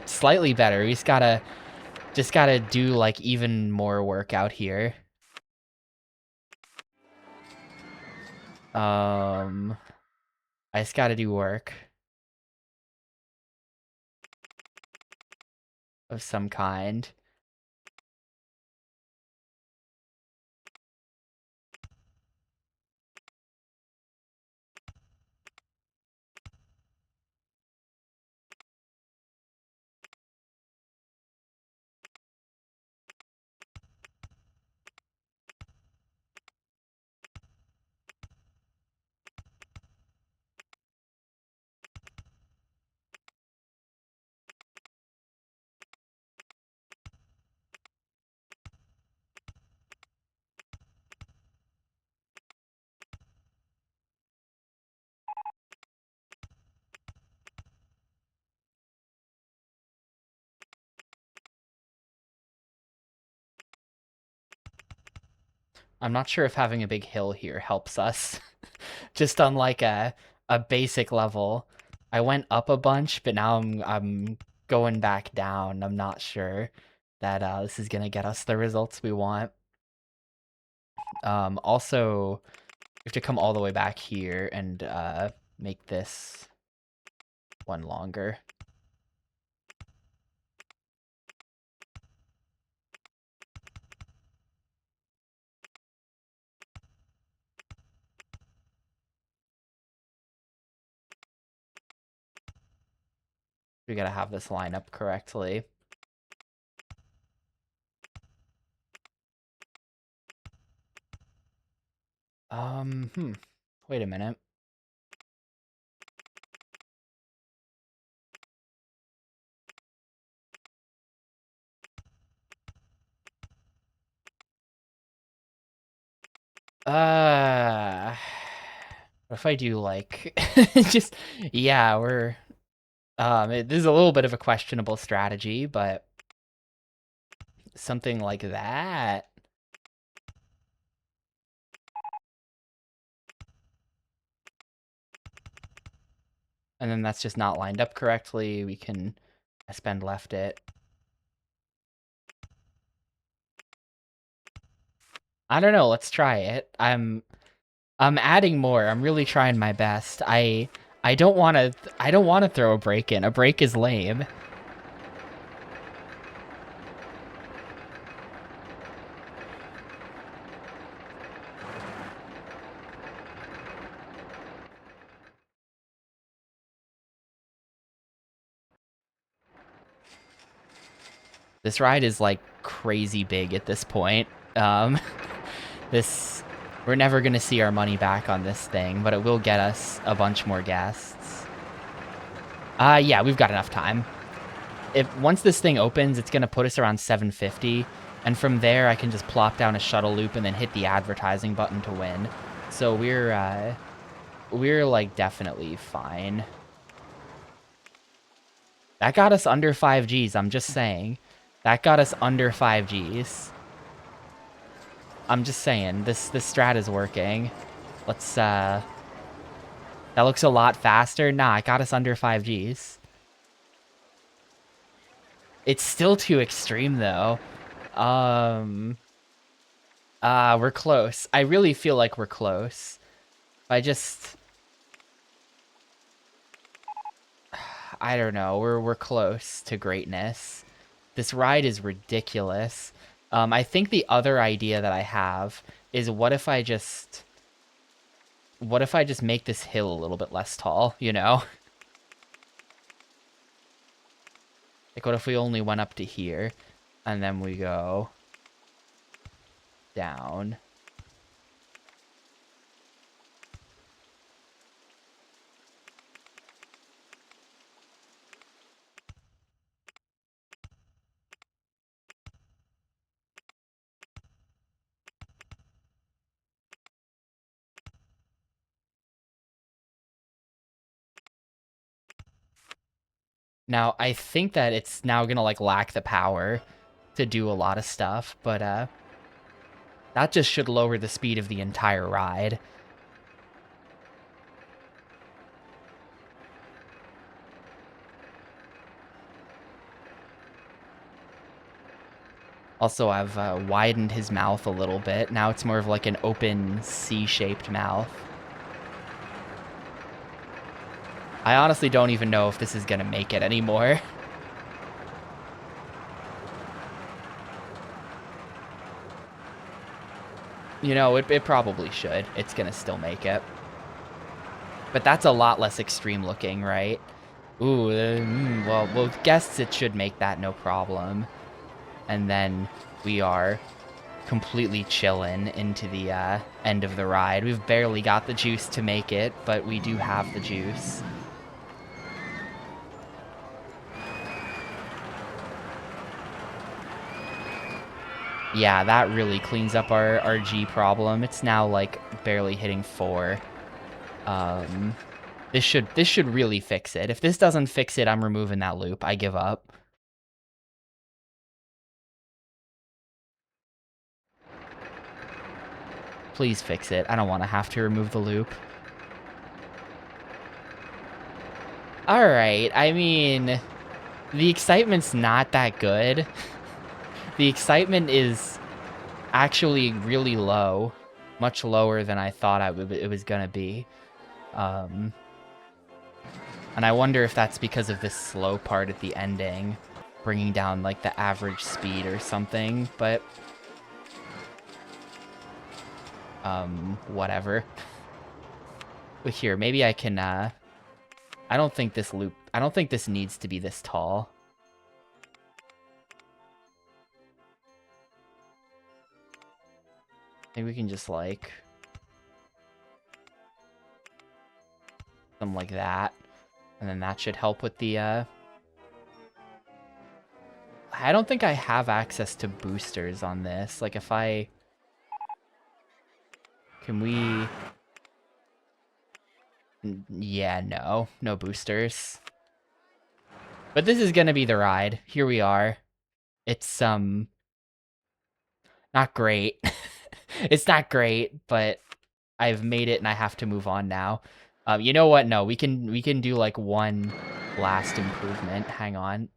slightly better. We just gotta do, like, even more work out here. I just gotta do work of some kind. I'm not sure if having a big hill here helps us. Just on like a basic level. I went up a bunch, but now I'm going back down. I'm not sure that this is gonna get us the results we want. Also, we have to come all the way back here and make this one longer. We gotta have this line up correctly. Wait a minute. What if I do like just yeah, this is a little bit of a questionable strategy, but something like that. And then that's just not lined up correctly. We can spend left it. I don't know, let's try it. I'm adding more. I'm really trying my best. I don't want to throw a break in. A break is lame. This ride is like crazy big at this point. This we're never gonna see our money back on this thing, but it will get us a bunch more guests. Yeah, we've got enough time. If once this thing opens, it's gonna put us around 750, and from there I can just plop down a shuttle loop and then hit the advertising button to win. So we're like definitely fine. That got us under 5 Gs, I'm just saying. That got us under 5 Gs. I'm just saying, this strat is working. Let's, that looks a lot faster. Nah, it got us under 5 Gs. It's still too extreme, though. We're close. I really feel like we're close. I don't know. We're close to greatness. This ride is ridiculous. I think the other idea that I have is what if I just make this hill a little bit less tall, you know? Like, what if we only went up to here, and then we go down? Now, I think that it's now gonna, like, lack the power to do a lot of stuff, but, that just should lower the speed of the entire ride. Also, I've widened his mouth a little bit. Now it's more of like an open C-shaped mouth. I honestly don't even know if this is gonna make it anymore. You know, it probably should. It's gonna still make it. But that's a lot less extreme looking, right? Ooh, well, with guests, it should make that no problem. And then we are completely chillin' into the end of the ride. We've barely got the juice to make it, but we do have the juice. Yeah, that really cleans up our G problem. It's now like barely hitting 4. This should really fix it. If this doesn't fix it, I'm removing that loop. I give up. Please fix it. I don't want to have to remove the loop. Alright, I mean, the excitement's not that good. The excitement is actually really low. Much lower than I thought it was gonna be. And I wonder if that's because of this slow part at the ending, bringing down, like, the average speed or something, but... whatever. But here, maybe I can, I don't think this needs to be this tall. Maybe we can just, like... something like that. And then that should help with the, I don't think I have access to boosters on this. Like, if I... Can we... Yeah, no. No boosters. But this is gonna be the ride. Here we are. It's, not great. It's not great, but I've made it and I have to move on now. You know what? No, we can do, like, one last improvement. Hang on.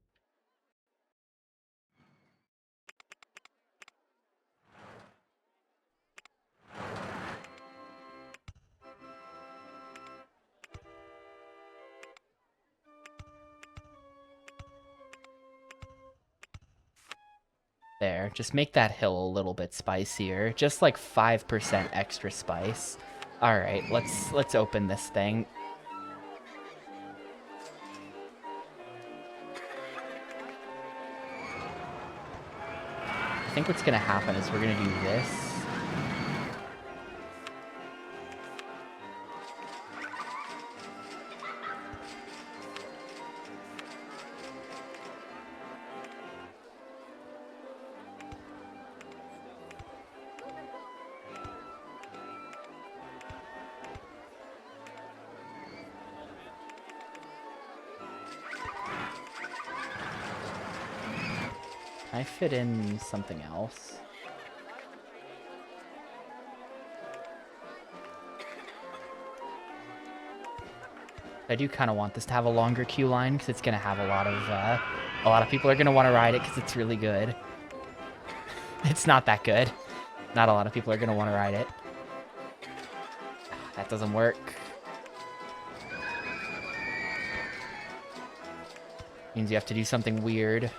There, just make that hill a little bit spicier. Just like 5% extra spice. Alright, let's open this thing. I think what's gonna happen is we're gonna do this. Can I fit in something else? I do kind of want this to have a longer queue line because it's gonna have a lot of people are gonna want to ride it because it's really good. It's not that good. Not a lot of people are gonna want to ride it. That doesn't work. Means you have to do something weird.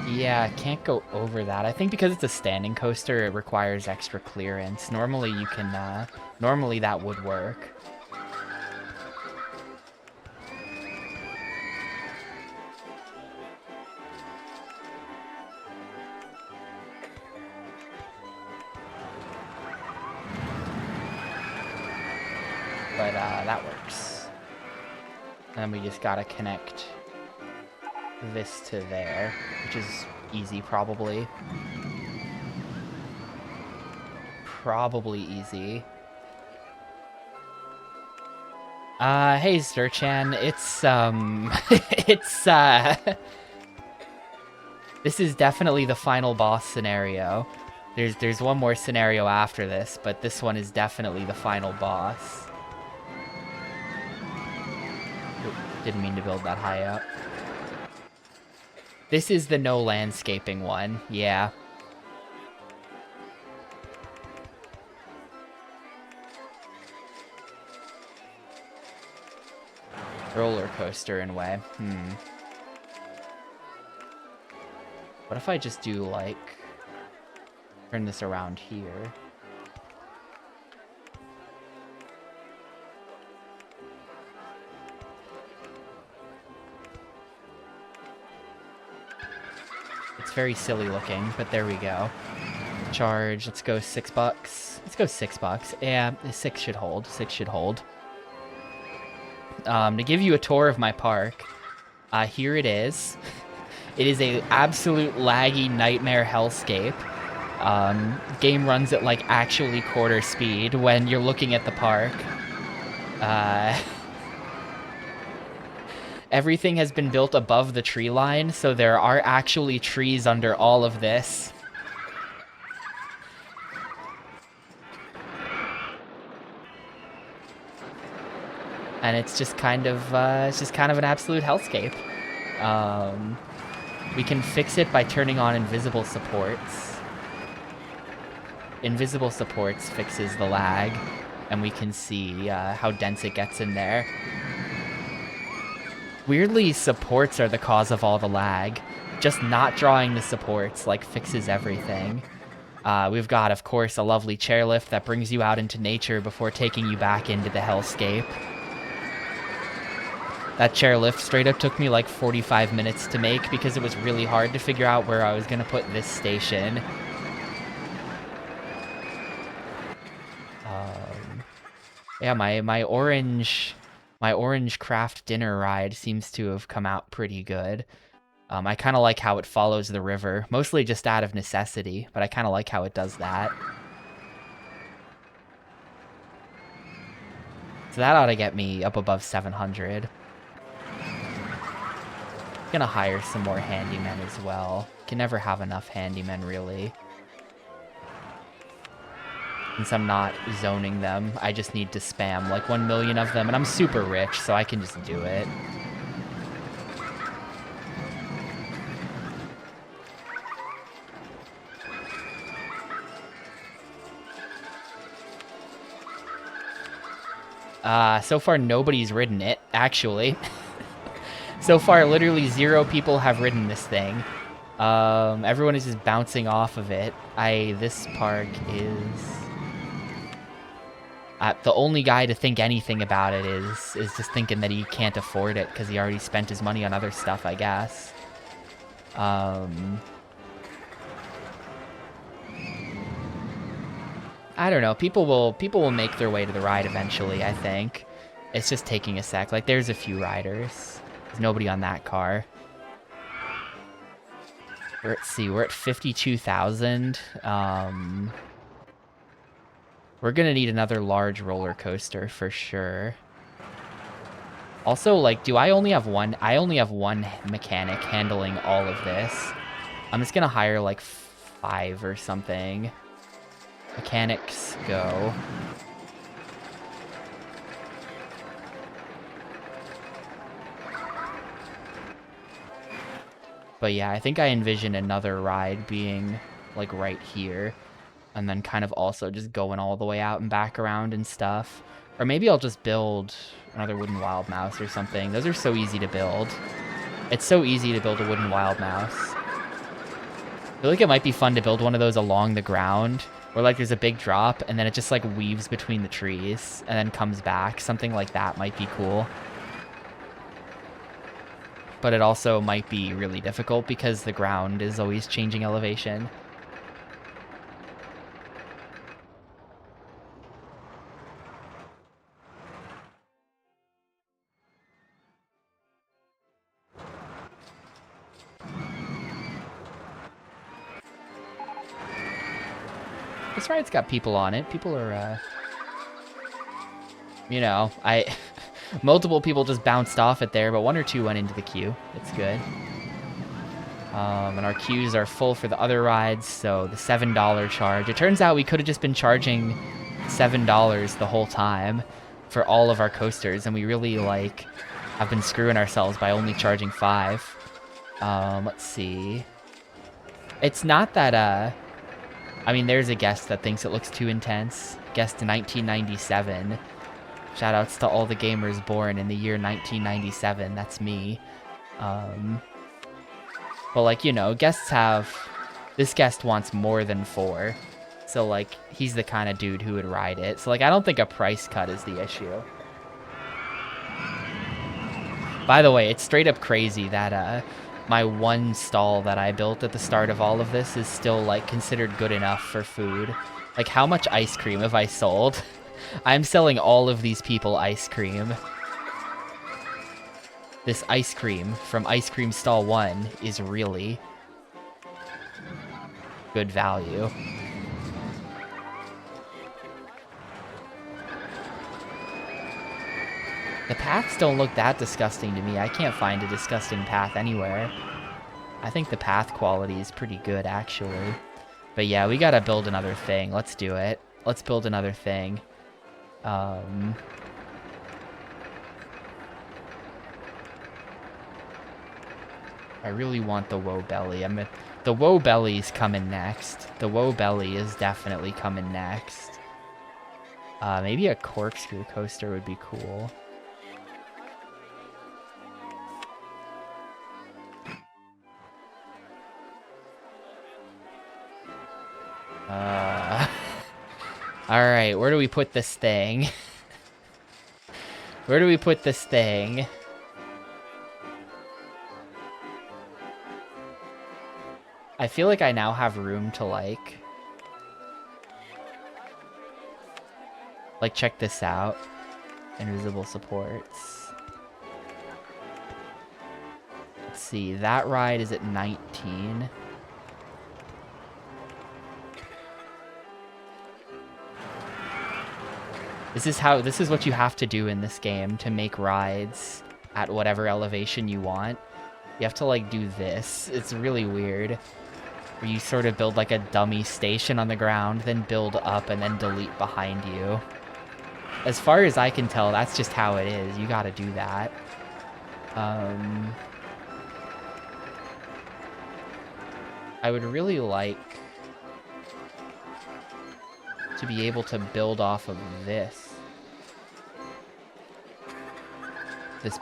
Yeah, can't go over that. I think because it's a standing coaster, it requires extra clearance. Normally you can, normally that would work. But, that works. And then we just gotta connect this to there, which is easy, probably. Probably easy. Hey, Zerchan, it's, this is definitely the final boss scenario. There's one more scenario after this, but this one is definitely the final boss. Oop, didn't mean to build that high up. This is the no landscaping one, yeah. Rollercoaster in a way. What if I just do, like, turn this around here? It's very silly looking, but there we go. Charge, let's go $6. Let's go $6. Yeah, 6 should hold. 6 should hold. To give you a tour of my park, here it is. It is a absolute laggy nightmare hellscape. Game runs at like actually quarter speed when you're looking at the park. Everything has been built above the tree line, so there are actually trees under all of this. And it's just kind of an absolute hellscape. We can fix it by turning on invisible supports. Invisible supports fixes the lag, and we can see how dense it gets in there. Weirdly, supports are the cause of all the lag. Just not drawing the supports, like, fixes everything. We've got, of course, a lovely chairlift that brings you out into nature before taking you back into the hellscape. That chairlift straight up took me like 45 minutes to make because it was really hard to figure out where I was going to put this station. Yeah, my orange craft dinner ride seems to have come out pretty good. I kind of like how it follows the river, mostly just out of necessity, but I kind of like how it does that. So that ought to get me up above 700. Gonna hire some more handymen as well. Can never have enough handymen, really. Since I'm not zoning them, I just need to spam like 1 million of them, and I'm super rich, so I can just do it. So far nobody's ridden it, actually. So far, literally 0 people have ridden this thing. Everyone is just bouncing off of it. This park is... the only guy to think anything about it is just thinking that he can't afford it because he already spent his money on other stuff, I guess. I don't know. People will make their way to the ride eventually, I think. It's just taking a sec. Like, there's a few riders. There's nobody on that car. Let's see, we're at 52,000. We're gonna need another large roller coaster for sure. Also, like, I only have one mechanic handling all of this. I'm just gonna hire like 5 or something. Mechanics go. But yeah, I think I envision another ride being like right here. And then kind of also just going all the way out and back around and stuff. Or maybe I'll just build another wooden wild mouse or something. Those are so easy to build. It's so easy to build a wooden wild mouse. I feel like it might be fun to build one of those along the ground. Where like there's a big drop and then it just like weaves between the trees and then comes back. Something like that might be cool. But it also might be really difficult because the ground is always changing elevation. This ride's got people on it. People are, you know, multiple people just bounced off it there, but 1 or 2 went into the queue. It's good. And our queues are full for the other rides, so the $7 charge. It turns out we could have just been charging $7 the whole time for all of our coasters, and we really, like, have been screwing ourselves by only charging 5. Let's see. It's not that, I mean, there's a guest that thinks it looks too intense. Guest 1997. Shoutouts to all the gamers born in the year 1997. That's me. But, like, you know, guests have... This guest wants more than 4. So, like, he's the kind of dude who would ride it. So, like, I don't think a price cut is the issue. By the way, it's straight up crazy that, my one stall that I built at the start of all of this is still, like, considered good enough for food. Like, how much ice cream have I sold? I'm selling all of these people ice cream. This ice cream from Ice Cream Stall 1 is really good value. The paths don't look that disgusting to me. I can't find a disgusting path anywhere. I think the path quality is pretty good, actually. But yeah, we gotta build another thing. Let's do it. Let's build another thing. I really want the Woe Belly. The Woe Belly's coming next. The Woe Belly is definitely coming next. Maybe a corkscrew coaster would be cool. Alright, where do we put this thing? Where do we put this thing? I feel like I now have room to, like, check this out. Invisible supports. Let's see, that ride is at 19. This is what you have to do in this game to make rides at whatever elevation you want. You have to, like, do this. It's really weird. Where you sort of build, like, a dummy station on the ground, then build up, and then delete behind you. As far as I can tell, that's just how it is. You gotta do that. I would really like to be able to build off of this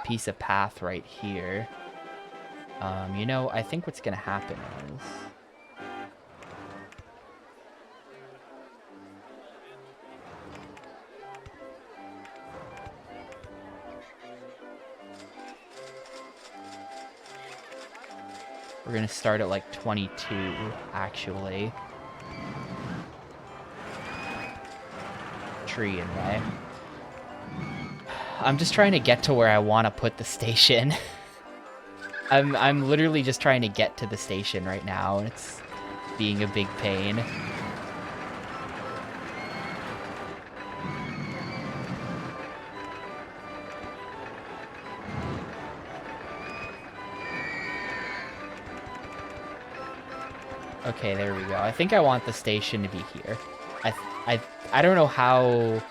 piece of path right here. You know, I think what's gonna happen is we're gonna start at like 22, actually. Tree in way. I'm just trying to get to where I want to put the station. I'm literally just trying to get to the station right now. It's being a big pain. Okay, there we go. I think I want the station to be here. I don't know how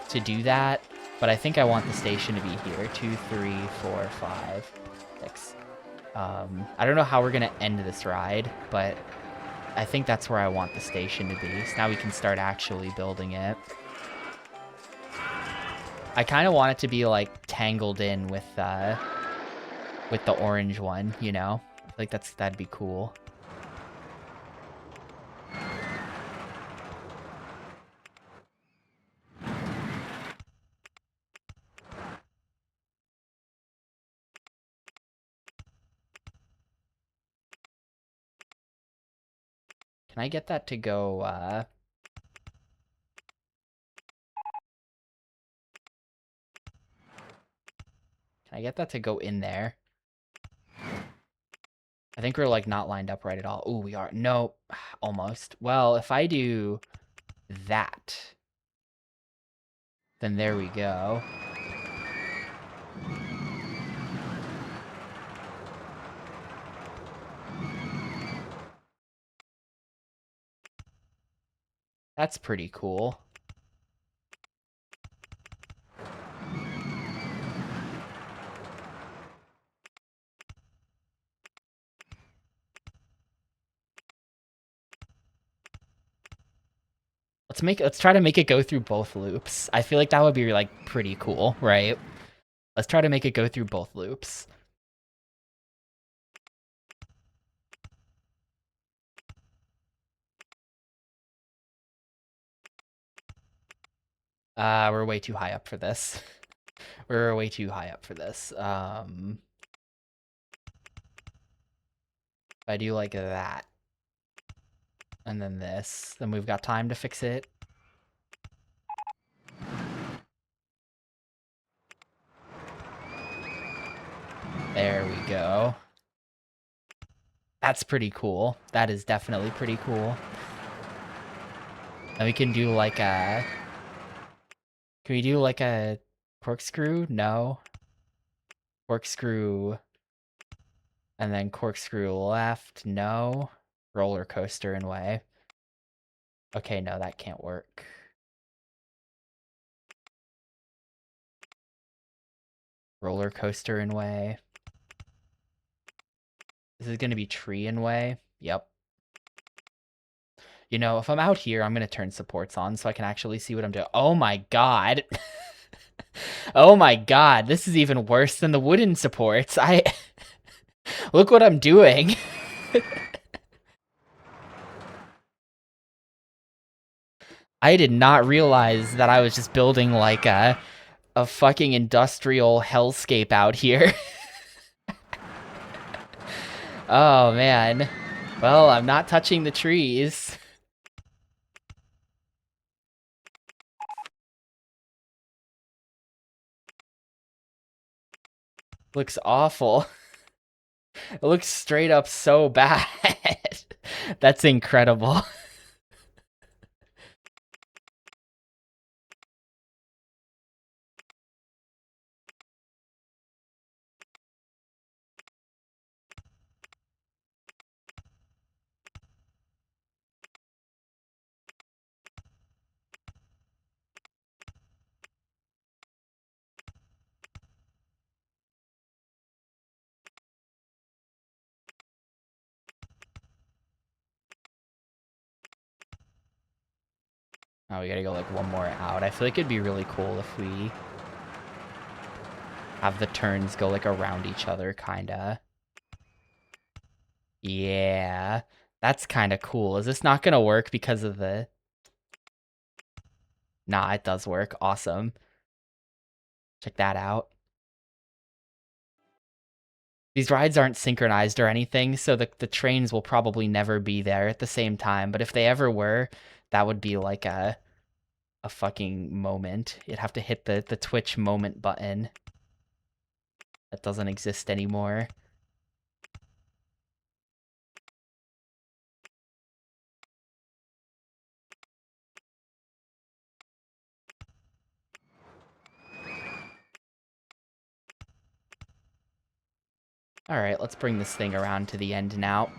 to do that, but I think I want the station to be here. 2, 3, 4, 5, 6. I don't know how we're gonna end this ride, but I think that's where I want the station to be. So now we can start actually building it. I kind of want it to be like tangled in with the orange one, you know? Like that'd be cool. Can I get that to go, Can I get that to go in there? I think we're, like, not lined up right at all. Ooh, we are. Nope. Almost. Well, if I do that, then there we go. That's pretty cool. Let's try to make it go through both loops. I feel like that would be, like, pretty cool, right? Let's try to make it go through both loops. We're way too high up for this. We're way too high up for this. If I do like that, and then this, then we've got time to fix it. There we go. That's pretty cool. That is definitely pretty cool. And we can do like a... Can we do like a corkscrew? No. Corkscrew... And then corkscrew left? No. Roller coaster in way. Okay, no, that can't work. Roller coaster in way. This is going to be tree in way. Yep. You know, if I'm out here, I'm going to turn supports on so I can actually see what I'm doing. Oh my god. Oh my god. This is even worse than the wooden supports. Look what I'm doing. I did not realize that I was just building like a fucking industrial hellscape out here. Oh man. Well, I'm not touching the trees. Looks awful. It looks straight up so bad. That's incredible. Oh, we gotta go like one more out. I feel like it'd be really cool if we have the turns go like around each other, kinda. Yeah, that's kinda cool. Is this not gonna work because of the... Nah, it does work. Awesome. Check that out. These rides aren't synchronized or anything, so the trains will probably never be there at the same time, but if they ever were, that would be like a fucking moment. You'd have to hit the Twitch moment button. That doesn't exist anymore. Alright, let's bring this thing around to the end now.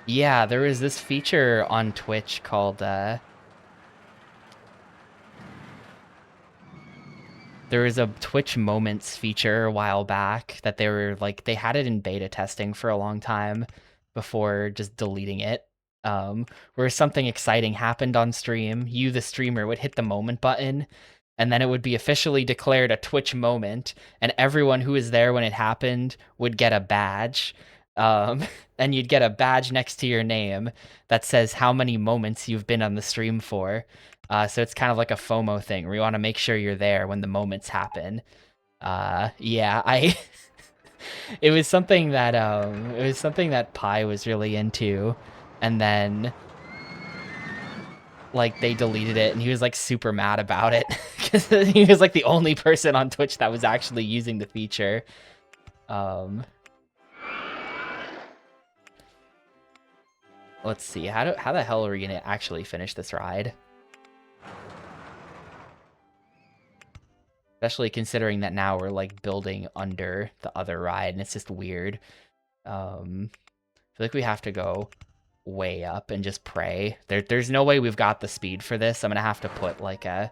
Yeah, there is this feature on Twitch called, there was a Twitch Moments feature a while back that they were like, they had it in beta testing for a long time before just deleting it. Where something exciting happened on stream, you, the streamer, would hit the moment button, and then it would be officially declared a Twitch moment, and everyone who was there when it happened would get a badge. And you'd get a badge next to your name that says how many moments you've been on the stream for. So it's kind of like a FOMO thing where you want to make sure you're there when the moments happen. Yeah, it was something that Pi was really into, and then like they deleted it, and he was like super mad about it because he was like the only person on Twitch that was actually using the feature. Let's see, how the hell are we gonna actually finish this ride? Especially considering that now we're like building under the other ride, and it's just weird. I feel like we have to go way up and just pray. There's no way we've got the speed for this. I'm gonna have to put like I'm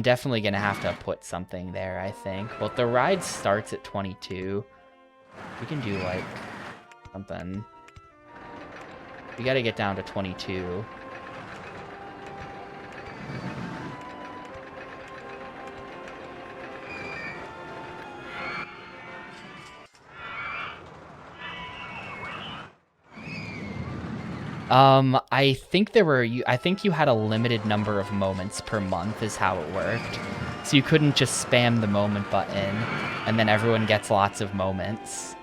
definitely gonna have to put something there, I think. Well, the ride starts at 22. We can do like something. We gotta get down to 22. I think I think you had a limited number of moments per month is how it worked. So you couldn't just spam the moment button and then everyone gets lots of moments.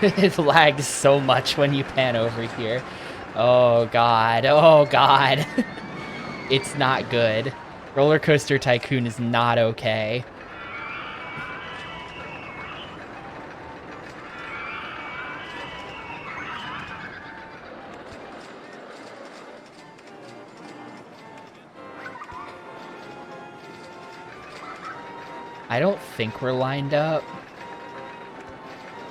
It lags so much when you pan over here. Oh god, oh god. It's not good. Rollercoaster Tycoon is not okay. I don't think we're lined up,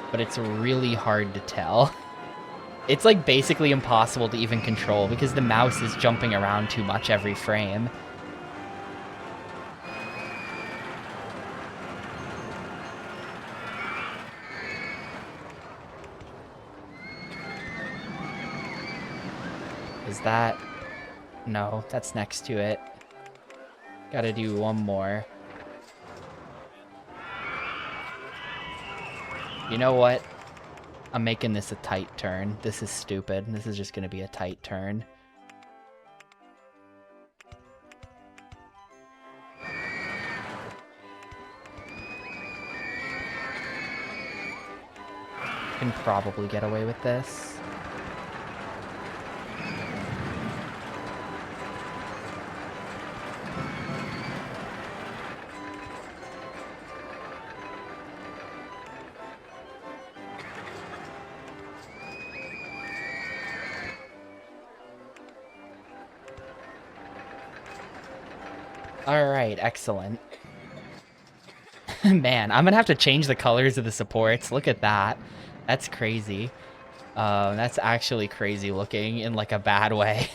but it's really hard to tell. It's like basically impossible to even control because the mouse is jumping around too much every frame. Is that... No, that's next to it. Gotta do one more. You know what? I'm making this a tight turn. This is stupid. This is just gonna be a tight turn. Can probably get away with this. Alright, excellent. Man, I'm gonna have to change the colors of the supports. Look at that. That's crazy. That's actually crazy looking in like a bad way.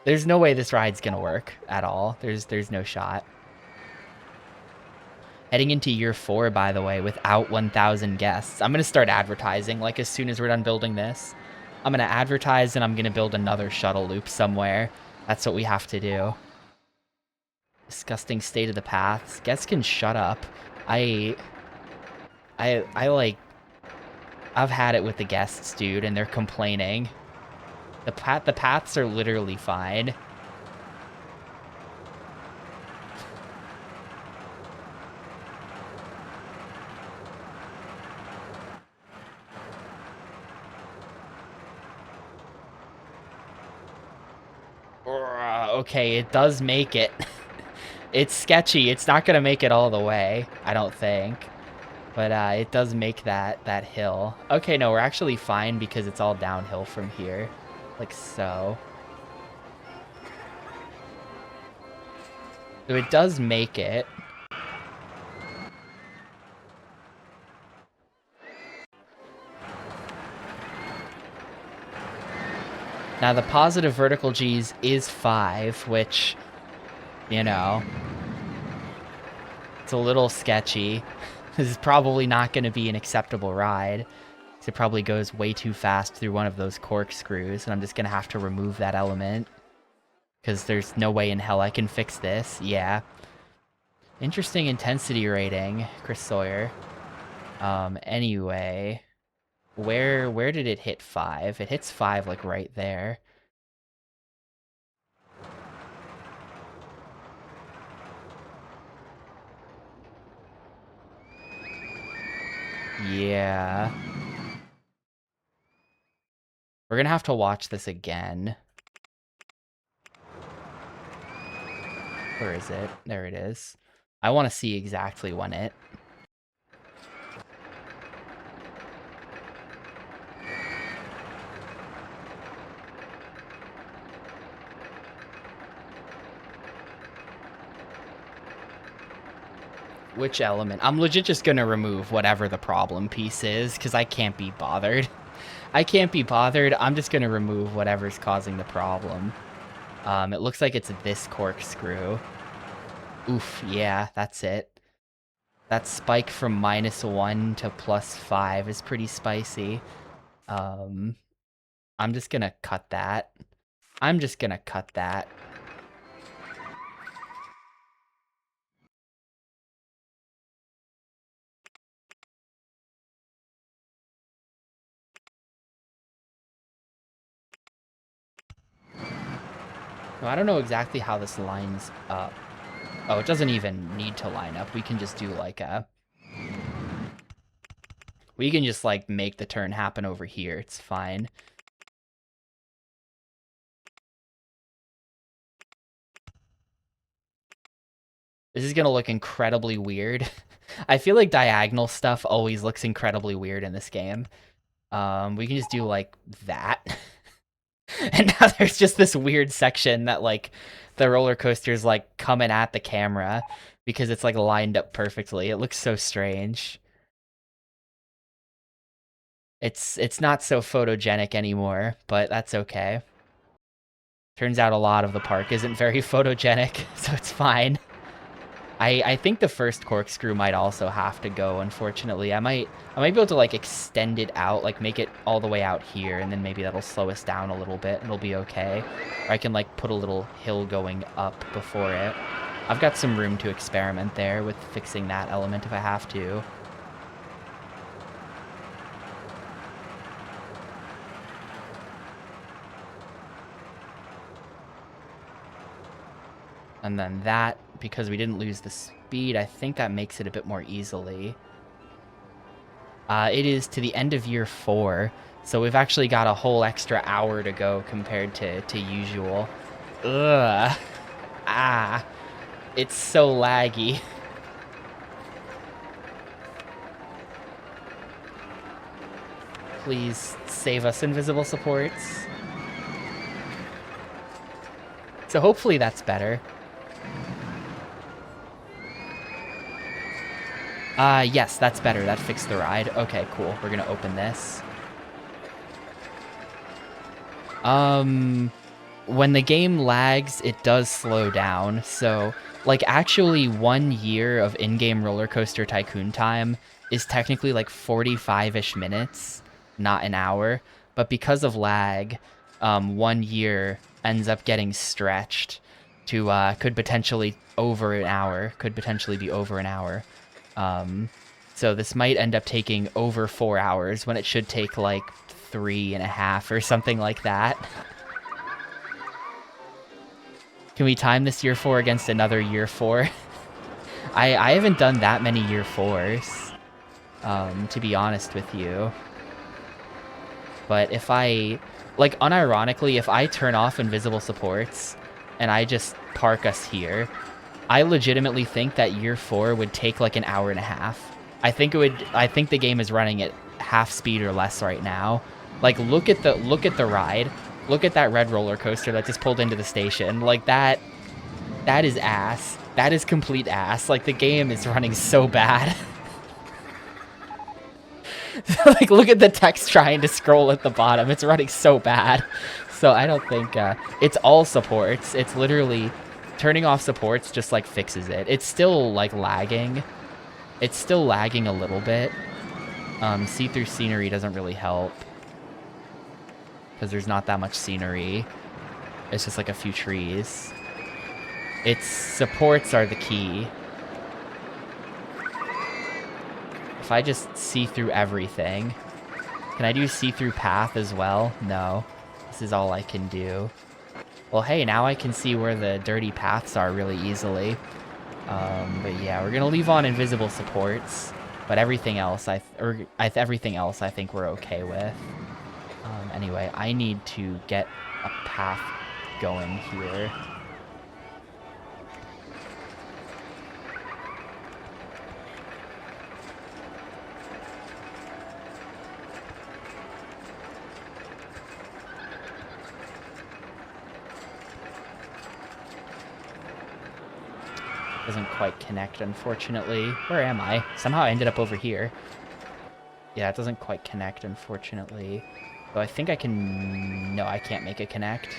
There's no way this ride's gonna work at all. There's no shot. Heading into year 4, by the way, without 1,000 guests. I'm gonna start advertising, like, as soon as we're done building this. I'm gonna advertise and I'm gonna build another shuttle loop somewhere. That's what we have to do. Disgusting state of the paths. Guests can shut up. I like... I've had it with the guests, dude, and they're complaining. The paths are literally fine. Okay, it does make it. It's sketchy. It's not gonna make it all the way, I don't think. But it does make that hill. Okay, no, we're actually fine because it's all downhill from here. Like so. So it does make it. Now the positive vertical G's is 5, which, you know, it's a little sketchy. This is probably not going to be an acceptable ride. It probably goes way too fast through one of those corkscrews, and I'm just going to have to remove that element. Because there's no way in hell I can fix this. Yeah. Interesting intensity rating, Chris Sawyer. Anyway, where did it hit 5? It hits 5, like, right there. Yeah. We're gonna have to watch this again. Where is it? There it is. I want to see exactly when it... Which element? I'm legit just gonna remove whatever the problem piece is, because I can't be bothered. I can't be bothered. I'm just gonna remove whatever's causing the problem. It looks like it's this corkscrew. Oof, yeah, that's it. That spike from -1 to +5 is pretty spicy. I'm just gonna cut that. I'm just gonna cut that. No, I don't know exactly how this lines up. Oh, it doesn't even need to line up. We can just do like a... We can just, like, make the turn happen over here. It's fine. This is gonna look incredibly weird. I feel like diagonal stuff always looks incredibly weird in this game. We can just do, like, that. And now there's just this weird section that, like, the roller coaster's, like, coming at the camera because it's, like, lined up perfectly. It looks so strange. It's not so photogenic anymore, but that's okay. Turns out a lot of the park isn't very photogenic, so it's fine. I think the first corkscrew might also have to go, unfortunately. I might be able to, like, extend it out, like, make it all the way out here, and then maybe that'll slow us down a little bit. It'll be okay. Or I can, like, put a little hill going up before it. I've got some room to experiment there with fixing that element if I have to. And then that, because we didn't lose the speed, I think that makes it a bit more easily. It is to the end of year 4, so we've actually got a whole extra hour to go compared to usual. Ugh. Ah. It's so laggy. Please save us, invisible supports. So hopefully that's better. Yes, that's better. That fixed the ride. Okay, cool. We're gonna open this. When the game lags, it does slow down. So, like, actually 1 year of in-game Roller Coaster Tycoon time is technically like 45-ish minutes, not an hour. But because of lag, 1 year ends up getting stretched to, could potentially over an hour, could potentially be over an hour. So this might end up taking over 4 hours when it should take like 3.5 or something like that. Can we time this year 4 against another year 4? I haven't done that many year 4s, to be honest with you. But if I, like, unironically, if I turn off invisible supports and I just park us here, I legitimately think that year 4 would take like an hour and a half. I think the game is running at half speed or less right now. Like, look at the ride. Look at that red roller coaster that just pulled into the station. Like, that is ass. That is complete ass. Like, the game is running so bad. Like, look at the text trying to scroll at the bottom. It's running so bad. So I don't think it's all supports. It's literally turning off supports just, like, fixes it. It's still, like, lagging. It's still lagging a little bit. See-through scenery doesn't really help, because there's not that much scenery. It's just, like, a few trees. Its supports are the key. If I just see through everything... Can I do see-through path as well? No. This is all I can do. Well, hey, now I can see where the dirty paths are really easily. But yeah, we're gonna leave on invisible supports. But everything else, everything else I think we're okay with. Anyway, I need to get a path going here. Doesn't quite connect, unfortunately. Where am I? Somehow I ended up over here. Yeah, it doesn't quite connect, unfortunately. Though I think I can... No, I can't make it connect.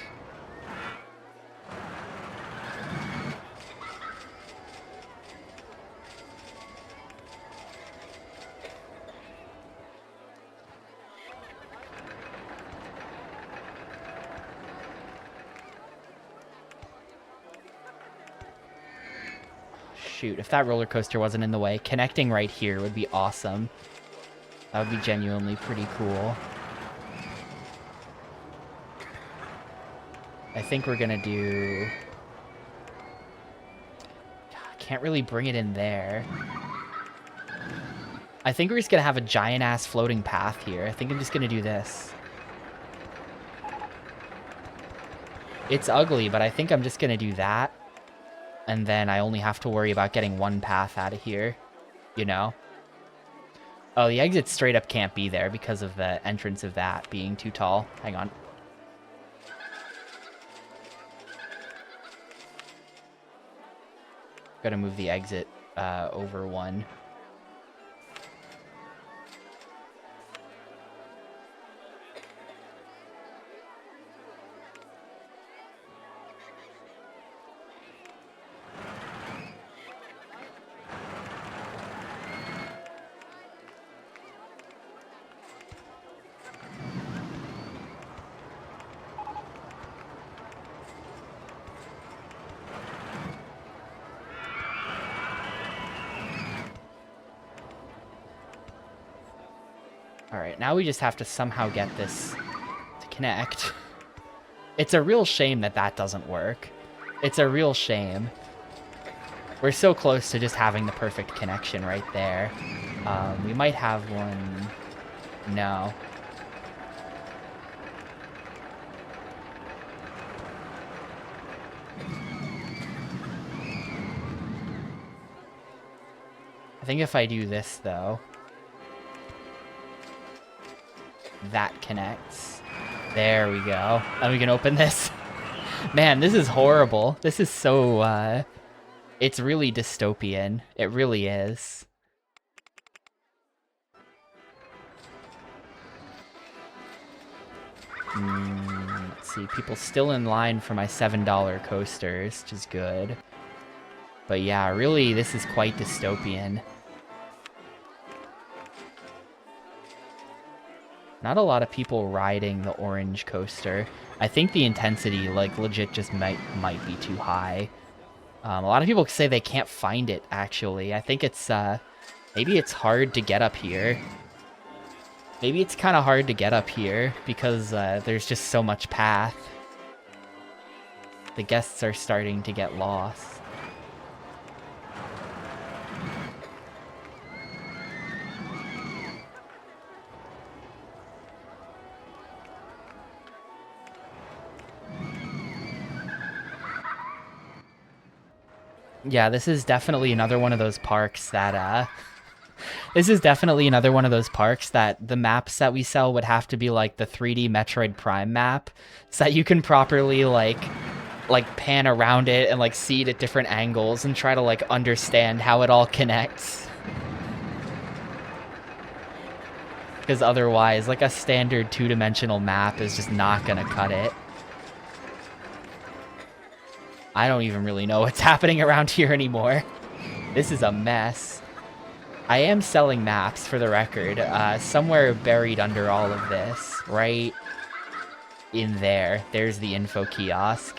Shoot, if that roller coaster wasn't in the way, connecting right here would be awesome. That would be genuinely pretty cool. I think we're gonna do... I can't really bring it in there. I think we're just gonna have a giant-ass floating path here. I think I'm just gonna do this. It's ugly, but I think I'm just gonna do that. And then I only have to worry about getting one path out of here, you know? Oh, the exit straight up can't be there because of the entrance of that being too tall. Hang on. Gotta move the exit over one. Alright, now we just have to somehow get this to connect. It's a real shame that that doesn't work. It's a real shame. We're so close to just having the perfect connection right there. We might have one... No. I think if I do this, though... That connects. There we go. And we can open this. Man, this is horrible. This is so, It's really dystopian. It really is. Let's see. People still in line for my $7 coasters, which is good. But yeah, really, this is quite dystopian. Not a lot of people riding the orange coaster. I think the intensity, like, legit just might be too high. A lot of people say they can't find it, actually. I think it's, maybe it's hard to get up here. Maybe it's kind of hard to get up here because there's just so much path. The guests are starting to get lost. Yeah, this is definitely another one of those parks that, This is definitely another one of those parks that the maps that we sell would have to be like the 3D Metroid Prime map, so that you can properly, like pan around it and, like, see it at different angles and try to, like, understand how it all connects. Because otherwise, like, a standard two-dimensional map is just not gonna cut it. I don't even really know what's happening around here anymore. This is a mess. I am selling maps, for the record. Somewhere buried under all of this, right in there, there's the info kiosk.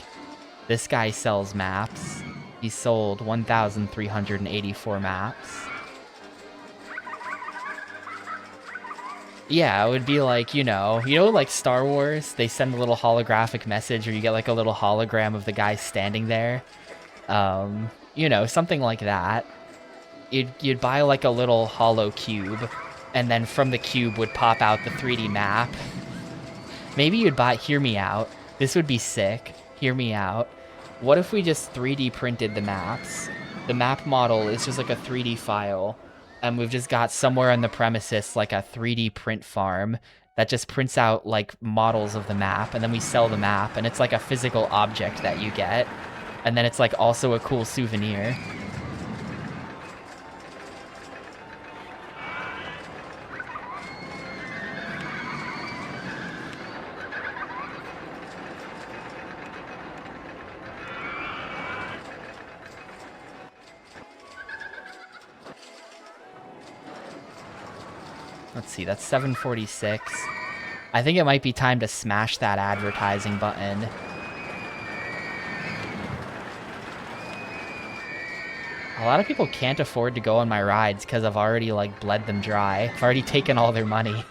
This guy sells maps. He sold 1,384 maps. Yeah, it would be like, like Star Wars, they send a little holographic message, or you get like a little hologram of the guy standing there. Something like that. You'd buy like a little hollow cube, and then from the cube would pop out the 3D map. Maybe you'd buy, hear me out. This would be sick. Hear me out. What if we just 3D printed the maps? The map model is just like a 3D file. And we've just got somewhere on the premises like a 3D print farm that just prints out like models of the map, and then we sell the map, and it's like a physical object that you get. And then it's like also a cool souvenir. Let's see, that's 7:46. I think it might be time to smash that advertising button. A lot of people can't afford to go on my rides because I've already, like, bled them dry. I've already taken all their money.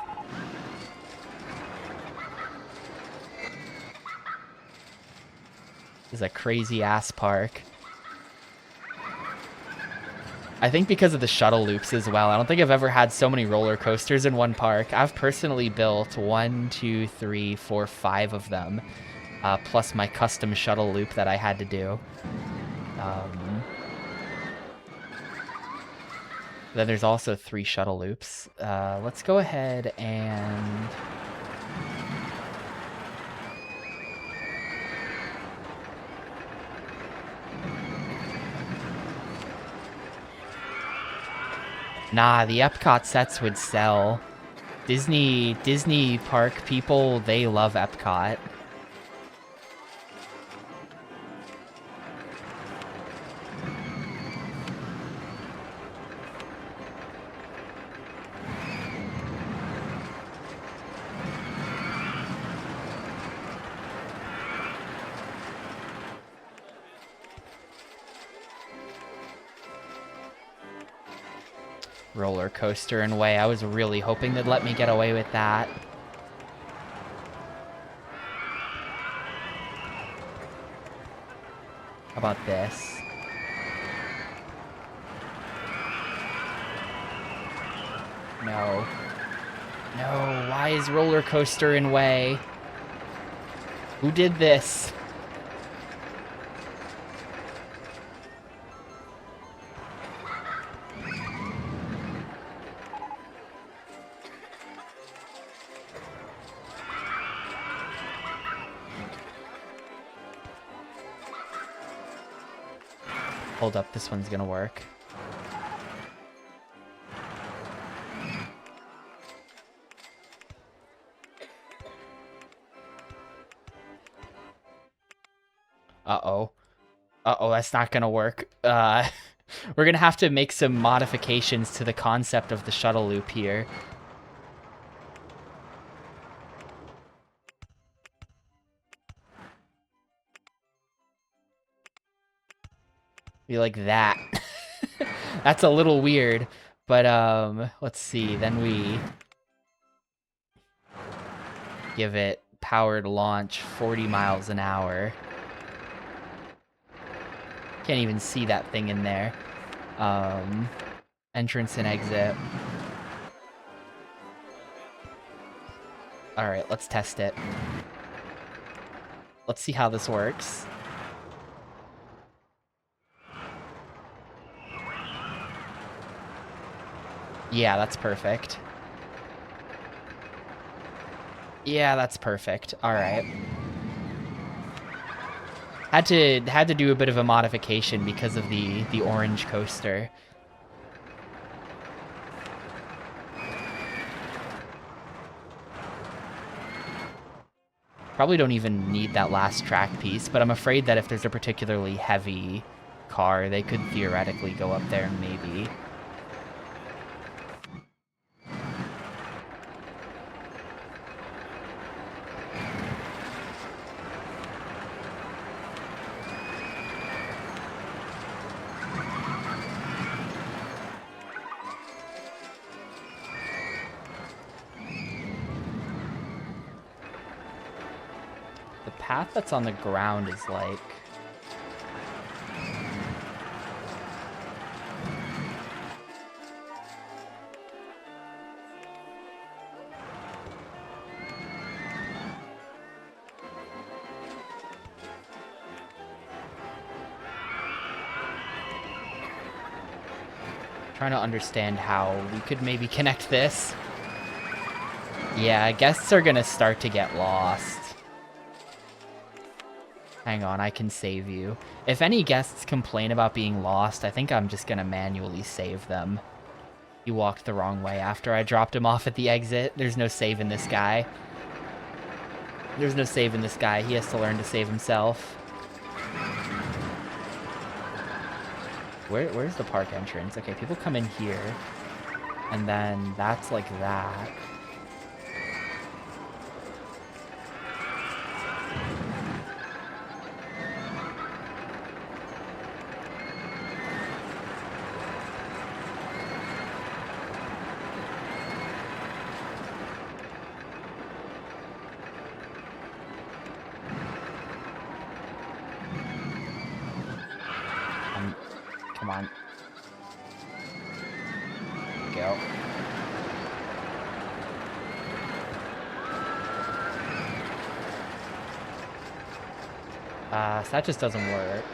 This is a crazy-ass park. I think because of the shuttle loops as well. I don't think I've ever had so many roller coasters in one park. I've personally built 1, 2, 3, 4, 5 of them, plus my custom shuttle loop that I had to do. Then there's also 3 shuttle loops. Let's go ahead and... Nah, the Epcot sets would sell. Disney park people, they love Epcot. Roller coaster in way. I was really hoping they'd let me get away with that. How about this? No. No, why is roller coaster in way? Who did this? Hold up, this one's gonna work. Uh-oh. Uh-oh, that's not gonna work. We're gonna have to make some modifications to the concept of the shuttle loop here. Be like that. That's a little weird, but let's see. Then we give it powered launch 40 miles an hour. Can't even see that thing in there. Entrance and exit. All right, let's test it. Let's see how this works. Yeah, that's perfect. Yeah, that's perfect. All right. Had to do a bit of a modification because of the orange coaster. Probably don't even need that last track piece, but I'm afraid that if there's a particularly heavy car, they could theoretically go up there maybe. The path that's on the ground is like... Trying to understand how we could maybe connect this. Yeah, guests are gonna start to get lost. Hang on, I can save you. If any guests complain about being lost, I think I'm just gonna manually save them. He walked the wrong way after I dropped him off at the exit. There's no saving this guy. There's no saving this guy. He has to learn to save himself. Where's the park entrance? Okay, people come in here. And then that's like that. Come on. So that just doesn't work.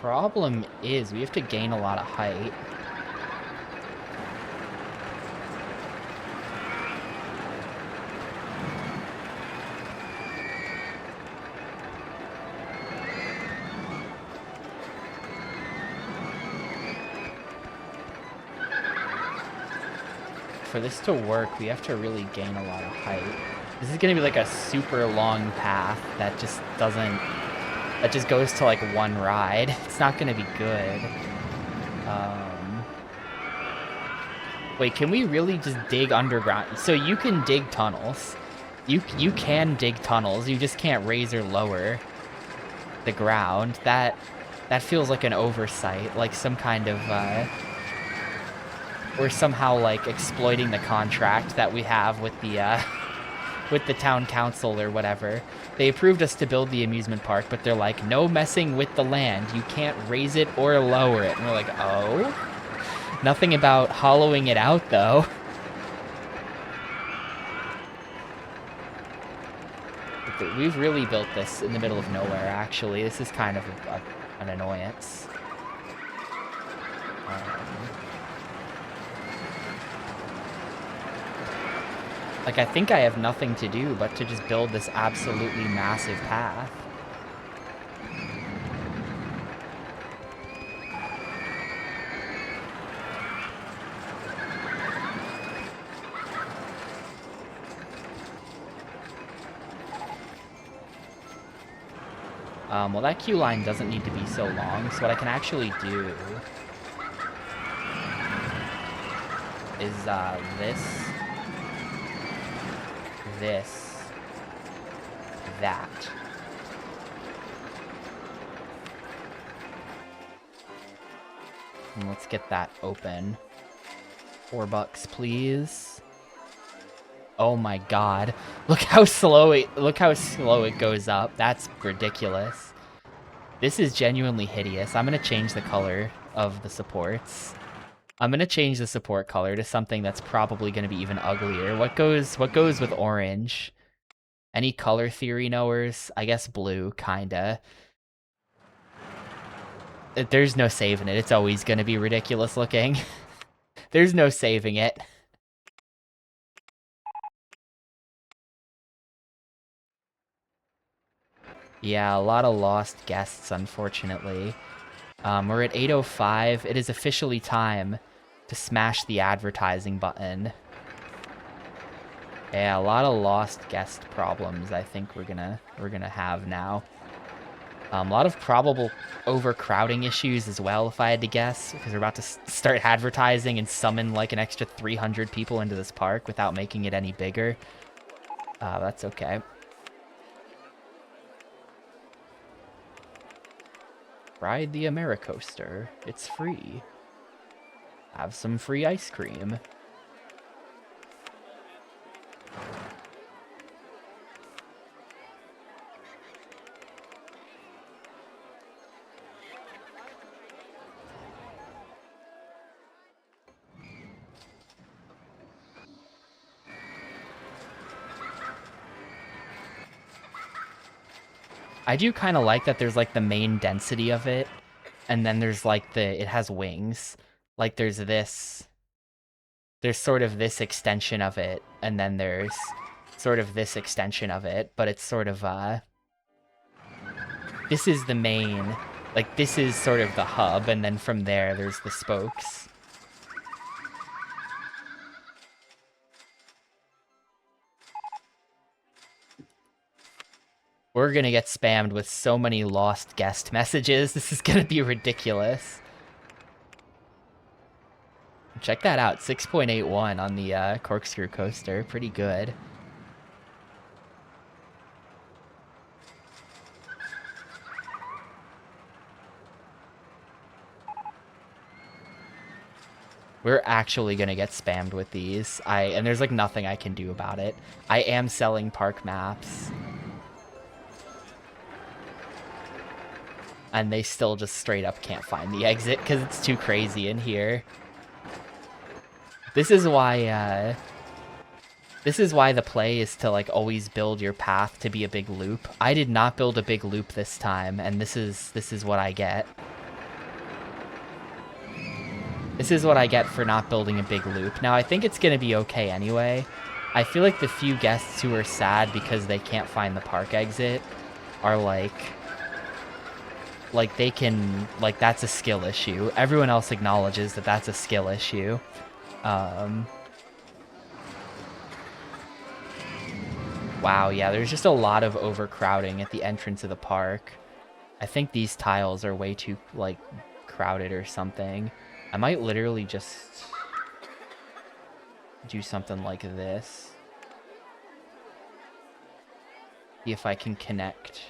Problem is, we have to gain a lot of height. For this to work, we have to really gain a lot of height. This is gonna be like a super long path that just doesn't... that just goes to like one ride. It's not gonna be good. Wait, can we really just dig underground? So you can dig tunnels. You can dig tunnels. You just can't raise or lower the ground. That feels like an oversight, like some kind of we're somehow like exploiting the contract that we have with the with the town council or whatever. They approved us to build the amusement park, but they're like, no messing with the land. You can't raise it or lower it. And we're like, oh? Nothing about hollowing it out, though. We've really built this in the middle of nowhere, actually. This is kind of an annoyance. Like, I think I have nothing to do but to just build this absolutely massive path. Well, that queue line doesn't need to be so long, so what I can actually do is this, that. And let's get that open. $4, please. Oh my god. Look how slow it goes up. That's ridiculous. This is genuinely hideous. I'm gonna change the color of the supports. I'm gonna change the support color to something that's probably gonna be even uglier. What goes with orange? Any color theory knowers? I guess blue, kinda. There's no saving it. It's always gonna be ridiculous looking. There's no saving it. Yeah, a lot of lost guests, unfortunately. We're at 8:05. It is officially time to smash the advertising button. Yeah, a lot of lost guest problems I think we're gonna have now. A lot of probable overcrowding issues as well, if I had to guess, because we're about to start advertising and summon like an extra 300 people into this park without making it any bigger. That's okay. Ride the Rollercoaster. It's free. Have some free ice cream. I do kind of like that there's like the main density of it, and then there's like it has wings. Like there's sort of this extension of it, and then there's sort of this extension of it, but it's sort of, this is the main, like this is sort of the hub, and then from there's the spokes. We're gonna get spammed with so many lost guest messages. This is gonna be ridiculous. Check that out, 6.81 on the corkscrew coaster. Pretty good. We're actually gonna get spammed with these. And there's like nothing I can do about it. I am selling park maps. And they still just straight up can't find the exit because it's too crazy in here. This is why the play is to like always build your path to be a big loop. I did not build a big loop this time, and this is what I get. This is what I get for not building a big loop. Now, I think it's going to be okay anyway. I feel like the few guests who are sad because they can't find the park exit are like they can, like, that's a skill issue. Everyone else acknowledges that that's a skill issue. Wow, yeah, there's just a lot of overcrowding at the entrance of the park. I think these tiles are way too, like, crowded or something. I might literally just do something like this. See if I can connect.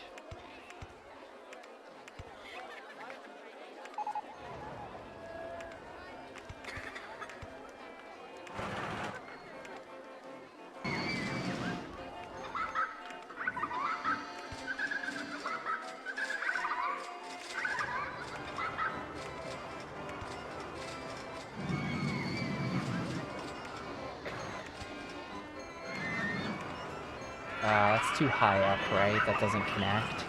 That's too high up, right? That doesn't connect.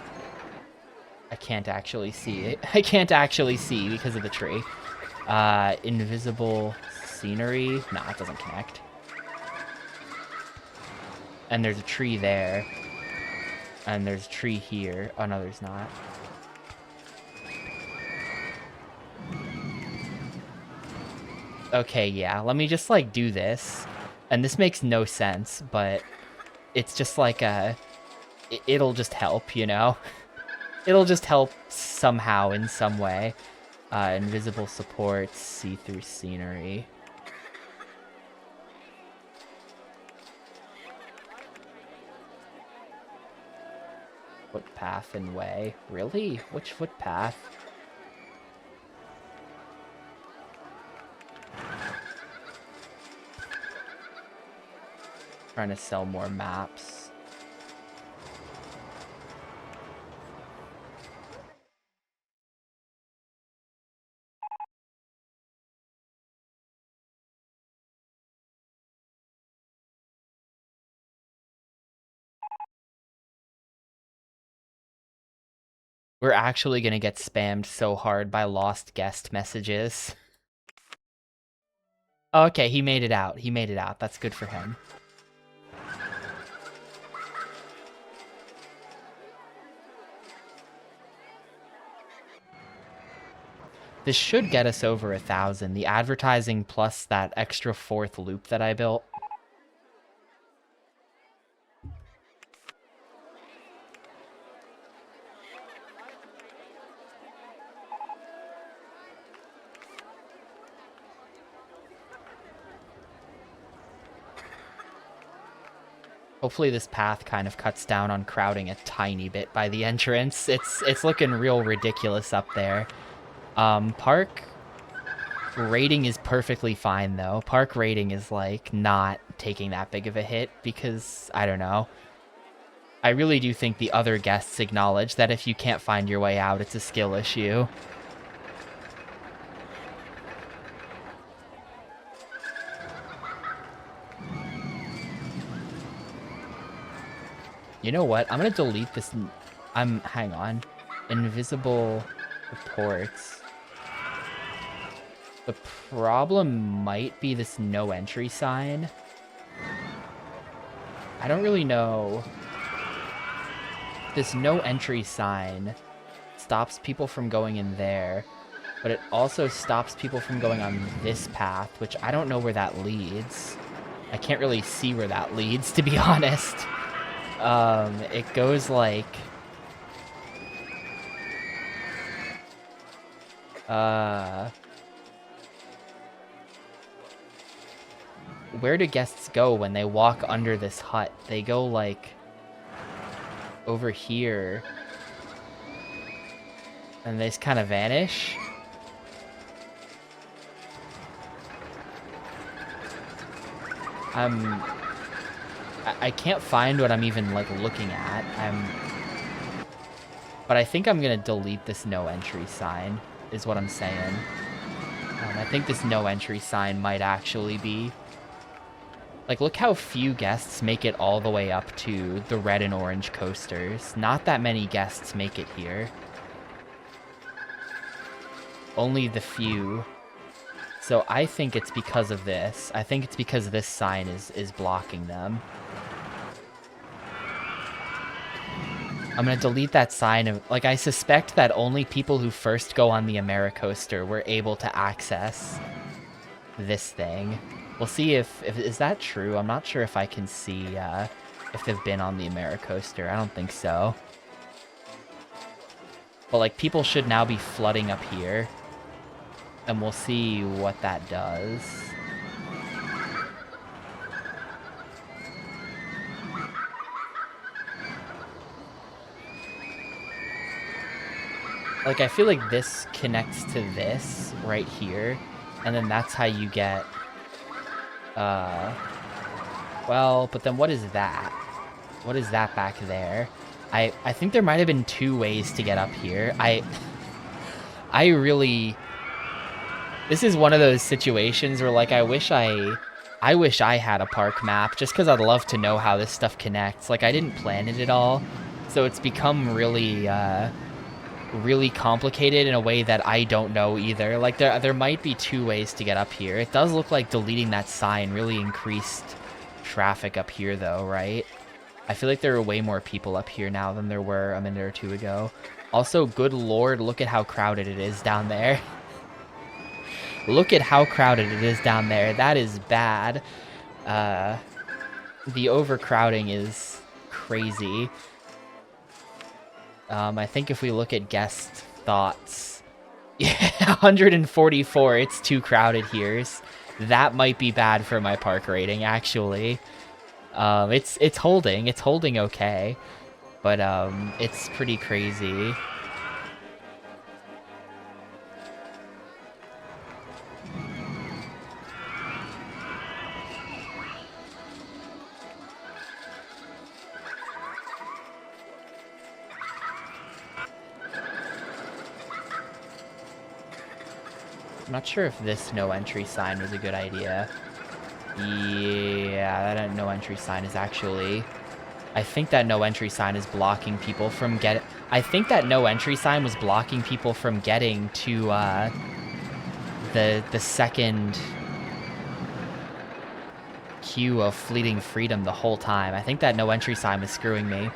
I can't actually see it. I can't actually see because of the tree. Invisible scenery. Nah, it doesn't connect. And there's a tree there. And there's a tree here. Oh, no, there's not. Okay, yeah. Let me just, like, do this. And this makes no sense, but it's just like it'll just help, you know? It'll just help somehow, in some way. Invisible supports, see-through scenery. Footpath and way. Really? Which footpath? Trying to sell more maps. We're actually gonna get spammed so hard by lost guest messages. Okay, he made it out. He made it out. That's good for him. This should get us over 1,000. The advertising plus that extra fourth loop that I built. Hopefully this path kind of cuts down on crowding a tiny bit by the entrance. It's looking real ridiculous up there. Park rating is perfectly fine, though. Park rating is, like, not taking that big of a hit because, I don't know. I really do think the other guests acknowledge that if you can't find your way out, it's a skill issue. You know what? I'm gonna delete this. Hang on. Invisible reports. The problem might be this no entry sign. I don't really know. This no entry sign stops people from going in there, but it also stops people from going on this path, which I don't know where that leads. I can't really see where that leads, to be honest. It goes like... Where do guests go when they walk under this hut? They go, like, over here. And they just kind of vanish. I can't find what I'm even, like, looking at. But I think I'm gonna delete this no entry sign, is what I'm saying. I think this no entry sign might actually be... Like, look how few guests make it all the way up to the red and orange coasters. Not that many guests make it here. Only the few. So I think it's because of this. I think it's because this sign is blocking them. I'm gonna delete that sign. Like, I suspect that only people who first go on the Americoaster were able to access this thing. We'll see if is that true? I'm not sure if I can see if they've been on the Americoaster. I don't think so. But, like, people should now be flooding up here. And we'll see what that does. Like, I feel like this connects to this right here. And then that's how you get... Well, but then what is that? What is that back there? I think there might have been 2 ways to get up here. I really... This is one of those situations where, like, I wish I had a park map, just because I'd love to know how this stuff connects. Like, I didn't plan it at all, so it's become really, really complicated in a way that I don't know either. Like, there might be 2 ways to get up here. It does look like deleting that sign really increased traffic up here, though, right? I feel like there are way more people up here now than there were a minute or 2 ago. Also, good lord, look at how crowded it is down there. Look at how crowded it is down there. That is bad. The overcrowding is crazy. I think if we look at guest thoughts... Yeah, 144. It's too crowded here. That might be bad for my park rating, actually. It's holding. It's holding okay. But, it's pretty crazy. I'm not sure if this no entry sign was a good idea. Yeah, that no entry sign is actually... I think that no entry sign is blocking people from getting... I think that no entry sign was blocking people from getting to the second queue of Fleeting Freedom the whole time. I think that no entry sign was screwing me.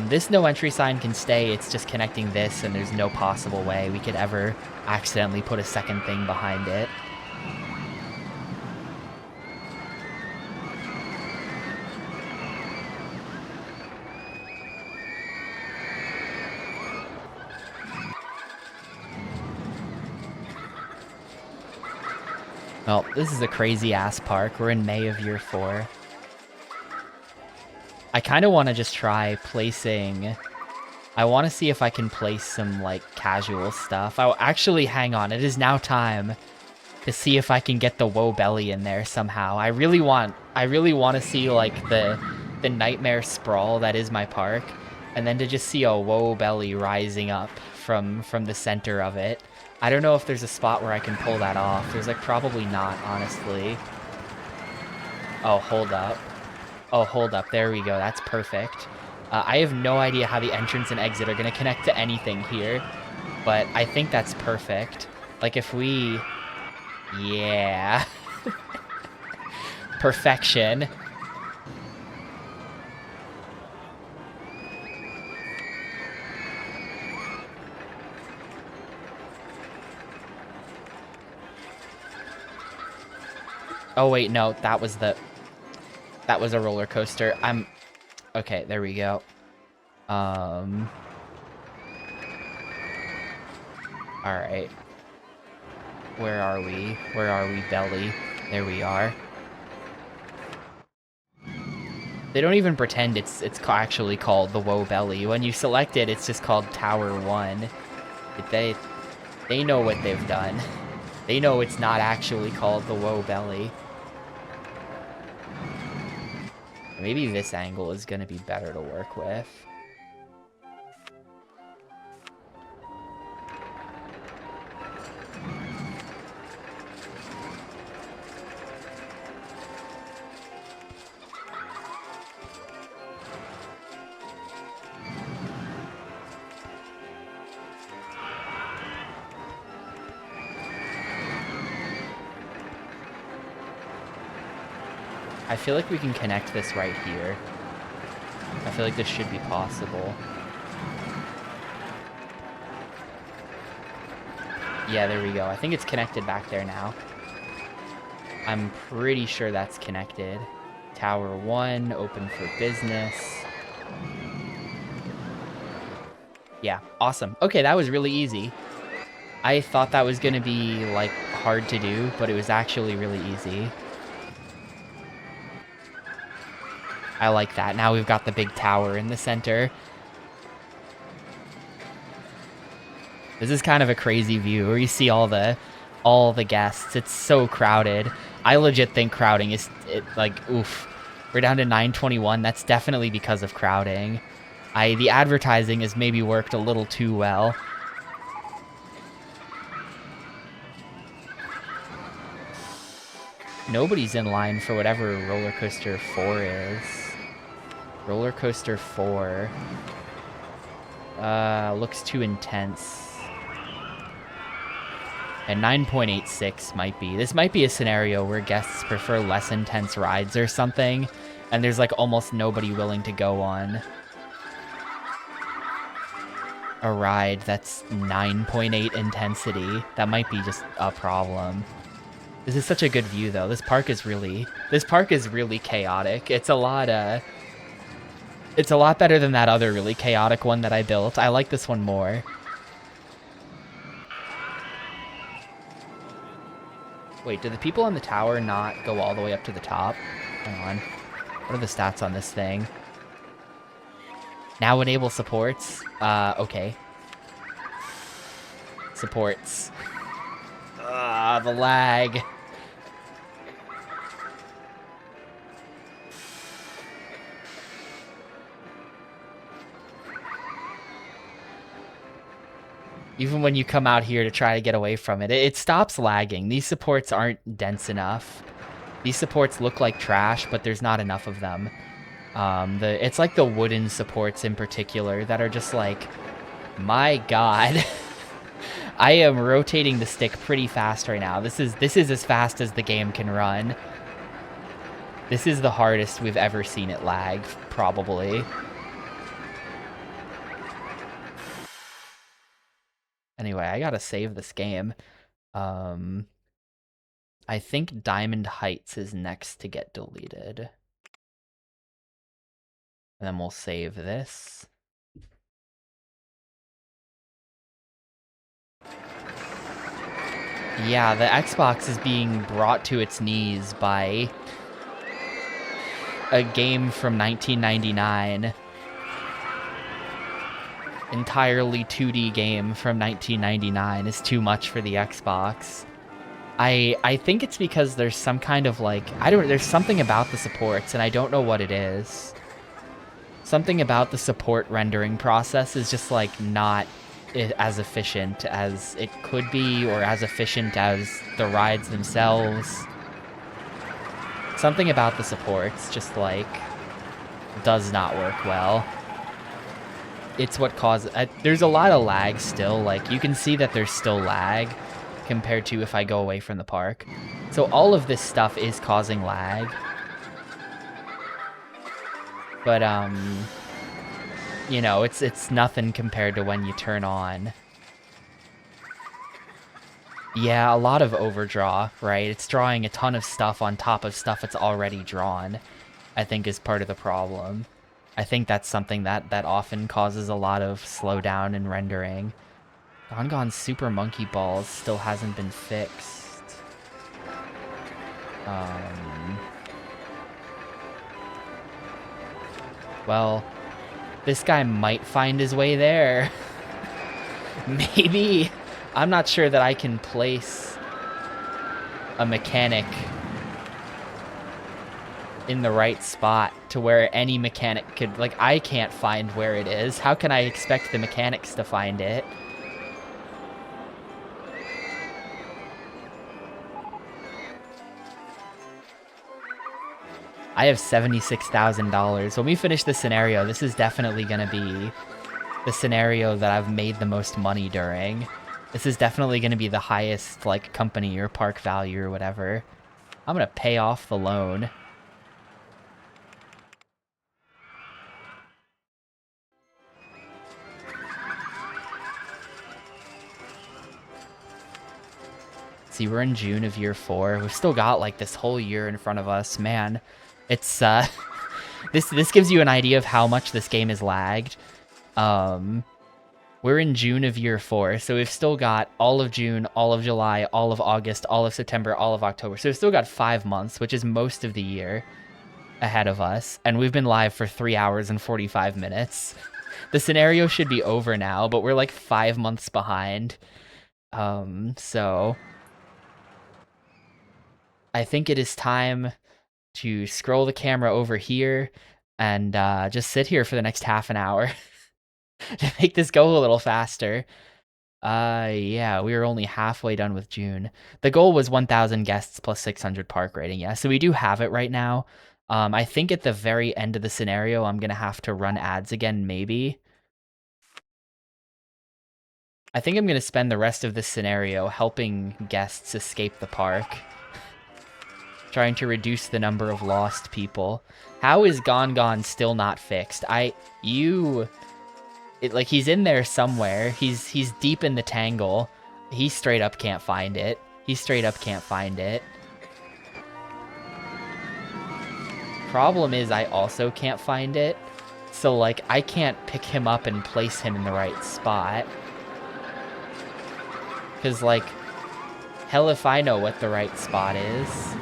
This no entry sign can stay. It's just connecting this, and there's no possible way we could ever accidentally put a second thing behind it. Well, this is a crazy-ass park. We're in May of year 4. I kind of want to just try placing... I want to see if I can place some, like, casual stuff. Oh, actually, hang on. It is now time to see if I can get the Woe Belly in there somehow. I really want to see, like, the nightmare sprawl that is my park, and then to just see a Woe Belly rising up from the center of it. I don't know if there's a spot where I can pull that off. There's, like, probably not, honestly. Oh, hold up. Oh, hold up. There we go. That's perfect. I have no idea how the entrance and exit are going to connect to anything here, but I think that's perfect. Like, if we... Yeah. Perfection. Oh, wait, no. That was a roller coaster. Okay, there we go. Alright. Where are we? Where are we, Belly? There we are. They don't even pretend it's actually called the Woe Belly. When you select it, it's just called Tower 1. They know what they've done. They know it's not actually called the Woe Belly. Maybe this angle is going to be better to work with. I feel like we can connect this right here. I feel like this should be possible. Yeah, there we go. I think it's connected back there now. I'm pretty sure that's connected. Tower 1, open for business. Yeah, awesome. Okay, that was really easy. I thought that was going to be, like, hard to do, but it was actually really easy. I like that. Now we've got the big tower in the center. This is kind of a crazy view where you see all the guests. It's so crowded. I legit think crowding is like, oof. We're down to 921. That's definitely because of crowding. The advertising has maybe worked a little too well. Nobody's in line for whatever Rollercoaster 4 is. Rollercoaster 4. Looks too intense. And 9.86 might be. This might be a scenario where guests prefer less intense rides or something, and there's like almost nobody willing to go on a ride that's 9.8 intensity. That might be just a problem. This is such a good view though. This park is really chaotic. It's a lot better than that other really chaotic one that I built. I like this one more. Wait, do the people on the tower not go all the way up to the top? Hang on. What are the stats on this thing? Now enable supports? Okay. Supports. The lag. Even when you come out here to try to get away from it, it stops lagging. These supports aren't dense enough. These supports look like trash, but there's not enough of them. It's like the wooden supports in particular that are just like, my god. I am rotating the stick pretty fast right now. This is as fast as the game can run. This is the hardest we've ever seen it lag, probably. Anyway, I gotta save this game. I think Diamond Heights is next to get deleted. And then we'll save this. Yeah, the Xbox is being brought to its knees by a game from 1999. Entirely 2D game from 1999 is too much for the Xbox. I think it's because there's some kind of like, there's something about the supports and I don't know what it is. Something about the support rendering process is just like not as efficient as it could be or as efficient as the rides themselves. Something about the supports just like does not work well. It's what causes... there's a lot of lag still. Like, you can see that there's still lag compared to if I go away from the park. So all of this stuff is causing lag. But, you know, it's nothing compared to when you turn on. Yeah, a lot of overdraw, right? It's drawing a ton of stuff on top of stuff it's already drawn, I think is part of the problem. I think that's something that often causes a lot of slowdown in rendering. Gongon's Super Monkey Balls still hasn't been fixed. Well, this guy might find his way there. Maybe. I'm not sure that I can place a mechanic in the right spot to where any mechanic could, like, I can't find where it is. How can I expect the mechanics to find it? I have $76,000. When we finish this scenario, this is definitely going to be the scenario that I've made the most money during. This is definitely going to be the highest, like, company or park value or whatever. I'm going to pay off the loan. See, we're in June of year 4. We've still got, like, this whole year in front of us. Man, it's, this gives you an idea of how much this game is lagged. We're in June of year 4, so we've still got all of June, all of July, all of August, all of September, all of October. So we've still got 5 months, which is most of the year ahead of us. And we've been live for 3 hours and 45 minutes. The scenario should be over now, but we're like 5 months behind. So I think it is time to scroll the camera over here and just sit here for the next half an hour to make this go a little faster. Yeah, we were only halfway done with June. The goal was 1,000 guests plus 600 park rating. Yeah, so we do have it right now. I think at the very end of the scenario, I'm going to have to run ads again, maybe. I think I'm going to spend the rest of this scenario helping guests escape the park. Trying to reduce the number of lost people. How is Gone Gone still not fixed? Like, he's in there somewhere. He's deep in the tangle. He straight up can't find it. He straight up can't find it. Problem is, I also can't find it. So, like, I can't pick him up and place him in the right spot. Because, like, hell if I know what the right spot is.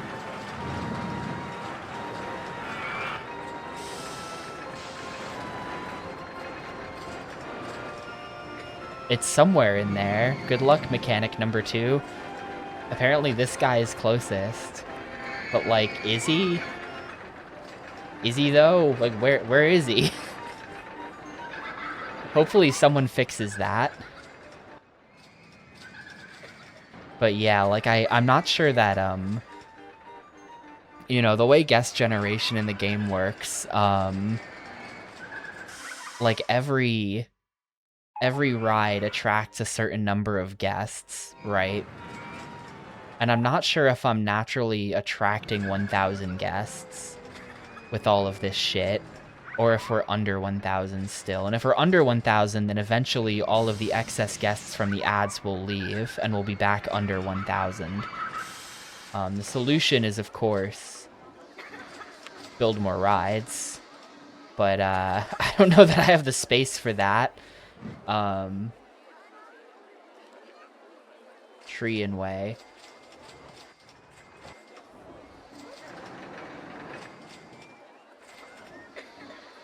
It's somewhere in there. Good luck, mechanic number 2. Apparently this guy is closest. But, like, is he? Is he, though? Like, where is he? Hopefully someone fixes that. But yeah, like, I'm not sure that, you know, the way guest generation in the game works, like, every ride attracts a certain number of guests, right? And I'm not sure if I'm naturally attracting 1,000 guests with all of this shit, or if we're under 1,000 still. And if we're under 1,000, then eventually all of the excess guests from the ads will leave, and we'll be back under 1,000. The solution is, of course, build more rides. But I don't know that I have the space for that. Tree and way.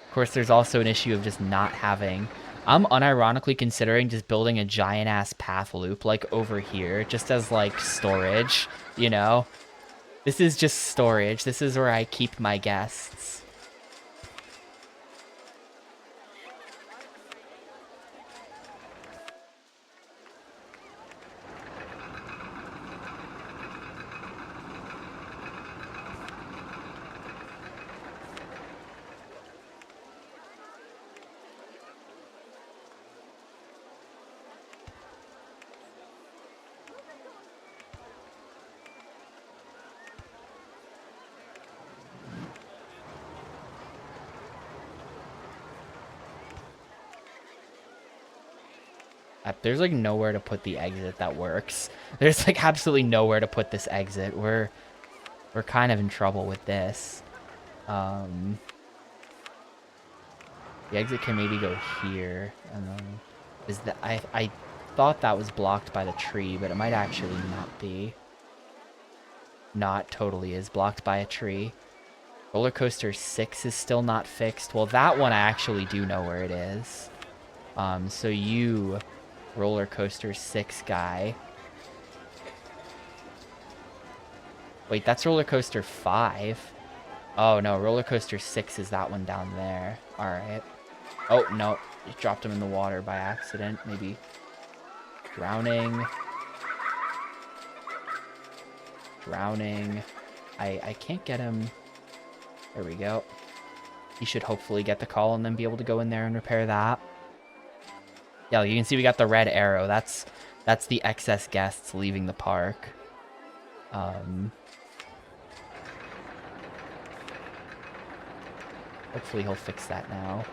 Of course, there's also an issue of just not having... I'm unironically considering just building a giant-ass path loop, like, over here, just as, like, storage, you know? This is just storage. This is where I keep my guests. There's, like, nowhere to put the exit that works. There's, like, absolutely nowhere to put this exit. We're kind of in trouble with this. The exit can maybe go here. Is that I thought that was blocked by the tree, but it might actually not be. Not totally is blocked by a tree. Rollercoaster 6 is still not fixed. Well, that one I actually do know where it is. So you... Rollercoaster 6 guy. Wait, that's Rollercoaster 5. Oh, no. Rollercoaster 6 is that one down there. All right. Oh, no. Just dropped him in the water by accident. Maybe drowning. Drowning. I can't get him. There we go. He should hopefully get the call and then be able to go in there and repair that. Yeah, you can see we got the red arrow. That's the excess guests leaving the park. Hopefully he'll fix that now.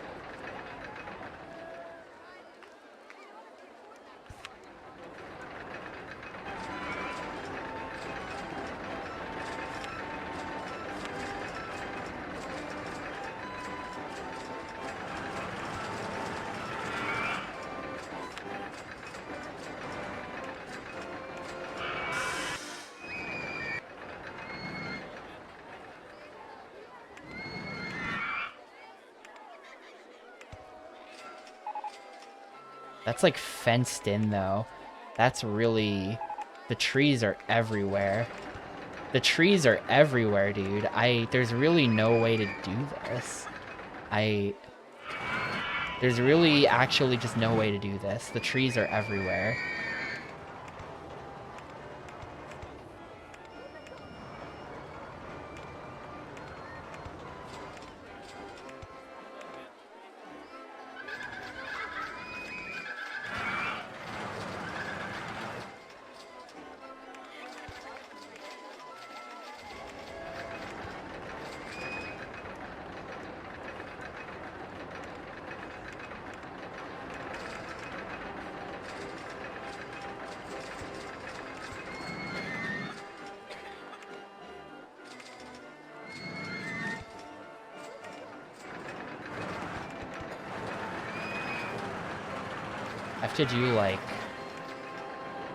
That's like fenced in though. That's really... The trees are everywhere. The trees are everywhere, dude. There's really no way to do this. There's really actually just no way to do this. The trees are everywhere.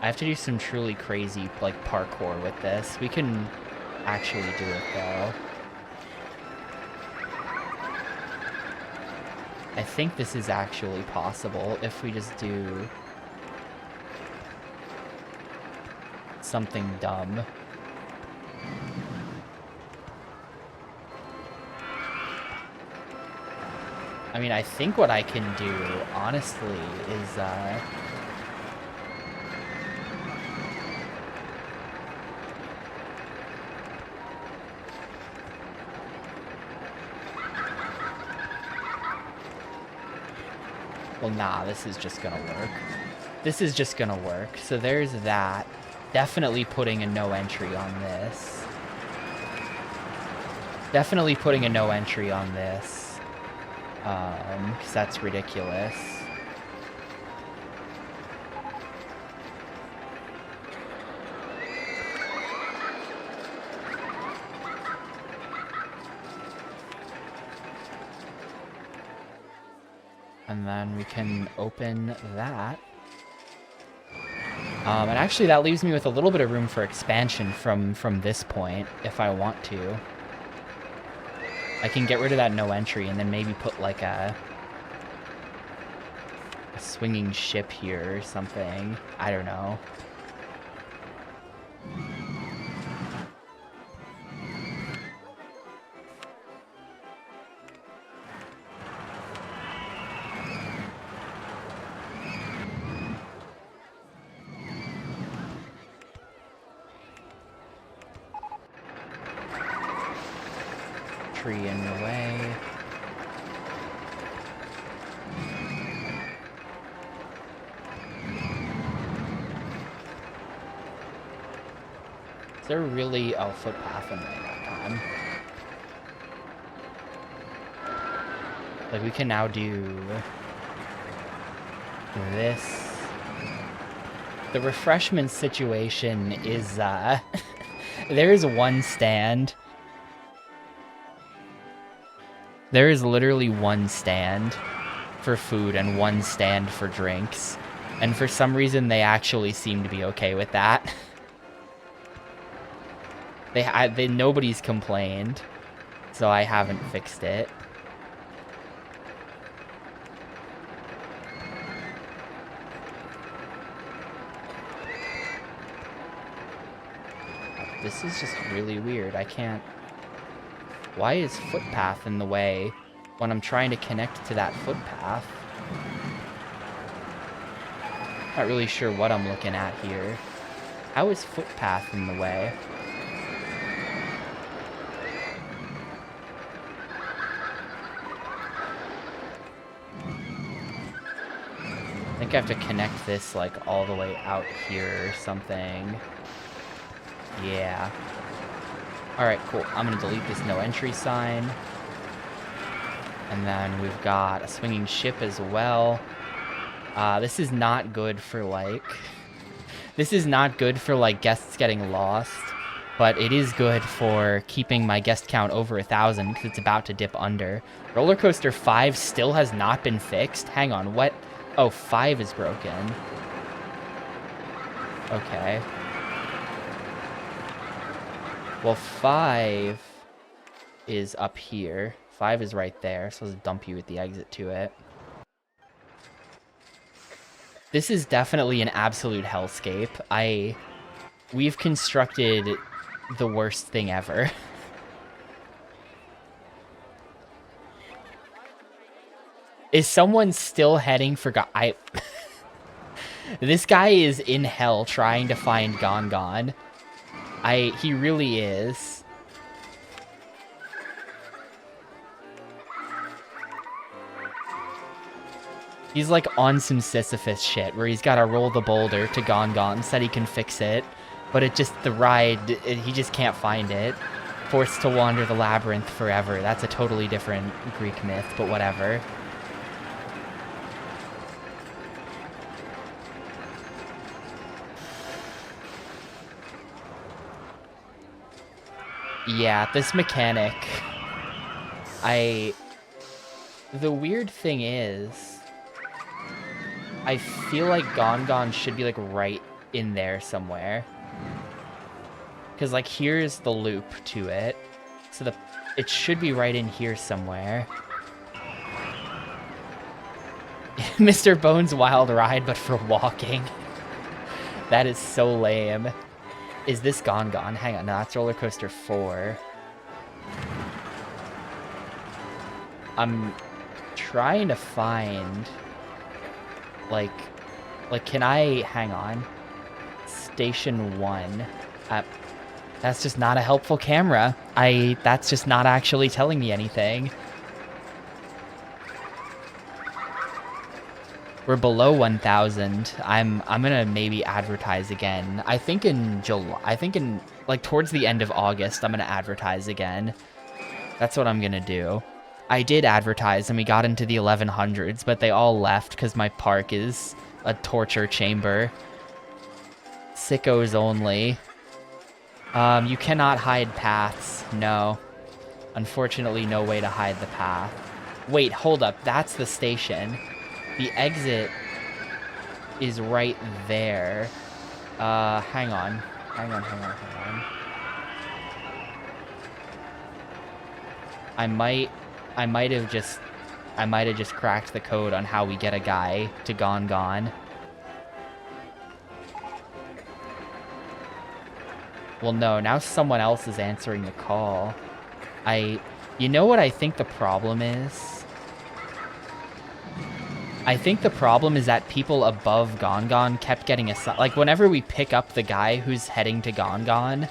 I have to do some truly crazy, like, parkour with this. We can actually do it, though. I think this is actually possible if we just do something dumb. I mean, I think what I can do, honestly, is, well, nah, this is just gonna work. This is just gonna work. So there's that. Definitely putting a no entry on this. Definitely putting a no entry on this. Because that's ridiculous. And then we can open that. And actually that leaves me with a little bit of room for expansion from this point, if I want to. I can get rid of that no entry and then maybe put like a swinging ship here or something. I don't know. Tree in the way. Is there really a footpath in there that time? Like, we can now do this. The refreshment situation is, there is one stand. There is literally one stand for food and one stand for drinks. And for some reason, they actually seem to be okay with that. Nobody's complained, so I haven't fixed it. This is just really weird. I can't... Why is footpath in the way when I'm trying to connect to that footpath? Not really sure what I'm looking at here. How is footpath in the way? I think I have to connect this like all the way out here or something. Yeah. Alright, cool. I'm gonna delete this no entry sign. And then we've got a swinging ship as well. This is not good for like... This is not good for like guests getting lost. But it is good for keeping my guest count over 1,000 because it's about to dip under. Rollercoaster 5 still has not been fixed. Hang on, what? Oh, 5 is broken. Okay. Well, 5 is up here. 5 is right there, so let's dump you at the exit to it. This is definitely an absolute hellscape. We've constructed the worst thing ever. Is someone still heading for This guy is in hell trying to find Gon. He really is. He's like on some Sisyphus shit where he's got to roll the boulder to Gon, said he can fix it, but the ride, he just can't find it. Forced to wander the labyrinth forever. That's a totally different Greek myth, but whatever. Yeah, this mechanic, the weird thing is, I feel like Gon should be like right in there somewhere. Because like here's the loop to it. So it should be right in here somewhere. Mr. Bones' wild ride, but for walking. That is so lame. Is this Gon? Hang on, no, that's Rollercoaster 4. I'm trying to find... Like, can I... Hang on. Station 1. That's just not a helpful camera. That's just not actually telling me anything. We're below 1,000. I'm gonna maybe advertise again. I think in like towards the end of August, I'm gonna advertise again. That's what I'm gonna do. I did advertise and we got into the 1100s, but they all left because my park is a torture chamber. Sickos only. You cannot hide paths. No. Unfortunately, no way to hide the path. Wait, hold up. That's the station. The exit is right there. Hang on. Hang on. I might have just cracked the code on how we get a guy to Gon. Well, no, now someone else is answering the call. You know what I think the problem is? I think the problem is that people above Gon kept getting assigned. Like, whenever we pick up the guy who's heading to Gon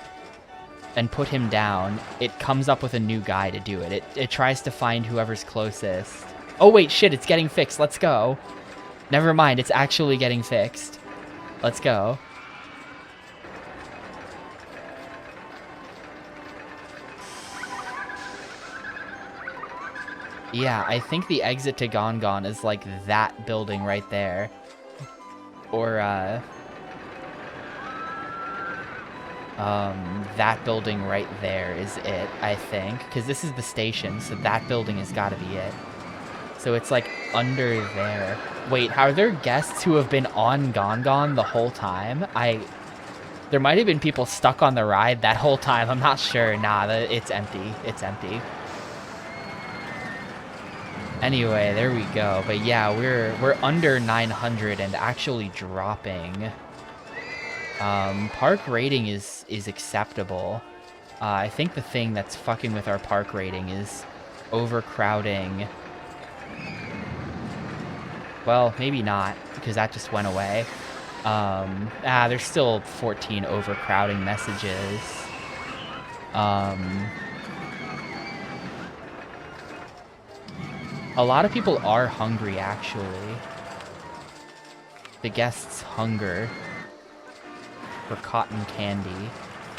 and put him down, it comes up with a new guy to do it. It tries to find whoever's closest. Oh, wait, shit, it's getting fixed. Let's go. Never mind, it's actually getting fixed. Let's go. Yeah, I think the exit to Gon is like that building right there. Or, that building right there is it, I think. Because this is the station, so that building has got to be it. So it's like under there. Wait, are there guests who have been on Gon the whole time? There might have been people stuck on the ride that whole time. I'm not sure. Nah, it's empty. It's empty. Anyway, there we go. But yeah, we're under 900 and actually dropping. Park rating is acceptable. I think the thing that's fucking with our park rating is overcrowding. Well, maybe not, because that just went away. There's still 14 overcrowding messages. A lot of people are hungry, actually. The guests' hunger for cotton candy.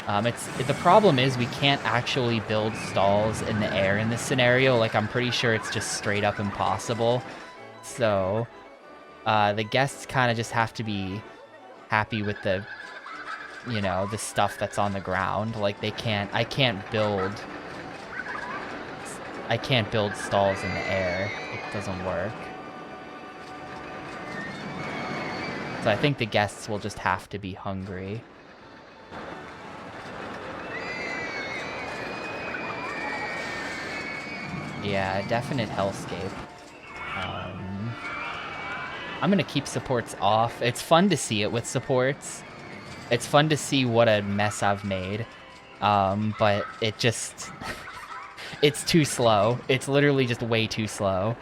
The problem is we can't actually build stalls in the air in this scenario. Like, I'm pretty sure it's just straight up impossible. So, the guests kind of just have to be happy with the, you know, the stuff that's on the ground. Like, I can't build stalls in the air. It doesn't work. So I think the guests will just have to be hungry. Yeah, definite hellscape. I'm gonna keep supports off. It's fun to see it with supports. It's fun to see what a mess I've made. But it just... it's too slow. It's literally just way too slow.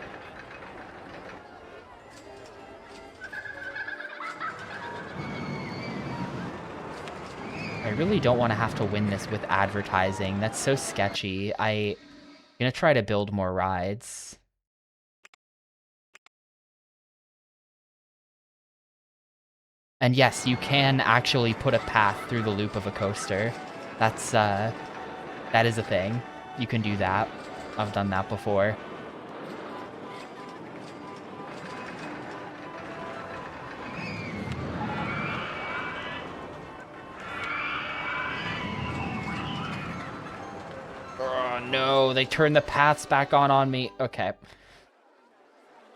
I really don't want to have to win this with advertising. That's so sketchy. I'm gonna try to build more rides. And yes, you can actually put a path through the loop of a coaster. That is a thing. You can do that. I've done that before. Oh no, they turned the paths back on me. Okay.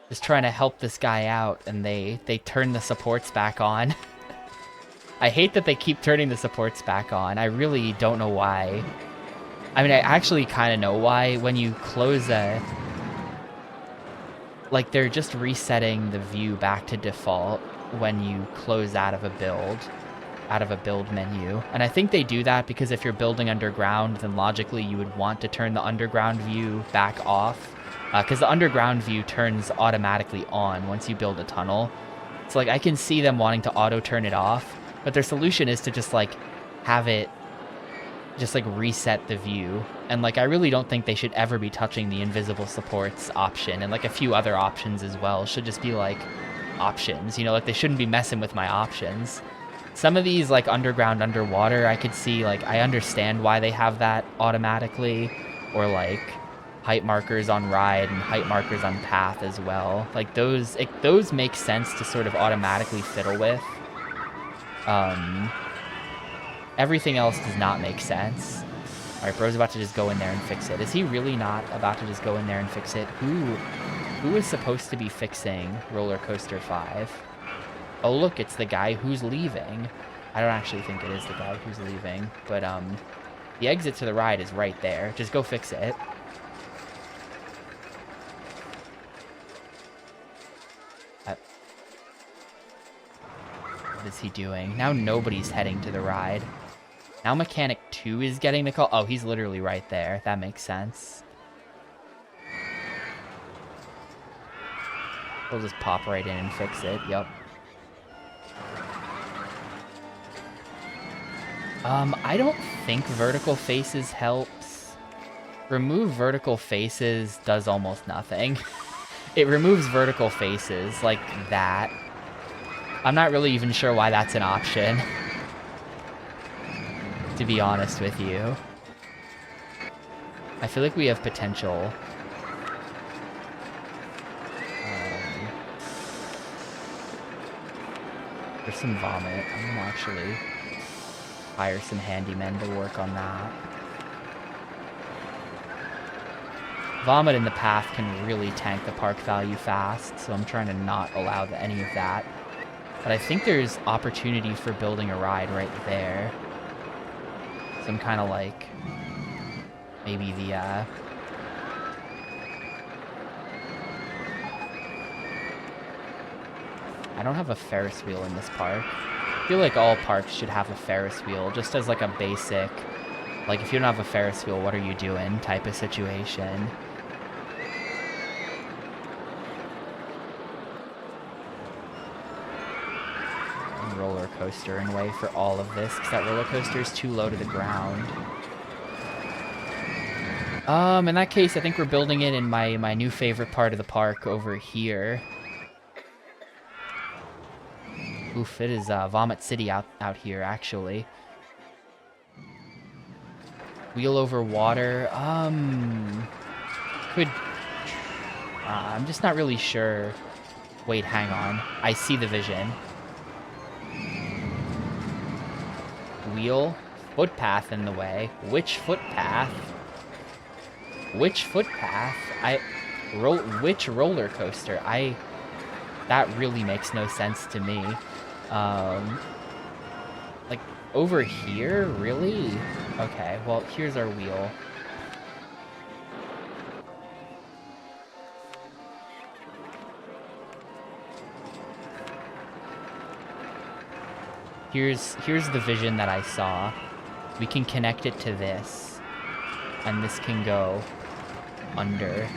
Just trying to help this guy out, and they turn the supports back on. I hate that they keep turning the supports back on. I really don't know why. I mean, I actually kind of know why. When you close like, they're just resetting the view back to default when you close out of a build menu. And I think they do that because if you're building underground, then logically you would want to turn the underground view back off. Because the underground view turns automatically on once you build a tunnel. So, like, I can see them wanting to auto turn it off, but their solution is to just, like, have it just, like, reset the view. And, like, I really don't think they should ever be touching the invisible supports option, and, like, a few other options as well should just be, like, options. You know, like, they shouldn't be messing with my options. Some of these, like, underground, underwater, I could see, like, I understand why they have that automatically, or, like, height markers on ride and height markers on path as well. Like, those make sense to sort of automatically fiddle with. Everything else does not make sense. All right, bro's about to just go in there and fix it. Is he really not about to just go in there and fix it? Who is supposed to be fixing Rollercoaster 5? Oh, look, it's the guy who's leaving. I don't actually think it is the guy who's leaving, but the exit to the ride is right there. Just go fix it. What is he doing? Now nobody's heading to the ride. Now Mechanic 2 is getting the call. Oh, he's literally right there. That makes sense. We'll just pop right in and fix it. Yep. I don't think vertical faces helps. Remove vertical faces does almost nothing. It removes vertical faces like that. I'm not really even sure why that's an option, to be honest with you. I feel like we have potential. There's some vomit. I'm gonna actually hire some handymen to work on that. Vomit in the path can really tank the park value fast, so I'm trying to not allow any of that. But I think there's opportunity for building a ride right there. Some kind of like, maybe the, I don't have a Ferris wheel in this park. I feel like all parks should have a Ferris wheel, just as like a basic Like, if you don't have a Ferris wheel, what are you doing type of situation. Roller coaster in way for all of this, because that roller coaster is too low to the ground. In that case, I think we're building it in my new favorite part of the park over here. Oof, it is Vomit City out here, actually. Wheel over water. Could... I'm just not really sure. Wait, hang on. I see the vision. Wheel. Footpath in the way. Which footpath? Which footpath? Which roller coaster? That really makes no sense to me. Like, over here? Really? Okay, well, here's our wheel. Here's the vision that I saw. We can connect it to this. And this can go under.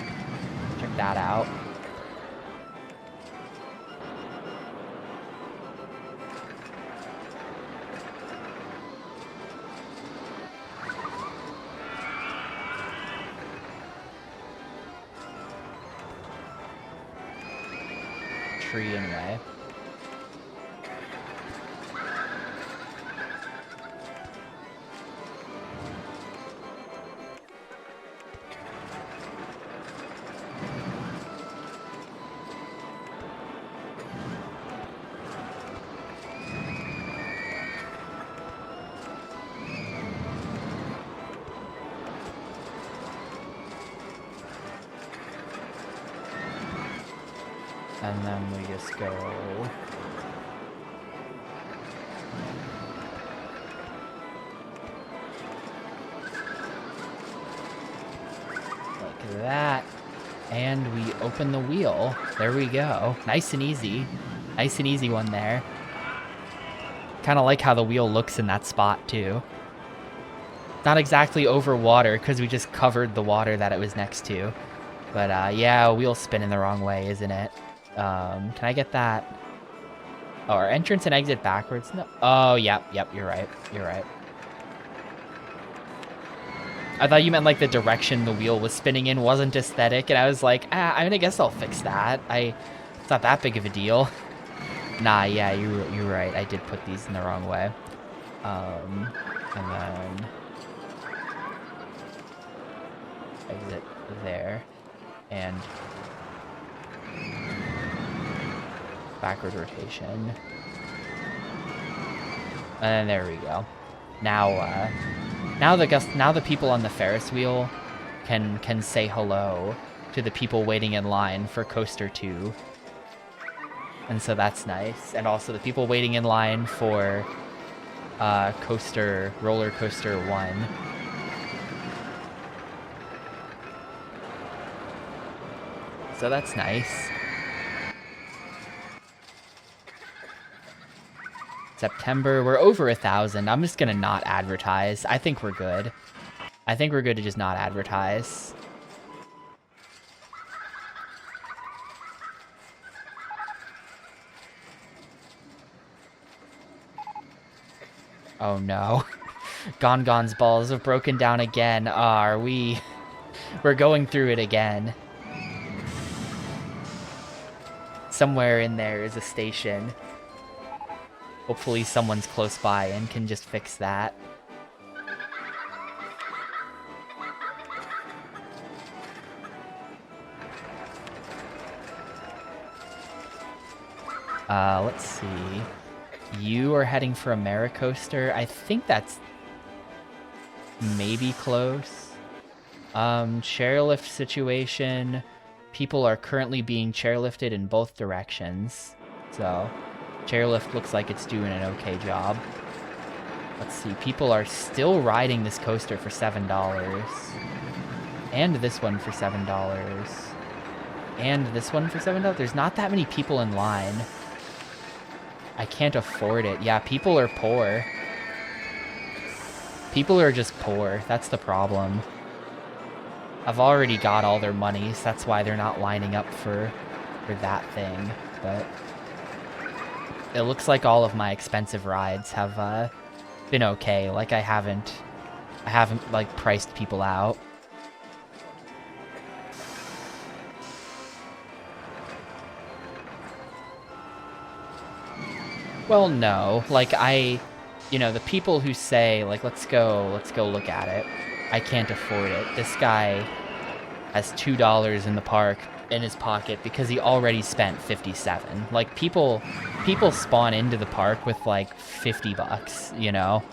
Check that out. Tree in way. And then we just go... like that. And we open the wheel. There we go. Nice and easy. Nice and easy one there. Kind of like how the wheel looks in that spot, too. Not exactly over water, because we just covered the water that it was next to. But, yeah, wheel's spinning the wrong way, isn't it? Can I get that? Oh, our entrance and exit backwards? No. Oh, yep, you're right. You're right. I thought you meant like the direction the wheel was spinning in wasn't aesthetic, and I was like, I mean, I guess I'll fix that. It's not that big of a deal. Nah, yeah, you're right. I did put these in the wrong way. And then exit there, and backward rotation. And there we go. Now the people on the Ferris wheel can say hello to the people waiting in line for Coaster 2. And so that's nice. And also the people waiting in line for Roller Coaster 1. So that's nice. September, we're over 1,000. I'm just gonna not advertise. I think we're good. I think we're good to just not advertise. Oh no. Gongon's balls have broken down again. Are we? We're going through it again. Somewhere in there is a station. Hopefully someone's close by and can just fix that. Let's see. You are heading for Rollercoaster. I think that's maybe close. Chairlift situation. People are currently being chairlifted in both directions. So, chairlift looks like it's doing an okay job. Let's see. People are still riding this coaster for $7. And this one for $7. And this one for $7. There's not that many people in line. I can't afford it. Yeah, people are poor. People are just poor. That's the problem. I've already got all their monies. That's why they're not lining up for that thing. But it looks like all of my expensive rides have been okay. Like I haven't like priced people out. Well, no. Like the people who say like let's go look at it. I can't afford it. This guy has $2 in the park in his pocket because he already spent 57. Like people spawn into the park with like 50 bucks, you know.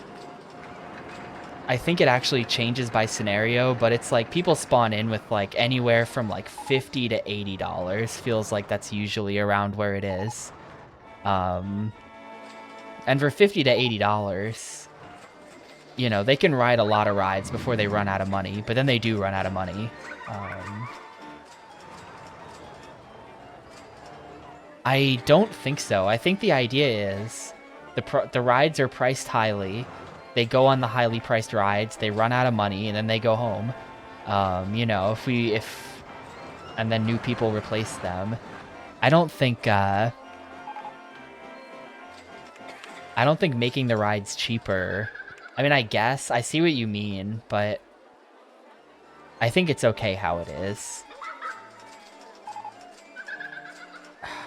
I think it actually changes by scenario, but it's like people spawn in with like anywhere from like $50 to $80. Feels like that's usually around where it is. And for $50 to $80, you know, they can ride a lot of rides before they run out of money, but then they do run out of money. I don't think so. I think the idea is the rides are priced highly. They go on the highly priced rides, they run out of money, and then they go home. You know, and then new people replace them. I don't think making the rides cheaper. I mean, I guess I see what you mean, but I think it's okay how it is.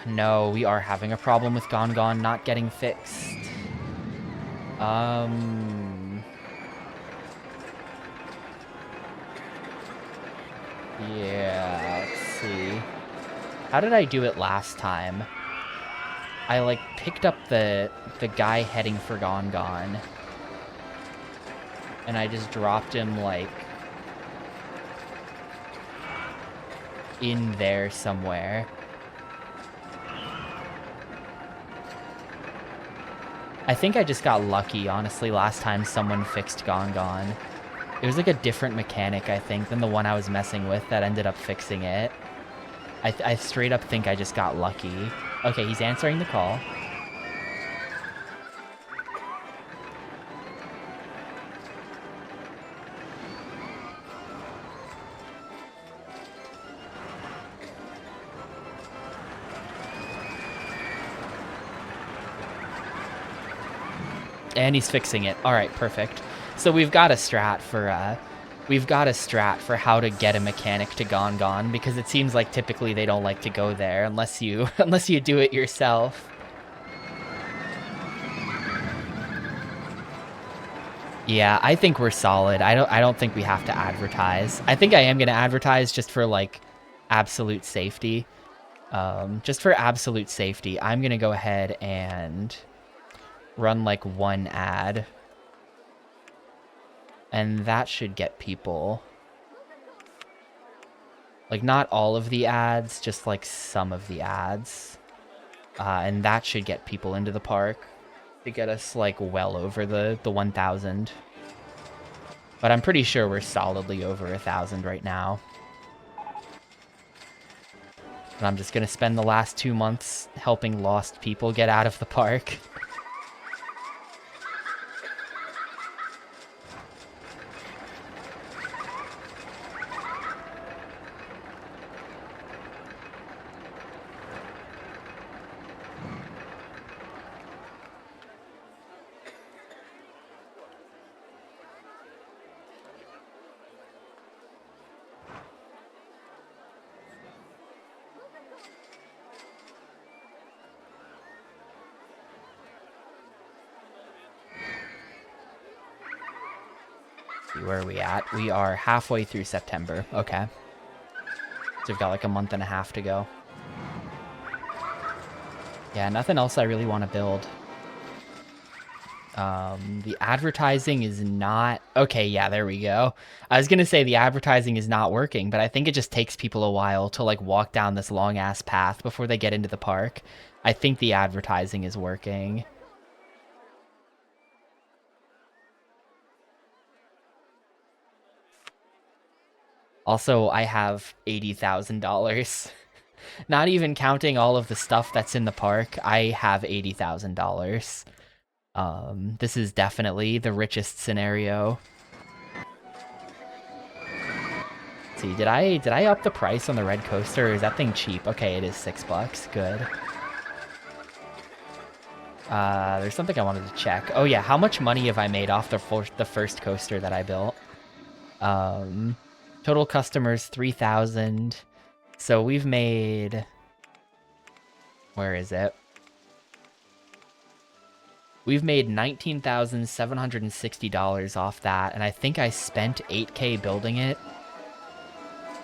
No, we are having a problem with Gone Gone not getting fixed. Yeah, let's see. How did I do it last time? I like picked up the guy heading for Gone Gone, and I just dropped him like in there somewhere. I think I just got lucky, honestly, last time someone fixed Gone Gone. It was like a different mechanic, I think, than the one I was messing with that ended up fixing it. I straight up think I just got lucky. Okay, he's answering the call. And he's fixing it. All right, perfect. So we've got a strat for how to get a mechanic to Gone Gone, because it seems like typically they don't like to go there unless you do it yourself. Yeah, I think we're solid. I don't think we have to advertise. I think I am going to advertise just for like absolute safety. Just for absolute safety, I'm going to go ahead and run like one ad. And that should get people. Like not all of the ads, just like some of the ads. And that should get people into the park to get us like well over the 1,000. But I'm pretty sure we're solidly over 1,000 right now. And I'm just gonna spend the last 2 months helping lost people get out of the park. Where are we at? We are halfway through September. Okay. So we've got like a month and a half to go. Yeah, nothing else I really want to build. The advertising is not... Okay, yeah, there we go. I was going to say the advertising is not working, but I think it just takes people a while to like walk down this long-ass path before they get into the park. I think the advertising is working. Also, I have $80,000. Not even counting all of the stuff that's in the park, I have $80,000. This is definitely the richest scenario. Let's see, did I up the price on the red coaster, or is that thing cheap? Okay, it is $6. Good. There's something I wanted to check. Oh yeah, how much money have I made off the first coaster that I built? Total customers 3,000. So we've made... Where is it? We've made $19,760 off that, and I think I spent $8K building it.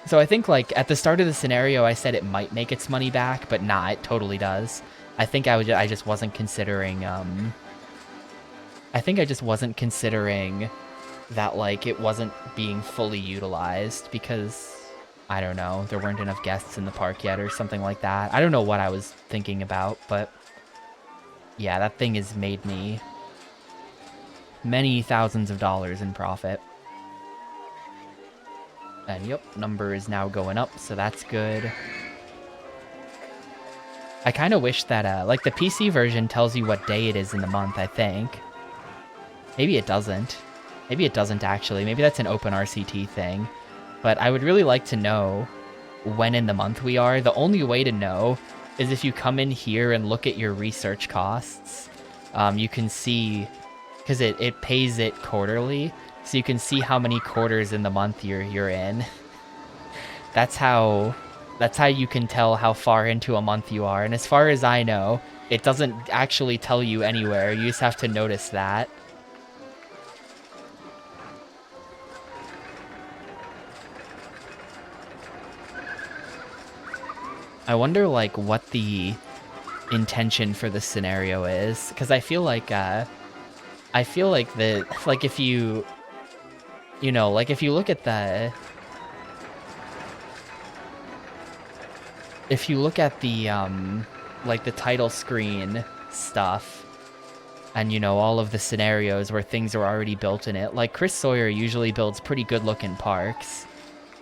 So I think, like, at the start of the scenario, I said it might make its money back, but nah, it totally does. I think I just wasn't considering, I think I just wasn't considering that, like, it wasn't being fully utilized because, I don't know, there weren't enough guests in the park yet or something like that. I don't know what I was thinking about, but yeah, that thing has made me many thousands of dollars in profit. And yep, number is now going up, so that's good. I kind of wish that, like, the PC version tells you what day it is in the month, I think. Maybe it doesn't. Maybe it doesn't, actually. Maybe that's an OpenRCT thing. But I would really like to know when in the month we are. The only way to know is if you come in here and look at your research costs. You can see, because it pays it quarterly, so you can see how many quarters in the month you're in. That's how you can tell how far into a month you are. And as far as I know, it doesn't actually tell you anywhere. You just have to notice that. I wonder, like, what the intention for this scenario is, because I feel like the, like, if you know, like, if you look at the, like, the title screen stuff, and, you know, all of the scenarios where things are already built in it, like, Chris Sawyer usually builds pretty good-looking parks.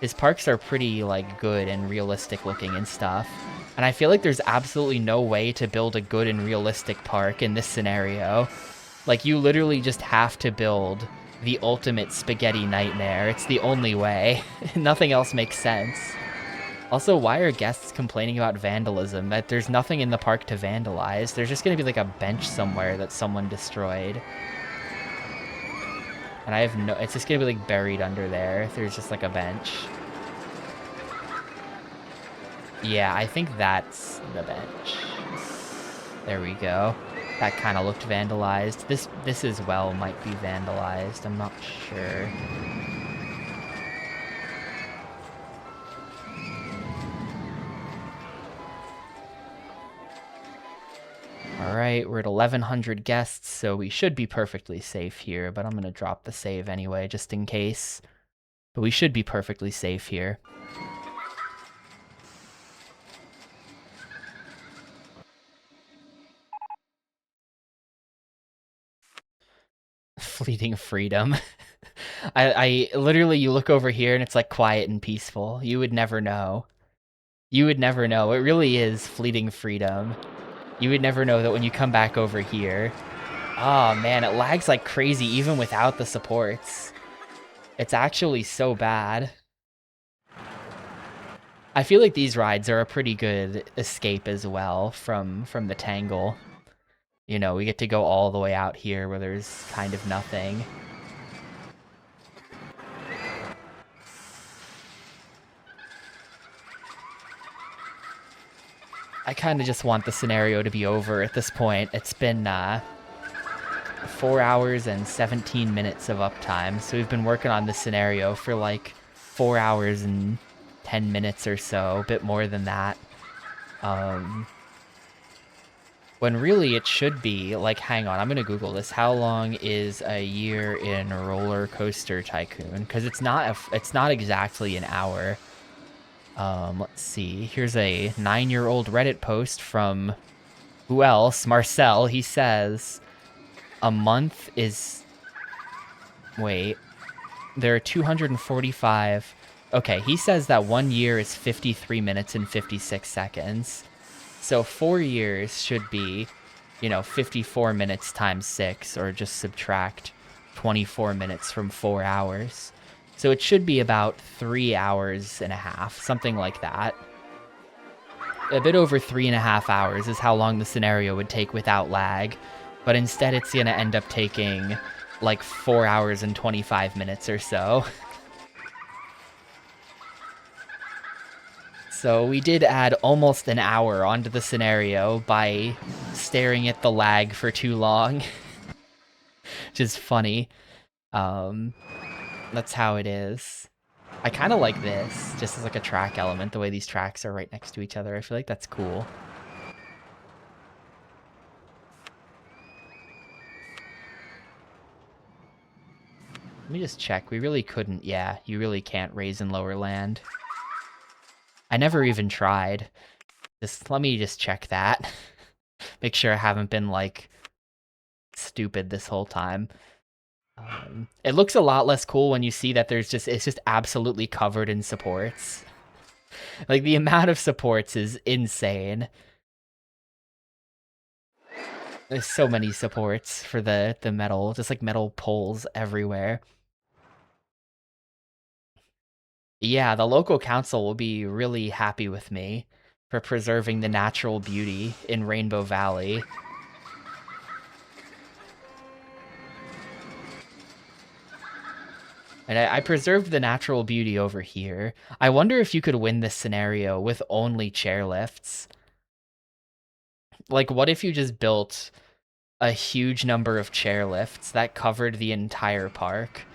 His parks are pretty, like, good and realistic looking and stuff. And I feel like there's absolutely no way to build a good and realistic park in this scenario. Like, you literally just have to build the ultimate spaghetti nightmare. It's the only way. Nothing else makes sense. Also, why are guests complaining about vandalism? That there's nothing in the park to vandalize. There's just gonna be, like, a bench somewhere that someone destroyed. And I have no... It's just gonna be, like, buried under there. There's just, like, a bench. Yeah, I think that's the bench. There we go. That kind of looked vandalized. This as well might be vandalized. I'm not sure. Alright, we're at 1,100 guests, so we should be perfectly safe here, but I'm gonna drop the save anyway, just in case. But we should be perfectly safe here. Fleeting freedom. I literally, you look over here and it's like quiet and peaceful. You would never know. You would never know. It really is fleeting freedom. You would never know that when you come back over here. Oh man, it lags like crazy even without the supports. It's actually so bad. I feel like these rides are a pretty good escape as well from the tangle. You know, we get to go all the way out here where there's kind of nothing. I kind of just want the scenario to be over at this point. It's been 4 hours and 17 minutes of uptime, so we've been working on this scenario for like 4 hours and 10 minutes or so, a bit more than that. When really it should be, like, hang on, I'm gonna Google this. How long is a year in Rollercoaster Tycoon? Because it's not exactly an hour. Let's see. Here's a 9-year-old Reddit post from who else? Marcel. He says a month is... Wait. There are 245... Okay, he says that 1 year is 53 minutes and 56 seconds. So 4 years should be 54 minutes times 6, or just subtract 24 minutes from 4 hours. So it should be about 3 hours and a half, something like that. A bit over 3.5 hours is how long the scenario would take without lag, but instead it's going to end up taking like 4 hours and 25 minutes or so. So we did add almost an hour onto the scenario by staring at the lag for too long, which is funny. That's how it is. I kind of like this, just as like a track element, the way these tracks are right next to each other. I feel like that's cool. Let me just check. We really couldn't. Yeah, you really can't raise and lower land. I never even tried. Let me just check that. Make sure I haven't been, like, stupid this whole time. It looks a lot less cool when you see that it's just absolutely covered in supports. Like, the amount of supports is insane. There's so many supports for the metal, just like metal poles everywhere. Yeah, the local council will be really happy with me for preserving the natural beauty in Rainbow Valley. And I preserved the natural beauty over here. I wonder if you could win this scenario with only chairlifts. Like, what if you just built a huge number of chairlifts that covered the entire park?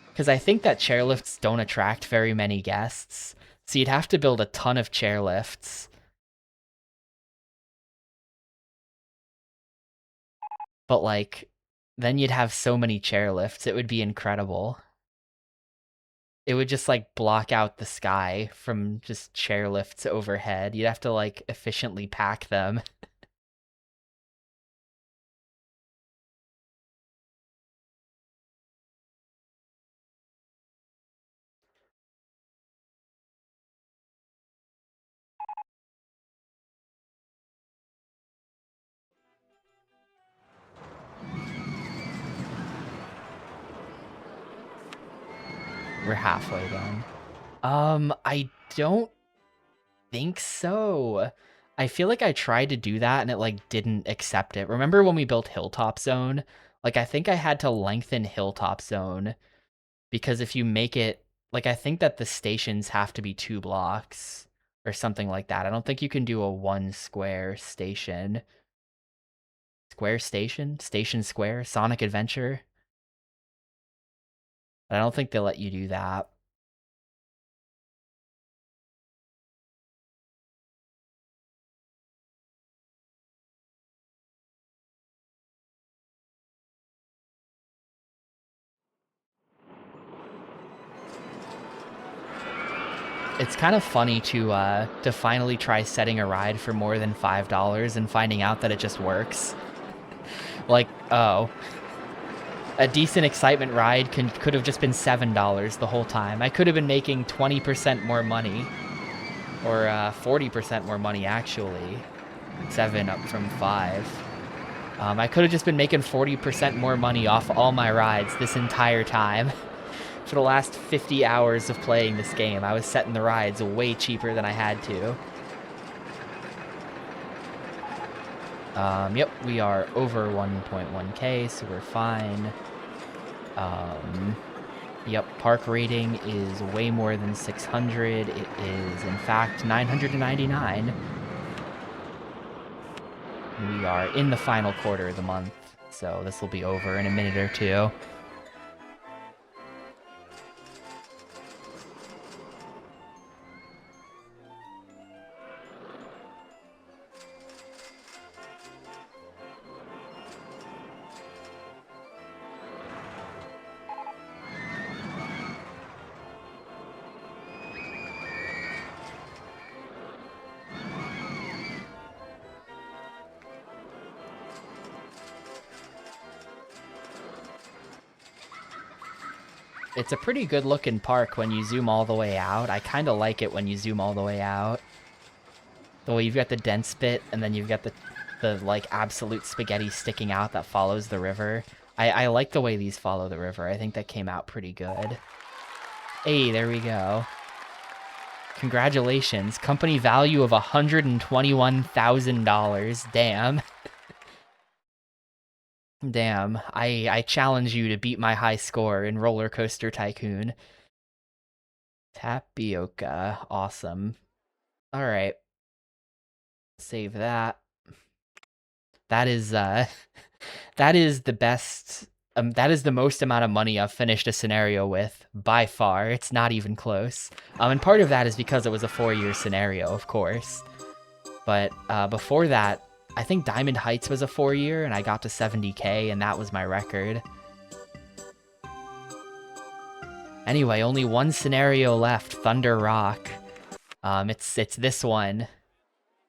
Because I think that chairlifts don't attract very many guests. So you'd have to build a ton of chairlifts. But, like, then you'd have so many chairlifts. It would be incredible. It would just, like, block out the sky from just chairlifts overhead. You'd have to, like, efficiently pack them. We're halfway done. I don't think so. I feel like I tried to do that and it, like, didn't accept it. Remember when we built Hilltop Zone? Like, I think I had to lengthen Hilltop Zone because if you make it, like, I think that the stations have to be 2 blocks or something like that. I don't think you can do a 1 square station. Square station? Station Square? Sonic Adventure? I don't think they'll let you do that. It's kind of funny to finally try setting a ride for more than $5 and finding out that it just works. Like, oh, a decent excitement ride could have just been $7 the whole time. I could have been making 20% more money, or 40% more money actually. 7 up from 5. I could have just been making 40% more money off all my rides this entire time. For the last 50 hours of playing this game, I was setting the rides way cheaper than I had to. Yep, we are over 1.1k, so we're fine. Yep, park rating is way more than 600. It is, in fact, 999. We are in the final quarter of the month, so this will be over in a minute or two. It's a pretty good looking park when you zoom all the way out. I kind of like it when you zoom all the way out. The way you've got the dense bit, and then you've got the the like absolute spaghetti sticking out that follows the river. I like the way these follow the river. I think that came out pretty good. Hey, there we go. Congratulations. Company value of $121,000. Damn. Damn. I challenge you to beat my high score in Rollercoaster Tycoon. Tapioca. Awesome. All right. Save that. That is that is the best that is the most amount of money I've finished a scenario with by far. It's not even close. And part of that is because it was a 4-year scenario, of course. But before that, I think Diamond Heights was a 4-year, and I got to 70K, and that was my record. Anyway, only one scenario left, Thunder Rock. It's this one.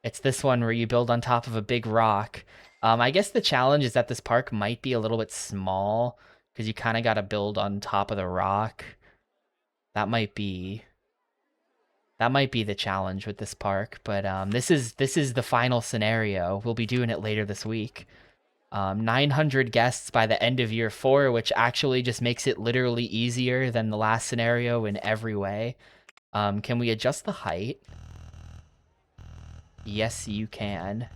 It's this one where you build on top of a big rock. I guess the challenge is that this park might be a little bit small, because you kind of got to build on top of the rock. That might be the challenge with this park, but this is the final scenario. We'll be doing it later this week. 900 guests by the end of year 4, which actually just makes it literally easier than the last scenario in every way. Can we adjust the height? Yes, you can.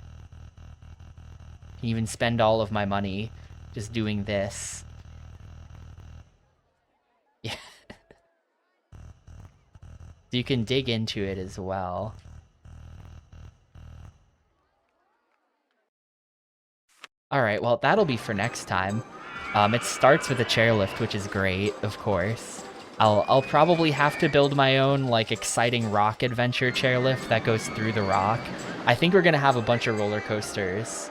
Can even spend all of my money just doing this. Yeah. You can dig into it as well. Alright, well, that'll be for next time. It starts with a chairlift, which is great, of course. I'll probably have to build my own, like, exciting rock adventure chairlift that goes through the rock. I think we're gonna have a bunch of roller coasters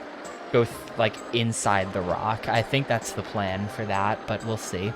go, like, inside the rock. I think that's the plan for that, but we'll see.